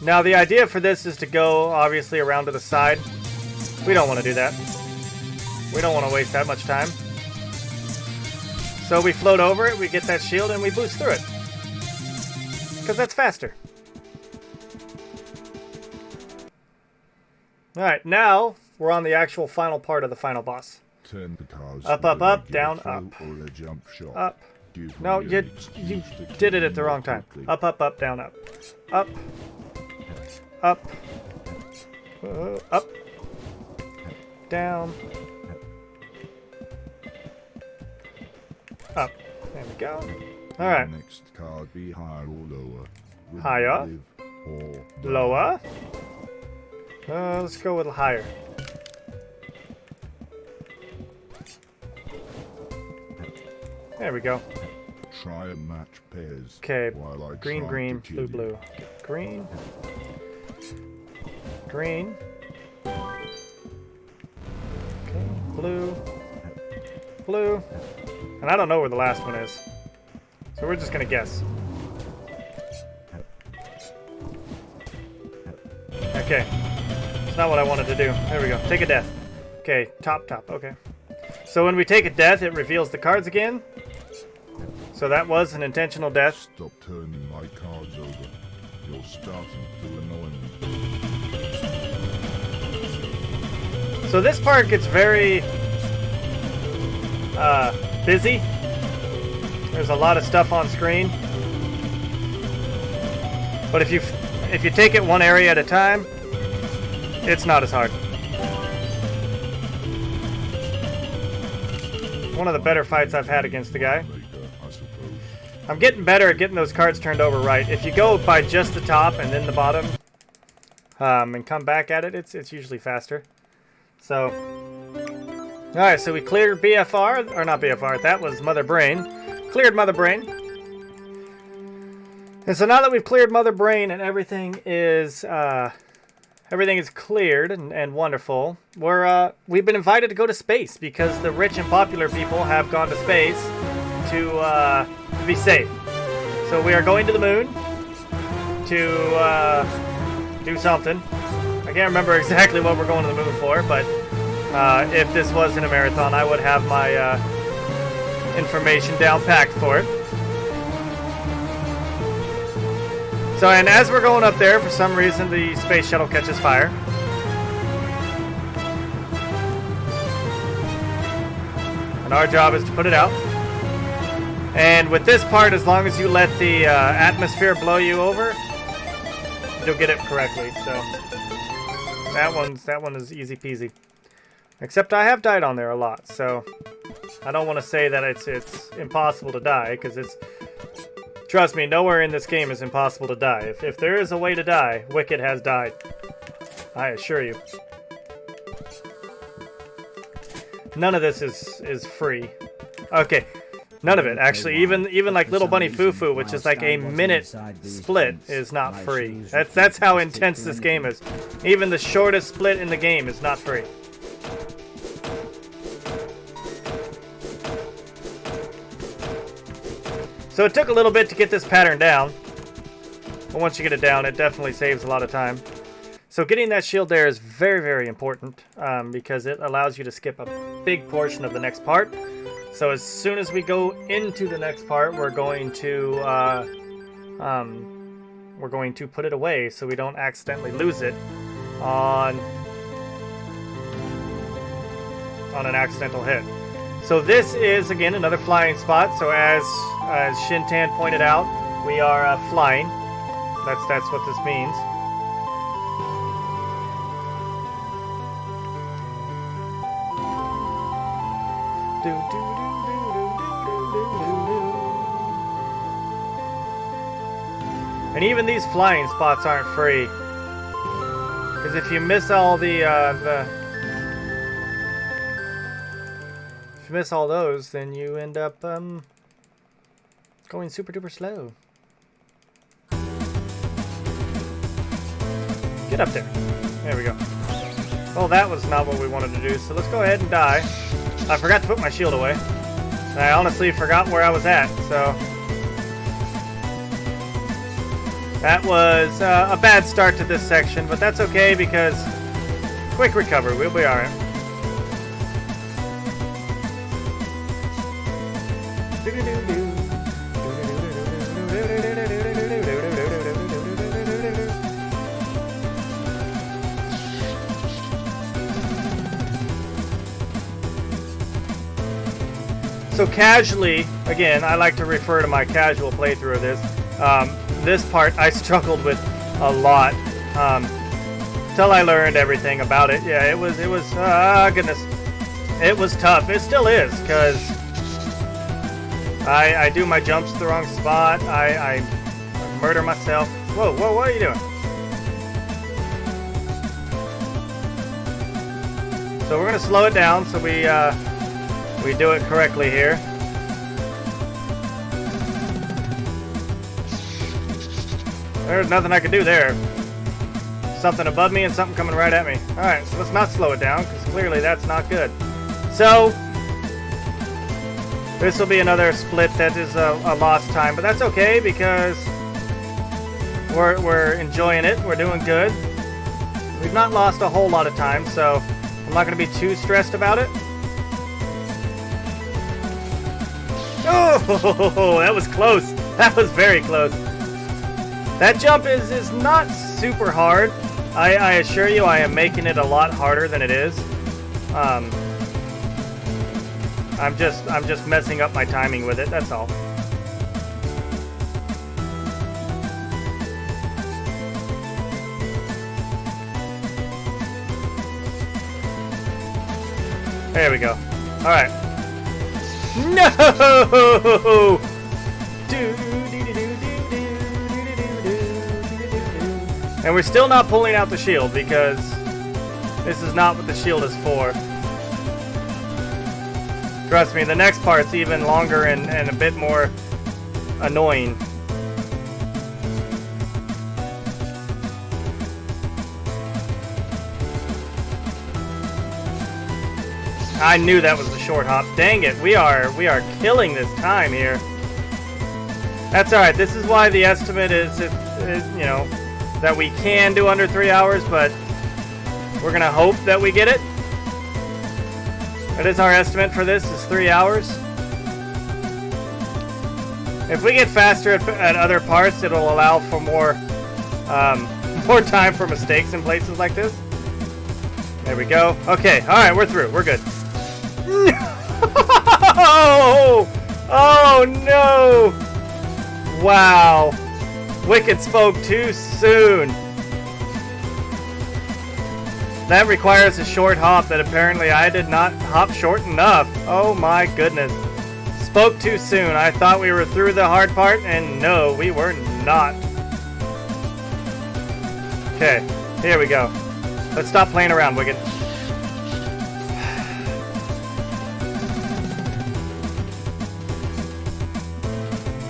Now the idea for this is to go obviously around to the side. We don't want to do that. We don't want to waste that much time. So we float over it, we get that shield, and we boost through it. Because that's faster. Alright, now we're on the actual final part of the final boss. Up, up, up, down, up. Up. No, you did it at the wrong time. Up, up, up, down, up. Up. Up. Up. Down. Up. There we go. Alright. Next card be higher or lower. Higher. Or Lower. Let's go with higher. There we go. Try and match pairs. Okay. while I Green, try green, to blue, kill you. blue. Green. Green. Okay. Blue. Blue. And I don't know where the last one is. So we're just gonna guess. Okay. It's not what I wanted to do. There we go. Take a death. Okay, top, top. Okay. So when we take a death, it reveals the cards again. So that was an intentional death. Stop turning my cards over. You're starting to annoy me. So this part gets very busy. There's a lot of stuff on screen. But if you take it one area at a time, it's not as hard. One of the better fights I've had against the guy. Later, I suppose. I'm getting better at getting those cards turned over right. If you go by just the top and then the bottom, and come back at it, it's usually faster. So, alright, so we cleared BFR, or not BFR, that was Mother Brain. Cleared Mother Brain. And so now that we've cleared Mother Brain and everything is cleared and wonderful, we've been invited to go to space because the rich and popular people have gone to space to be safe. So we are going to the moon to do something. I can't remember exactly what we're going to the moon for, but if this wasn't a marathon, I would have my information down packed for it. So, and as we're going up there, for some reason, the space shuttle catches fire. And our job is to put it out. And with this part, as long as you let the atmosphere blow you over, you'll get it correctly. So, that one is easy peasy. Except I have died on there a lot, so I don't want to say that it's impossible to die, because it's... Trust me, nowhere in this game is impossible to die. If there is a way to die, Wicked has died. I assure you. None of this is free. Okay, none of it actually. Even like Little Bunny Fufu, which is like a minute split, is not free. That's how intense this game is. Even the shortest split in the game is not free. So it took a little bit to get this pattern down. But once you get it down, it definitely saves a lot of time. So getting that shield there is very, very important because it allows you to skip a big portion of the next part. So as soon as we go into the next part, we're going to put it away so we don't accidentally lose it on an accidental hit. So this is, again, another flying spot. So as Shintan pointed out, we are flying. That's what this means. And even these flying spots aren't free. Because Because if you miss all if you miss all those, then you end up going super duper slow. Get up there. There we go. Well, that was not what we wanted to do, so let's go ahead and die. I forgot to put my shield away. And I honestly forgot where I was at, so... That was a bad start to this section, but that's okay because... Quick recovery, we'll be alright. So casually, again, I like to refer to my casual playthrough of this. This part I struggled with a lot till I learned everything about it. Yeah, it was goodness, it was tough. It still is because I do my jumps to the wrong spot. I murder myself. Whoa, what are you doing? So we're gonna slow it down so we do it correctly here. There's nothing I can do there. Something above me and something coming right at me. Alright, so let's not slow it down, because clearly that's not good. So, this will be another split that is a lost time, but that's okay, because we're enjoying it. We're doing good. We've not lost a whole lot of time, so I'm not going to be too stressed about it. Oh, that was close. That was very close. That jump is not super hard. I assure you I am making it a lot harder than it is. I'm just messing up my timing with it, that's all. There we go. Alright. No! And we're still not pulling out the shield because this is not what the shield is for. Trust me, the next part's even longer and a bit more annoying. I knew that was the short hop. Dang it, we are killing this time here. That's alright, this is why the estimate is you know, that we can do under 3 hours, but we're gonna hope that we get it. That is our estimate for this, is 3 hours. If we get faster at other parts, it'll allow for more more time for mistakes in places like this. There we go. Okay, alright, we're through. We're good. No! Oh no! Wow. Wicked spoke too soon. That requires a short hop that apparently I did not hop short enough. Oh my goodness. Spoke too soon. I thought we were through the hard part, and no, we were not. Okay, here we go. Let's stop playing around, Wicked.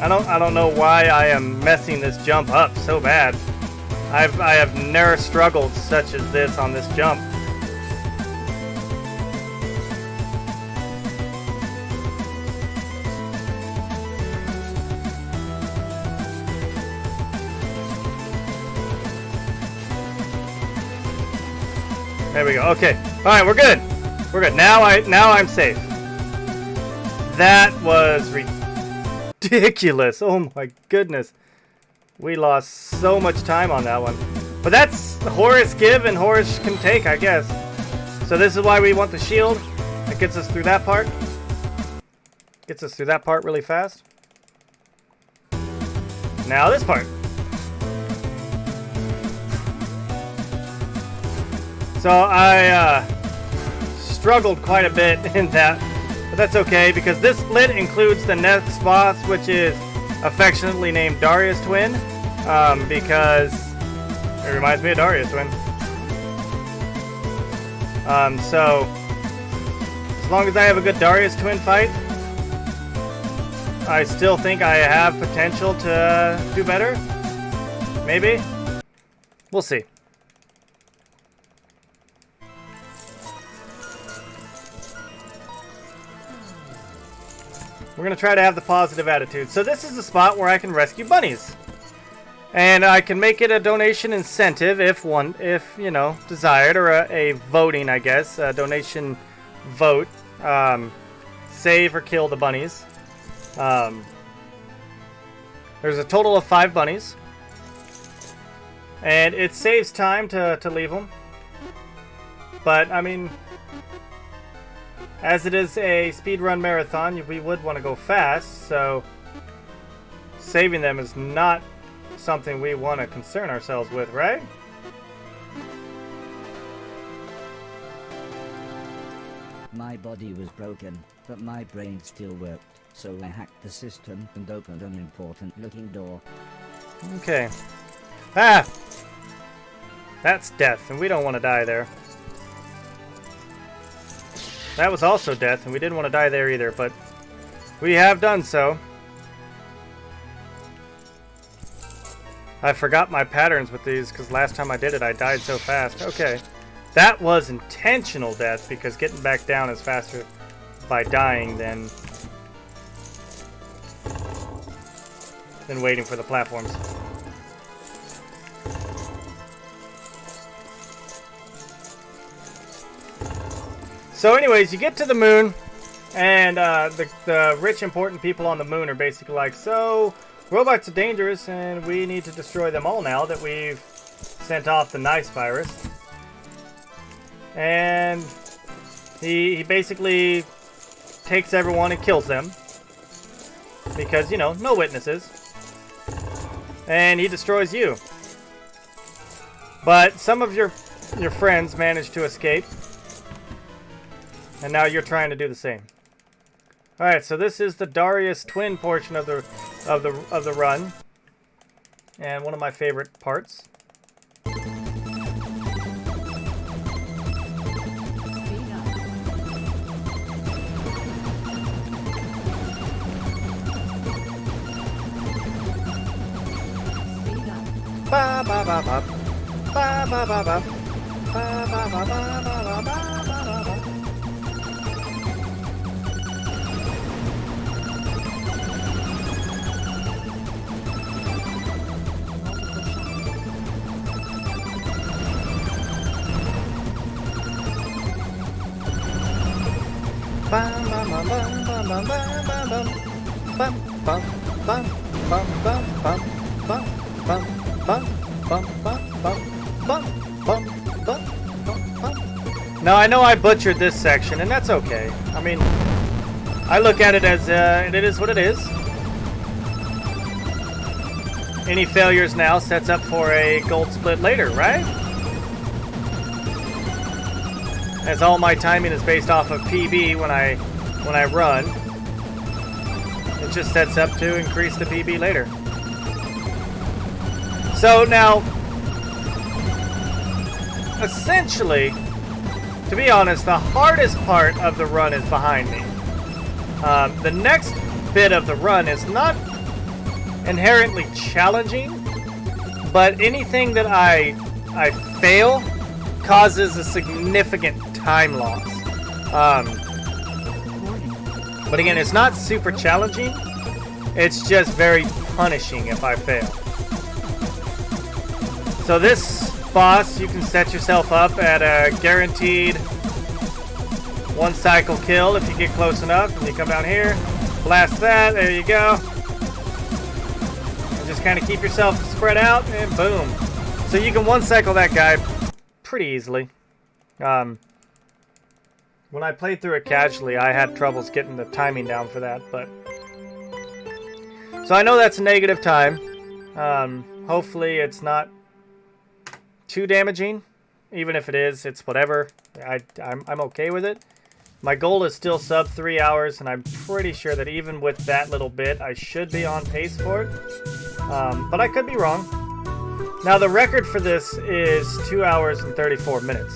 I don't know why I am messing this jump up so bad. I have never struggled such as this on this jump. There we go. Okay. All right, we're good. We're good. Now I'm safe. That was ridiculous. Oh my goodness. We lost so much time on that one. But that's Horace give and Horace can take, I guess. So this is why we want the shield. It gets us through that part. Gets us through that part really fast. Now this part. So I struggled quite a bit in that. But that's okay, because this split includes the next boss, which is affectionately named Darius Twin, because it reminds me of Darius Twin. So as long as I have a good Darius twin fight, I still think I have potential to do better. Maybe. We'll see. We're going to try to have the positive attitude. So this is the spot where I can rescue bunnies. And I can make it a donation incentive if you know, desired, or a voting, I guess, a donation vote. Save or kill the bunnies. There's a total of 5 bunnies. And it saves time to leave them. But, I mean, as it is a speedrun marathon, we would want to go fast, so saving them is not something we want to concern ourselves with, right? My body was broken, but my brain still worked, so I hacked the system and opened an important-looking door. Okay. Ah! That's death, and we don't want to die there. That was also death, and we didn't want to die there either, but we have done so. I forgot my patterns with these, because last time I did it, I died so fast. Okay. That was intentional death, because getting back down is faster by dying than waiting for the platforms. So anyways, you get to the moon, and the rich, important people on the moon are basically like, so, robots are dangerous, and we need to destroy them all now that we've sent off the nice virus. And he basically takes everyone and kills them. Because, you know, no witnesses. And he destroys you. But some of your friends managed to escape. And now you're trying to do the same. All right, so this is the Darius twin portion of the run, and one of my favorite parts. Ba ba ba ba ba ba ba ba ba ba ba ba ba ba. Now I know I butchered this section, and that's okay. I mean, I look at it as it is what it is. Any failures now sets up for a gold split later, right? As all my timing is based off of PB when I run. It just sets up to increase the PB later. So now, essentially, to be honest, the hardest part of the run is behind me. The next bit of the run is not inherently challenging, but anything that I fail causes a significant time loss. But again, it's not super challenging. It's just very punishing if I fail. So this boss, you can set yourself up at a guaranteed 1 cycle kill if you get close enough. And you come down here, blast that, there you go. And just kind of keep yourself spread out, and boom. So you can 1 cycle that guy pretty easily. When I played through it casually, I had troubles getting the timing down for that, but... So I know that's a negative time. Hopefully it's not too damaging. Even if it is, it's whatever. I'm okay with it. My goal is still sub 3 hours, and I'm pretty sure that even with that little bit, I should be on pace for it. But I could be wrong. Now, the record for this is 2 hours and 34 minutes.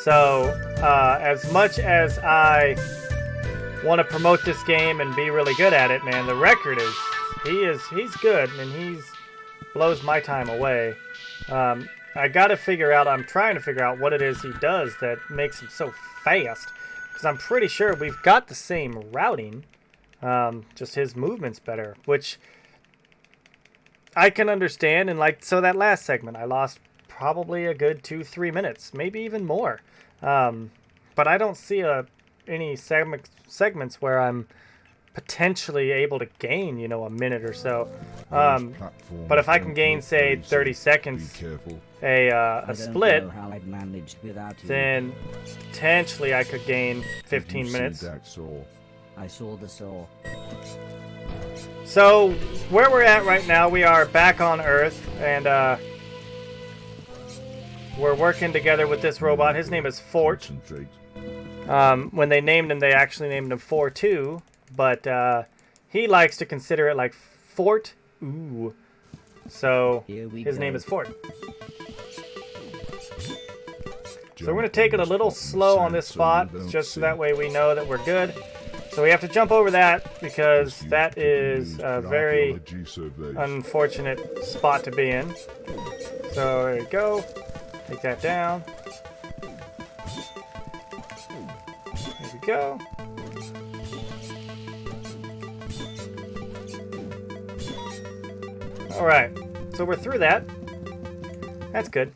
So, as much as I want to promote this game and be really good at it, man, the record is, he's good, and he's blows my time away. I gotta figure out, I'm trying to figure out what it is he does that makes him so fast. Because I'm pretty sure we've got the same routing, just his movement's better, which I can understand. And like, so that last segment, I lost probably a good 2-3 minutes, maybe even more. But I don't see any segments where I'm potentially able to gain, you know, a minute or so. But if I can gain, say, 30 seconds a split, then potentially I could gain 15 minutes. I saw the saw. So where we're at right now, we are back on Earth, and we're working together with this robot. His name is Fort. When they named him, they actually named him 4-2, but he likes to consider it like Fort. Ooh. So his name is Fort. So we're going to take it a little slow on this spot, just so that way we know that we're good. So we have to jump over that, because that is a very unfortunate spot to be in. So there you go. Take that down. There we go. Alright, so we're through that. That's good.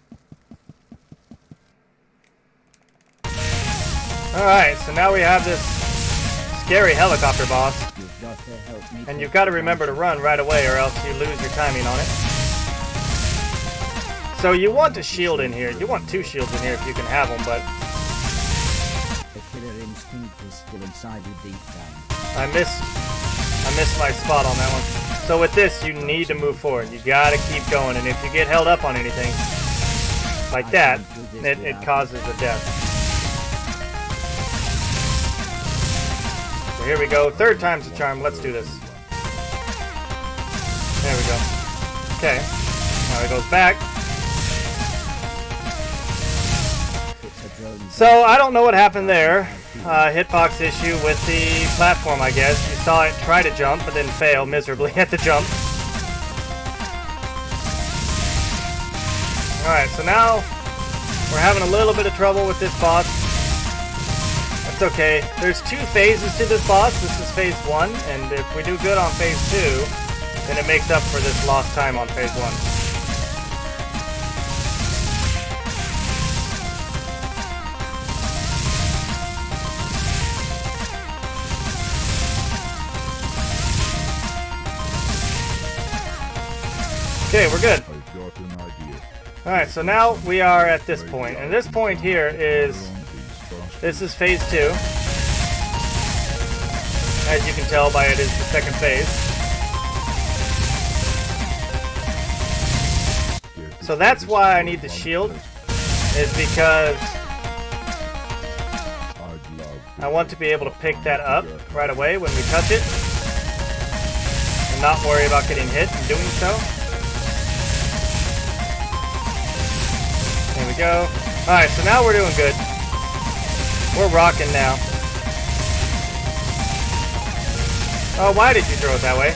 Alright, so now we have this scary helicopter boss. And you've got to remember to run right away, or else you lose your timing on it. So you want a shield in here. You want 2 shields in here if you can have them, but The killer instinct is still inside you deep down. I missed my spot on that one. So with this, you need to move forward. You gotta keep going, and if you get held up on anything like that, it causes a death. So here we go. 3rd time's the charm. Let's do this. There we go. Okay. Now it goes back. So I don't know what happened there. Hitbox issue with the platform, I guess. You saw it try to jump, but then fail miserably at the jump. Alright, so now we're having a little bit of trouble with this boss. That's okay. There's 2 phases to this boss. This is phase 1, and if we do good on phase 2, then it makes up for this lost time on phase 1. Okay, we're good. Alright, so now we are at this point. And this point here is... This is phase 2. As you can tell by it is the 2nd phase. So that's why I need the shield. Is because... I want to be able to pick that up right away when we touch it. And not worry about getting hit and doing so. There we go. Alright, so now we're doing good. We're rocking now. Oh, why did you throw it that way?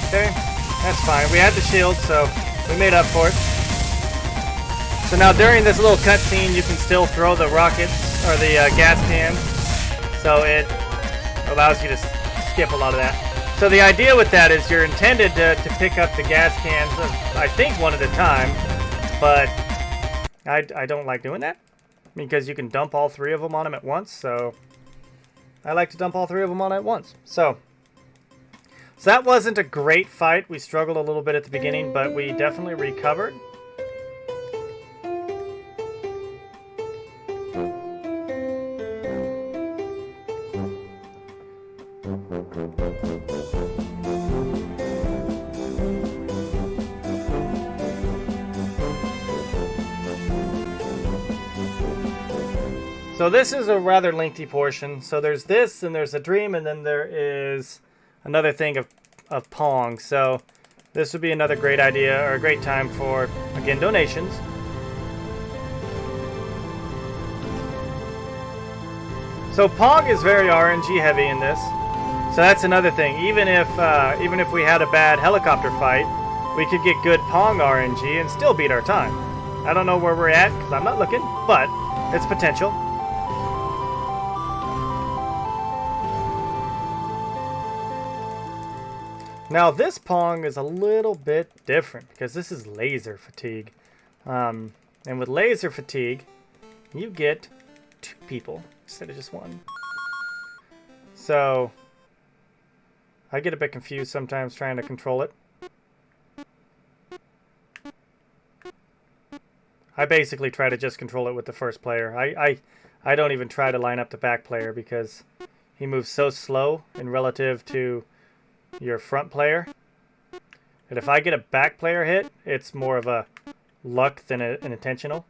Okay, that's fine. We had the shield, so we made up for it. So now during this little cutscene, you can still throw the rockets, or the gas cans. So it allows you to skip a lot of that. So the idea with that is you're intended to pick up the gas cans, I think, one at a time, but I don't like doing that because you can dump all 3 of them on them at once, so I like to dump all 3 of them on at once. So that wasn't a great fight. We struggled a little bit at the beginning, but we definitely recovered. So this is a rather lengthy portion. So there's this, and there's a dream, and then there is another thing of of Pong. So this would be another great idea, or a great time for, again, donations. So Pong is very RNG heavy in this. So that's another thing. Even if we had a bad helicopter fight, we could get good Pong RNG and still beat our time. I don't know where we're at because I'm not looking, but it's potential. Now this Pong is a little bit different because this is laser fatigue. And with laser fatigue, you get 2 people instead of just 1. So I get a bit confused sometimes trying to control it. I basically try to just control it with the first player. I don't even try to line up the back player because he moves so slow in relative to your front player that if I get a back player hit, it's more of a luck than an intentional.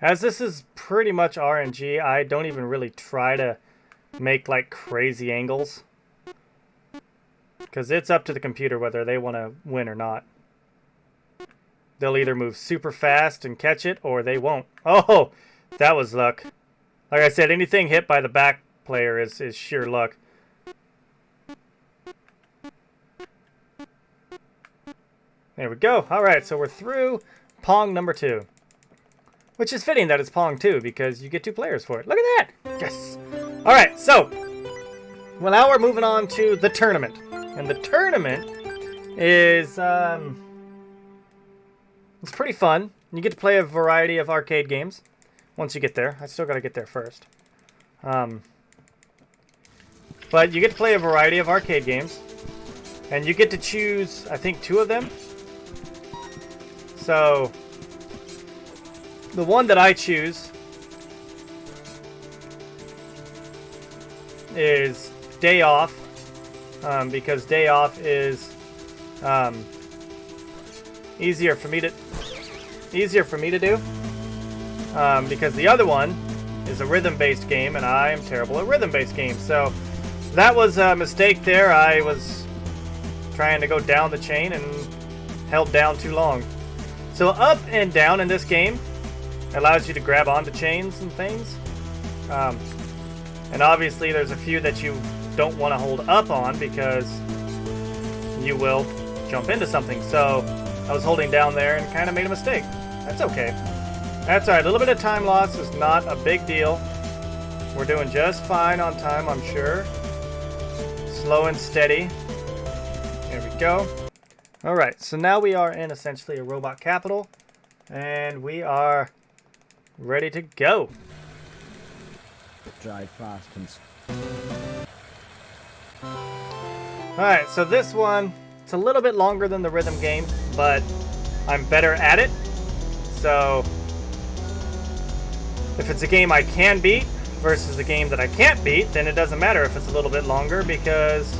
As this is pretty much RNG, I don't even really try to make like crazy angles, because it's up to the computer whether they want to win or not. They'll either move super fast and catch it, or they won't. Oh, that was luck. Like I said, anything hit by the back player is sheer luck. There we go. Alright, so we're through Pong number 2. Which is fitting that it's Pong 2, because you get 2 players for it. Look at that! Yes! Alright, so, well, now we're moving on to the tournament. And the tournament is, it's pretty fun. You get to play a variety of arcade games once you get there. I still gotta get there first. But you get to play a variety of arcade games. And you get to choose, I think, 2 of them. So the one that I choose is Day Off, because Day Off is easier for me to do, because the other one is a rhythm-based game, and I am terrible at rhythm-based games. So that was a mistake there. I was trying to go down the chain and held down too long. So up and down in this game allows you to grab onto chains and things. And obviously there's a few that you don't want to hold up on because you will jump into something. So I was holding down there and kind of made a mistake. That's okay. That's alright. A little bit of time loss is not a big deal. We're doing just fine on time, I'm sure. Slow and steady. There we go. Alright, so now we are in essentially a robot capital. And we are ready to go. Drive fast and... Alright, so this one, it's a little bit longer than the rhythm game, but I'm better at it. So if it's a game I can beat versus a game that I can't beat, then it doesn't matter if it's a little bit longer, because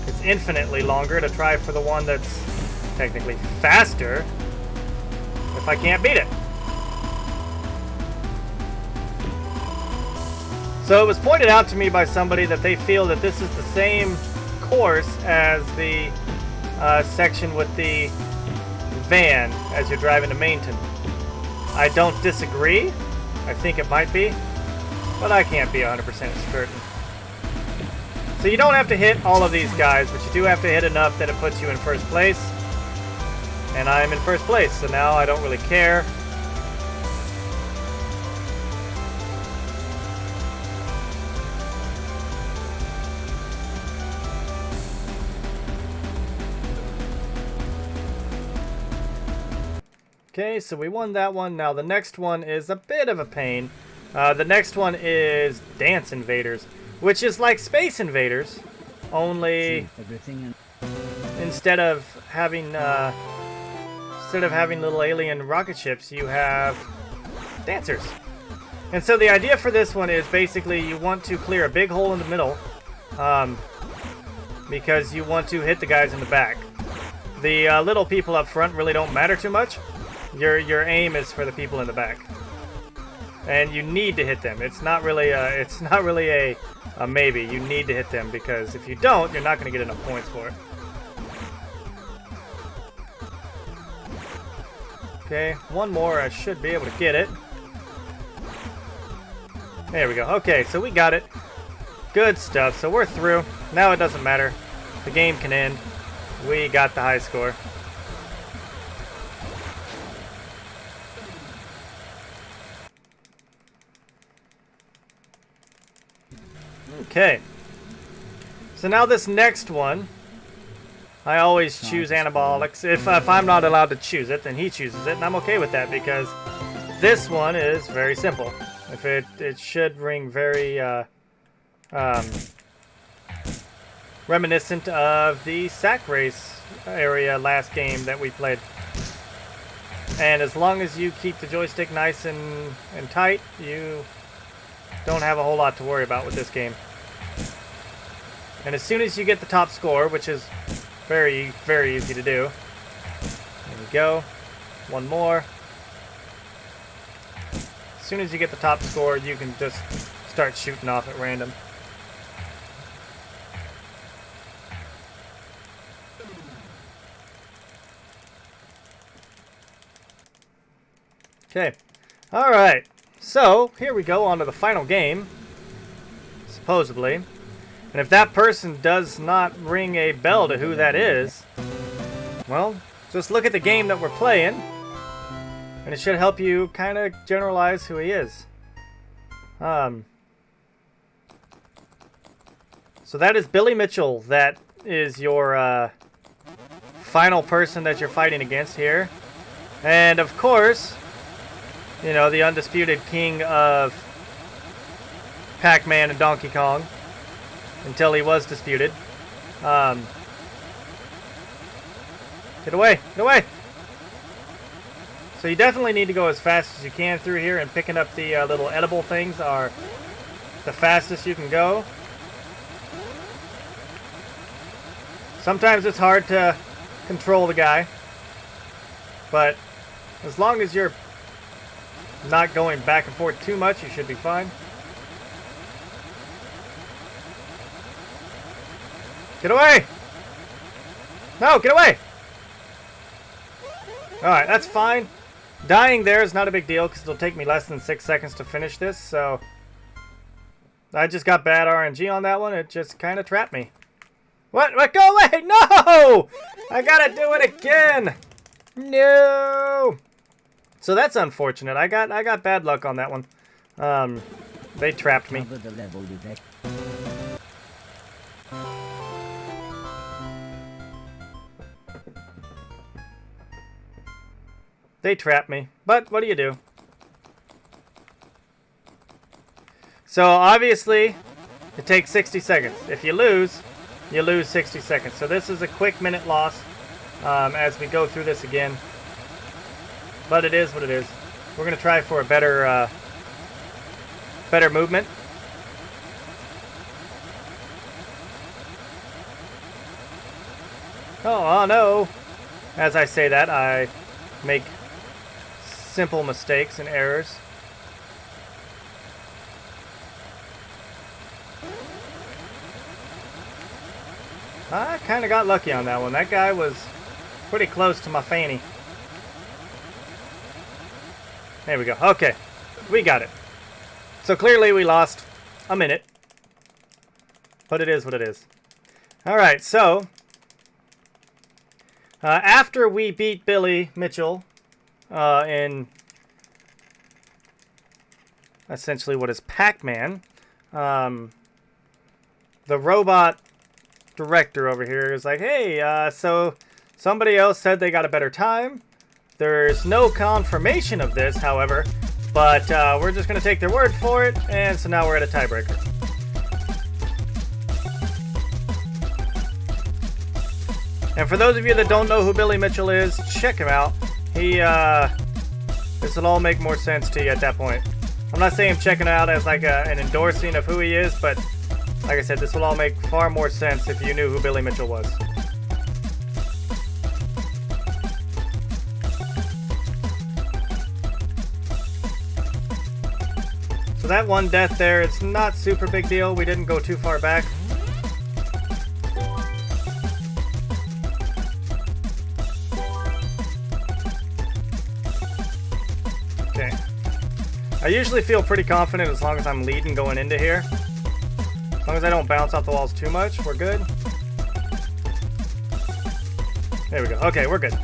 it's infinitely longer to try for the one that's technically faster if I can't beat it. So it was pointed out to me by somebody that they feel that this is the same course as the section with the van as you're driving to Mainton. I don't disagree. I think it might be, but I can't be 100% certain. So you don't have to hit all of these guys, but you do have to hit enough that it puts you in first place. And I'm in first place, so now I don't really care. Okay, so we won that one. Now the next one is a bit of a pain. The next one is Dance Invaders, which is like Space Invaders, only instead of having little alien rocket ships, you have dancers. And so the idea for this one is basically you want to clear a big hole in the middle because you want to hit the guys in the back. The little people up front really don't matter too much. Your aim is for the people in the back, and you need to hit them. It's not really a maybe. You need to hit them, because if you don't, you're not going to get enough points for it. Okay, one more. I should be able to get it. There we go. Okay, so we got it. Good stuff. So we're through. Now it doesn't matter. The game can end. We got the high score. Okay. So now this next one, I always choose anabolics. If I'm not allowed to choose it, then he chooses it, and I'm okay with that, because this one is very simple. If it should ring very reminiscent of the sack race area last game that we played. And as long as you keep the joystick nice and tight, you don't have a whole lot to worry about with this game. And as soon as you get the top score, which is very, very easy to do. There we go. One more. As soon as you get the top score, you can just start shooting off at random. Okay. Alright. So, here we go on to the final game. Supposedly. And if that person does not ring a bell to who that is, well, just look at the game that we're playing, and it should help you kind of generalize who he is. So that is Billy Mitchell. That is your final person that you're fighting against here. And of course, you know, the undisputed king of Pac-Man and Donkey Kong. Until he was disputed. Get away! Get away! So you definitely need to go as fast as you can through here, and picking up the little edible things are the fastest you can go. Sometimes it's hard to control the guy, but as long as you're not going back and forth too much, you should be fine. Get away! No, get away! Alright, that's fine. Dying there is not a big deal, because it'll take me less than 6 seconds to finish this, so... I just got bad RNG on that one. It just kind of trapped me. What? Go away! No! I gotta do it again! No! So that's unfortunate. I got bad luck on that one. They trapped me. They trapped me, but what do you do? So obviously, it takes 60 seconds. If you lose 60 seconds. So this is a quick minute loss as we go through this again. But it is what it is. We're gonna try for a better movement. Oh no! As I say that, I make simple mistakes and errors. I kind of got lucky on that one. That guy was pretty close to my fanny. There we go. Okay. We got it. So clearly we lost a minute. But it is what it is. Alright, so after we beat Billy Mitchell in essentially what is Pac-Man, the robot director over here is like, hey, so somebody else said they got a better time. There's no confirmation of this, however, but we're just going to take their word for it, and so now we're at a tiebreaker. And for those of you that don't know who Billy Mitchell is, check him out. He, this will all make more sense to you at that point. I'm not saying check it out as like an endorsing of who he is, but Like I said, this will all make far more sense if you knew who Billy Mitchell was. So that one death there, it's not super big deal. We didn't go too far back. Okay. I usually feel pretty confident as long as I'm leading going into here. As long as I don't bounce off the walls too much, we're good. There we go. Okay, we're good.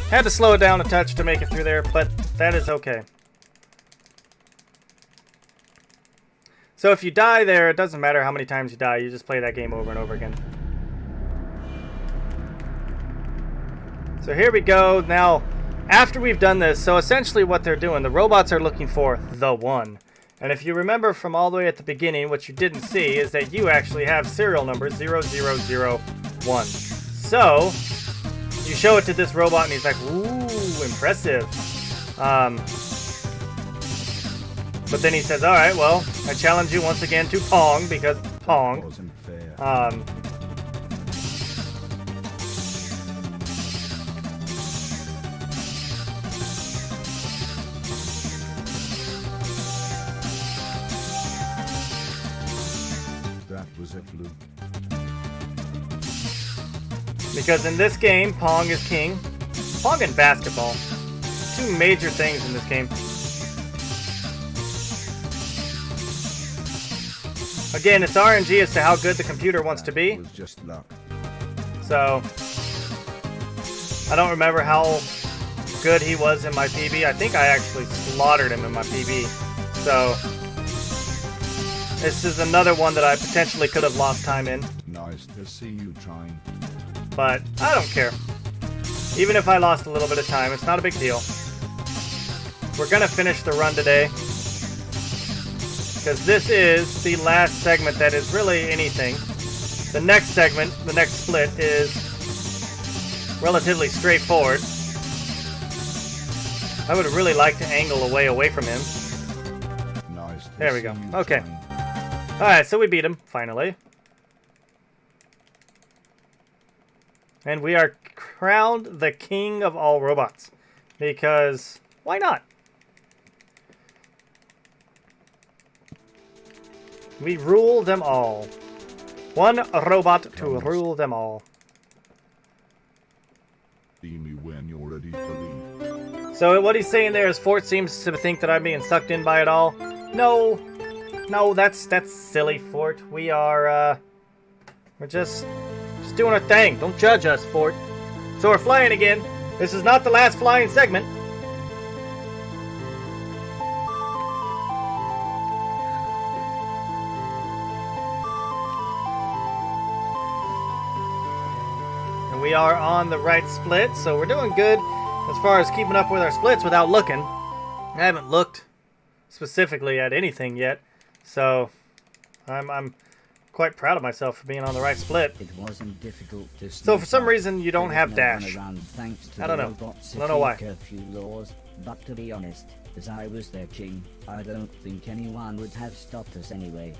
Had to slow it down a touch to make it through there, but that is okay. So if you die there, it doesn't matter how many times you die, you just play that game over and over again. So here we go. Now, after we've done this, so essentially what they're doing, the robots are looking for the one. And if you remember from all the way at the beginning, what you didn't see is that you actually have serial number 0001. So, you show it to this robot and he's like, ooh, impressive. But then he says, all right, well, I challenge you once again to Pong, because Pong. Wasn't fair. That was a fluke. Because in this game, Pong is king. Pong and basketball. Two major things in this game. Again, it's RNG as to how good the computer wants to be. It was just luck. So, I don't remember how good he was in my PB. I think I actually slaughtered him in my PB. So, this is another one that I potentially could have lost time in. Nice to see you trying. But I don't care. Even if I lost a little bit of time, it's not a big deal. We're going to finish the run today. Because this is the last segment that is really anything. The next segment, the next split, is relatively straightforward. I would really like to angle away from him. Nice to There we see go. you Okay. trying. Alright, so we beat him, finally. And we are crowned the king of all robots. Because, why not? We rule them all. One robot to rule them all. See me when you're ready to leave. So what he's saying there is Fort seems to think that I'm being sucked in by it all. No. No, that's silly, Fort. We are, we're just doing our thing. Don't judge us, Fort. So we're flying again. This is not the last flying segment. We are on the right split, so we're doing good as far as keeping up with our splits without looking. I haven't looked specifically at anything yet, so I'm quite proud of myself for being on the right split. It wasn't difficult to So for some reason you don't have dash. I I don't know. I don't know why. Curfew laws, but to be honest, as I was their king, I don't think anyone would have stopped us anyway.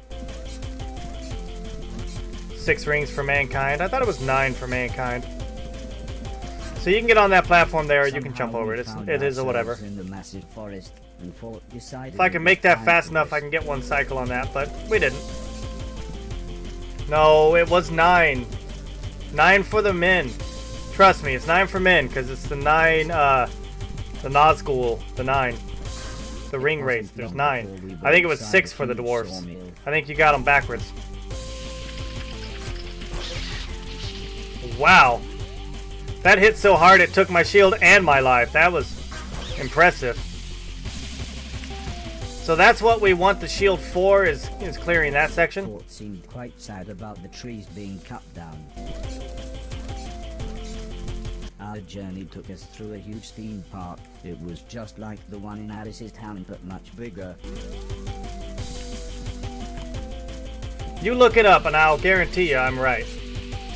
6 rings for mankind. I thought it was 9 for mankind. So you can get on that platform there, or you can jump over it. It is a whatever. In the massive forest, and Fort decided If I can make that time fast for enough, I rest. can get one cycle on that, but we didn't. No, it was 9. 9 for the men. Trust me, it's 9 for men, because it's the 9, the Nazgul, the 9. The ring race, there's 9. I think it was 6 for the dwarves. I think you got them backwards. Wow. That hit so hard it took my shield and my life. That was impressive. So that's what we want the shield for, is clearing that section. Fort seemed quite sad about the trees being cut down. Our journey took us through a huge theme park. It was just like the one in Alice's town, but much bigger. You look it up and I'll guarantee you I'm right.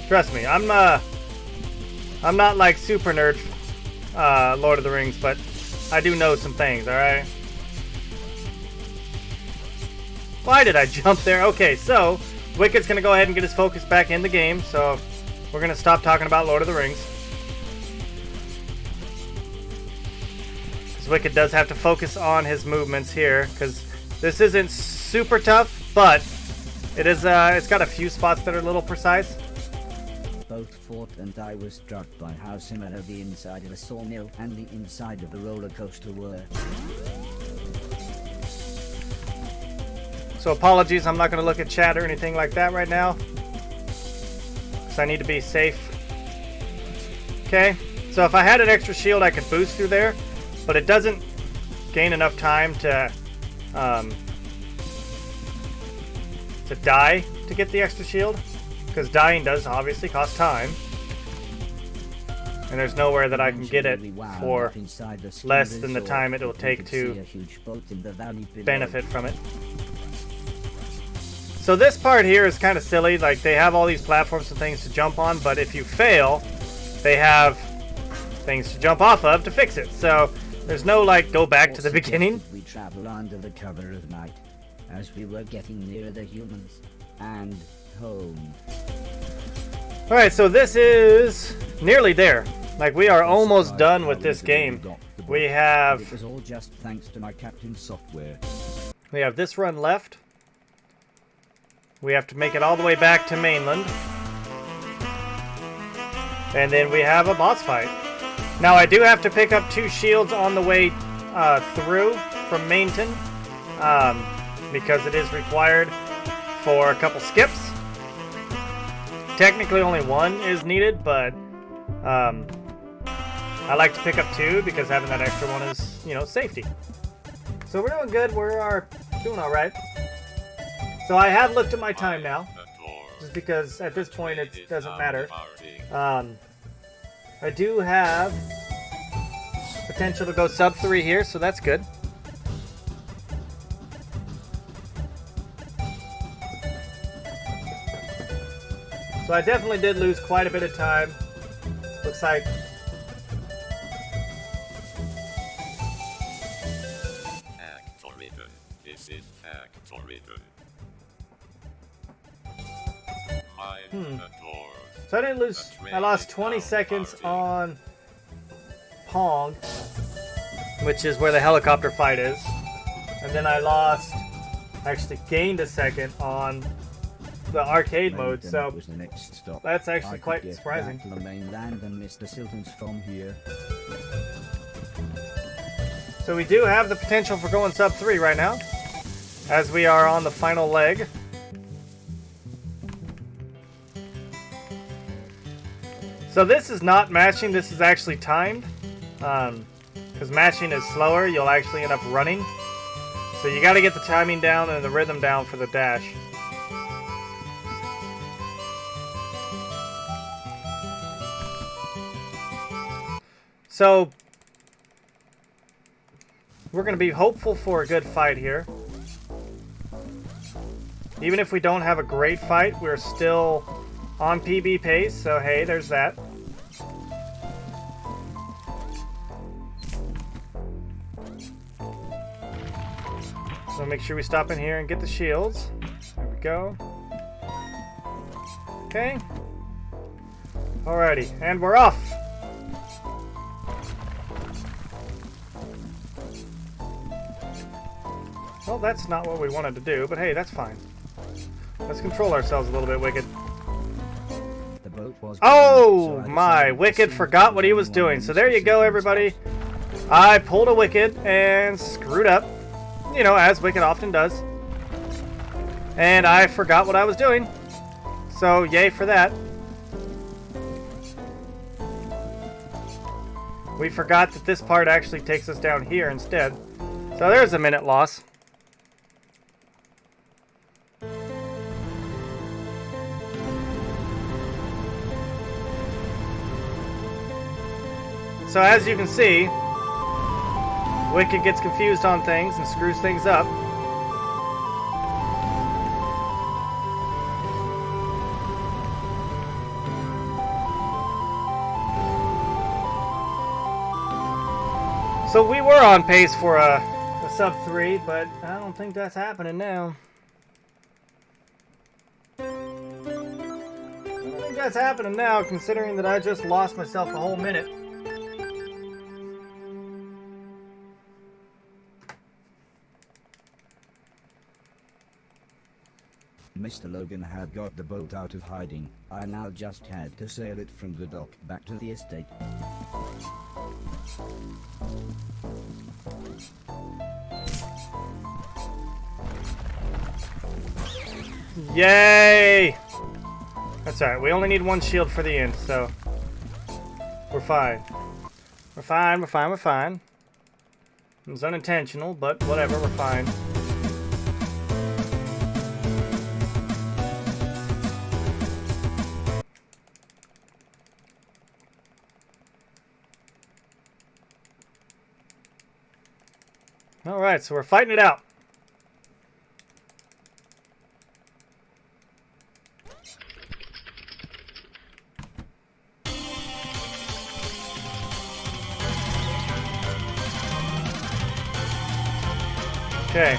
Trust me, I'm not like super nerd Lord of the Rings, but I do know some things, alright? Why did I jump there? Okay, so Wicked's going to go ahead and get his focus back in the game, so we're going to stop talking about Lord of the Rings. Because Wicked does have to focus on his movements here, because this isn't super tough, but it is. It's got a few spots that are a little precise. Both Fort and I were struck by how similar the inside of a sawmill and the inside of the roller coaster were. So apologies, I'm not going to look at chat or anything like that right now, because I need to be safe. Okay, so if I had an extra shield, I could boost through there, but it doesn't gain enough time to die to get the extra shield, because dying does obviously cost time, and there's nowhere that I can get it for less than the time it will take to benefit from it. So this part here is kind of silly. Like, they have all these platforms and things to jump on, but if you fail, they have things to jump off of to fix it. So there's no, like, go back to the beginning. We travel under the cover of night as we were getting near the humans and home. Alright, so this is nearly there. Like, we are almost done with this game. We have... It was all just thanks to my captain's software. We have this run left. We have to make it all the way back to mainland. And then we have a boss fight. Now, I do have to pick up 2 shields on the way through from Mainton. Because it is required for a couple skips. Technically only 1 is needed, but I like to pick up 2 because having that extra one is, you know, safety. So we're doing good. We're doing all right. So I have looked at my time now, just because at this point it doesn't matter. I do have potential to go sub 3 here, so that's good. So I definitely did lose quite a bit of time. Looks like This is So I didn't lose. I lost 20 seconds on Pong, which is where the helicopter fight is. And then I lost, actually gained a second on the arcade mode. So was the next stop. That's actually I could quite get surprising. back to the mainland and Mr. Silton's from here. So we do have the potential for going sub 3 right now, as we are on the final leg. So this is not matching, this is actually timed. Because matching is slower, you'll actually end up running. So you got to get the timing down and the rhythm down for the dash. So we're going to be hopeful for a good fight here. Even if we don't have a great fight, we're still on PB pace, so hey, there's that. So make sure we stop in here and get the shields. There we go. Okay. Alrighty, and we're off. Well, that's not what we wanted to do, but hey, that's fine. Let's control ourselves a little bit, Wicked. The boat was Oh my, Wicked forgot what he was doing. So there you go, everybody. I pulled a Wicked and screwed up. You know, as Wicked often does. And I forgot what I was doing. So, yay for that. We forgot that this part actually takes us down here instead. So there's a minute loss. So as you can see, Wicked gets confused on things and screws things up. So we were on pace for a sub 3, but I don't think that's happening now. don't think that's happening now, considering that I just lost myself a whole minute. Mr. Logan had got the boat out of hiding. I now just had to sail it from the dock back to the estate. Yay! That's alright, we only need one shield for the end, so we're fine. We're fine, we're fine, we're fine. It was unintentional, but whatever, we're fine. Alright, so we're fighting it out. Okay.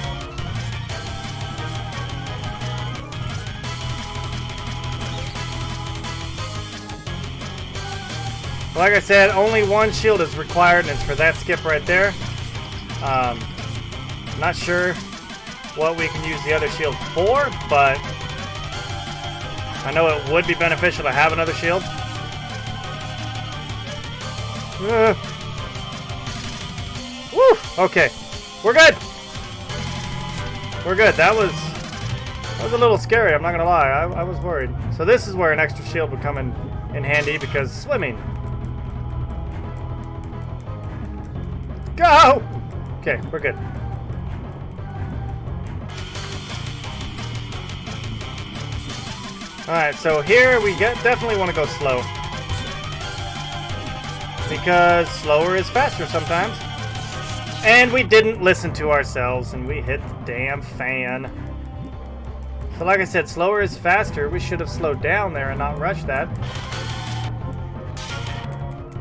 Like I said, only one shield is required, and it's for that skip right there. Not sure what we can use the other shield for, but I know it would be beneficial to have another shield. Woo! Okay. We're good! We're good. That was a little scary, I'm not gonna lie. I was worried. So this is where an extra shield would come in handy, because swimming. Go! Okay, we're good. Alright, so here we definitely want to go slow. Because slower is faster sometimes. And we didn't listen to ourselves, and we hit the damn fan. So like I said, slower is faster. We should have slowed down there and not rushed that.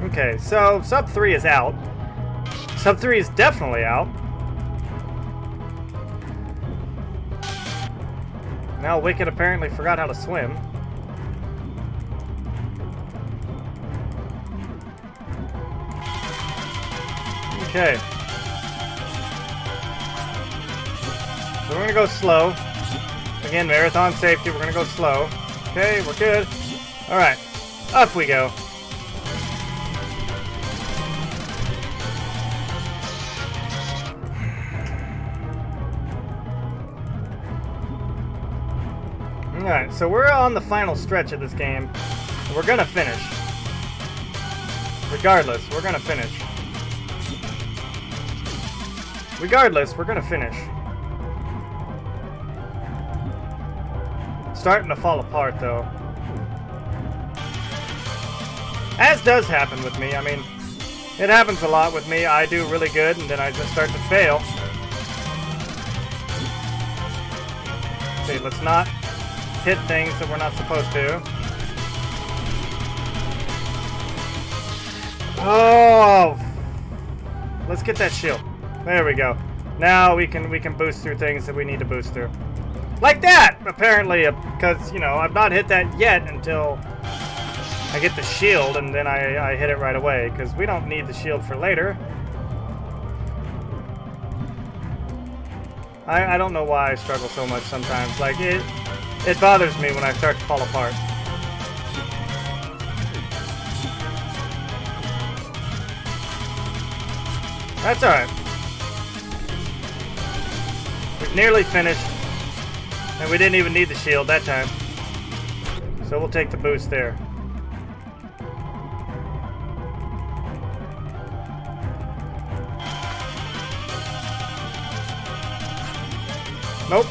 Okay, so sub 3 is out. Sub 3 is definitely out. Now Wicked apparently forgot how to swim. Okay. So we're gonna go slow. Again, marathon safety, we're gonna go slow. Okay, we're good. Alright, up we go. Alright, so we're on the final stretch of this game. We're gonna finish. Regardless, we're gonna finish. Regardless, we're gonna finish. It's starting to fall apart, though. As does happen with me. I mean, it happens a lot with me. I do really good, and then I just start to fail. Okay, let's not hit things that we're not supposed to. Oh! Let's get that shield. There we go. Now we can boost through things that we need to boost through. Like that! Apparently, because, you know, I've not hit that yet until I get the shield, and then I hit it right away, because we don't need the shield for later. I don't know why I struggle so much sometimes. Like, it bothers me when I start to fall apart. That's alright. We've nearly finished. And we didn't even need the shield that time. So we'll take the boost there. Nope.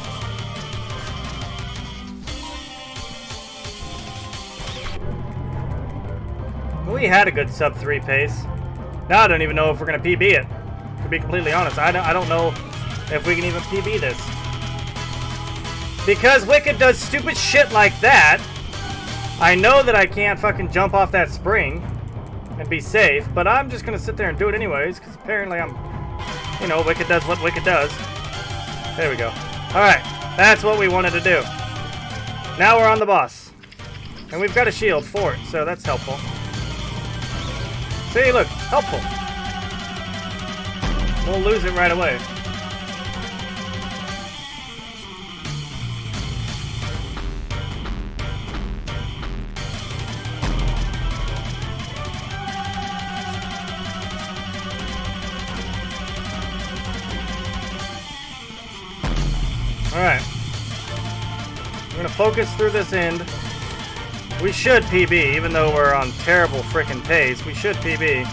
We had a good sub 3 pace. Now I don't even know if we're going to PB it. To be completely honest, I don't know if we can even PB this. Because Wicked does stupid shit like that. I know that I can't fucking jump off that spring and be safe, but I'm just going to sit there and do it anyways, because apparently I'm, you know, Wicked does what Wicked does. There we go. Alright, that's what we wanted to do. Now we're on the boss. And we've got a shield for it, so that's helpful. See, look, helpful. We'll lose it right away. Alright. We're gonna focus through this end. We should PB, even though we're on terrible frickin' pace. We should PB.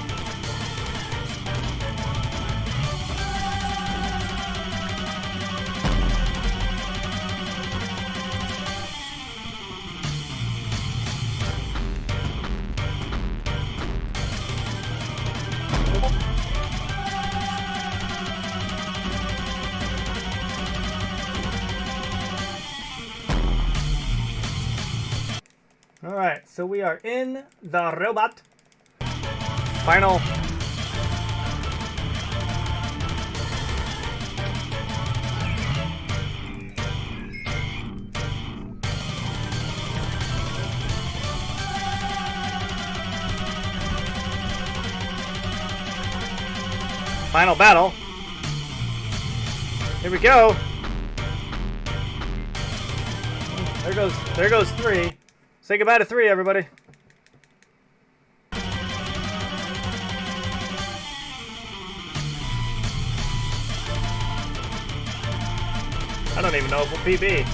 Alright, so we are in the robot. Final. Final battle. Here we go. There goes 3. Say goodbye to 3, everybody. I don't even know if we'll PB.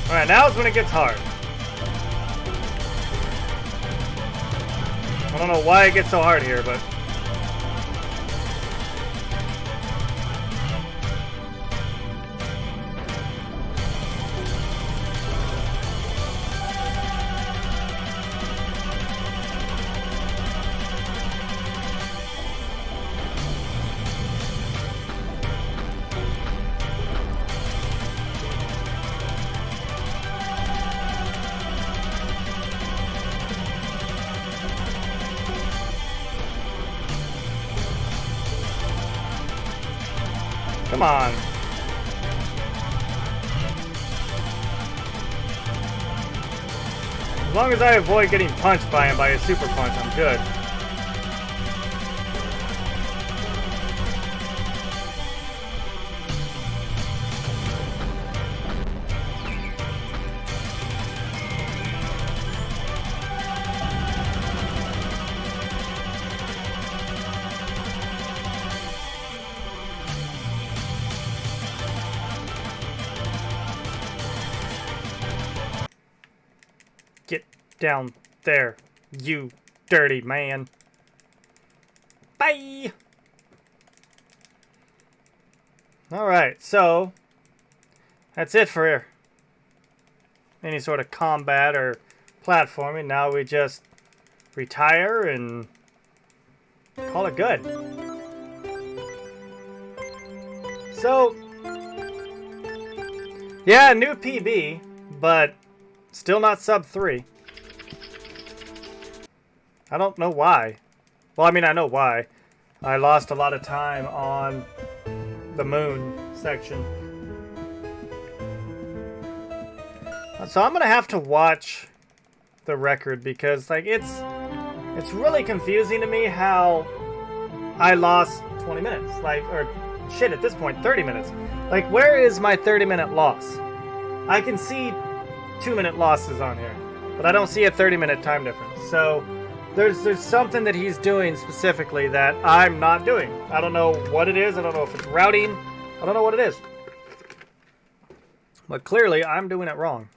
Alright, now is when it gets hard. I don't know why it gets so hard here, but... Come on. As long as I avoid getting punched by him by a super punch, I'm good. Get down there, you dirty man. Bye! Alright, so that's it for any sort of combat or platforming. Now we just retire and call it good. So, yeah, new PB, but still not sub 3. I don't know why. Well, I mean, I know why. I lost a lot of time on the moon section. So I'm gonna have to watch the record because, like, it's really confusing to me how I lost 20 minutes. Like, or shit, at this point, 30 minutes. Like, where is my 30-minute loss? I can see 2-minute losses on here, but I don't see a 30-minute time difference. So there's something that he's doing specifically that I'm not doing. I don't know what it is. I don't know if it's routing. I don't know what it is. But clearly I'm doing it wrong.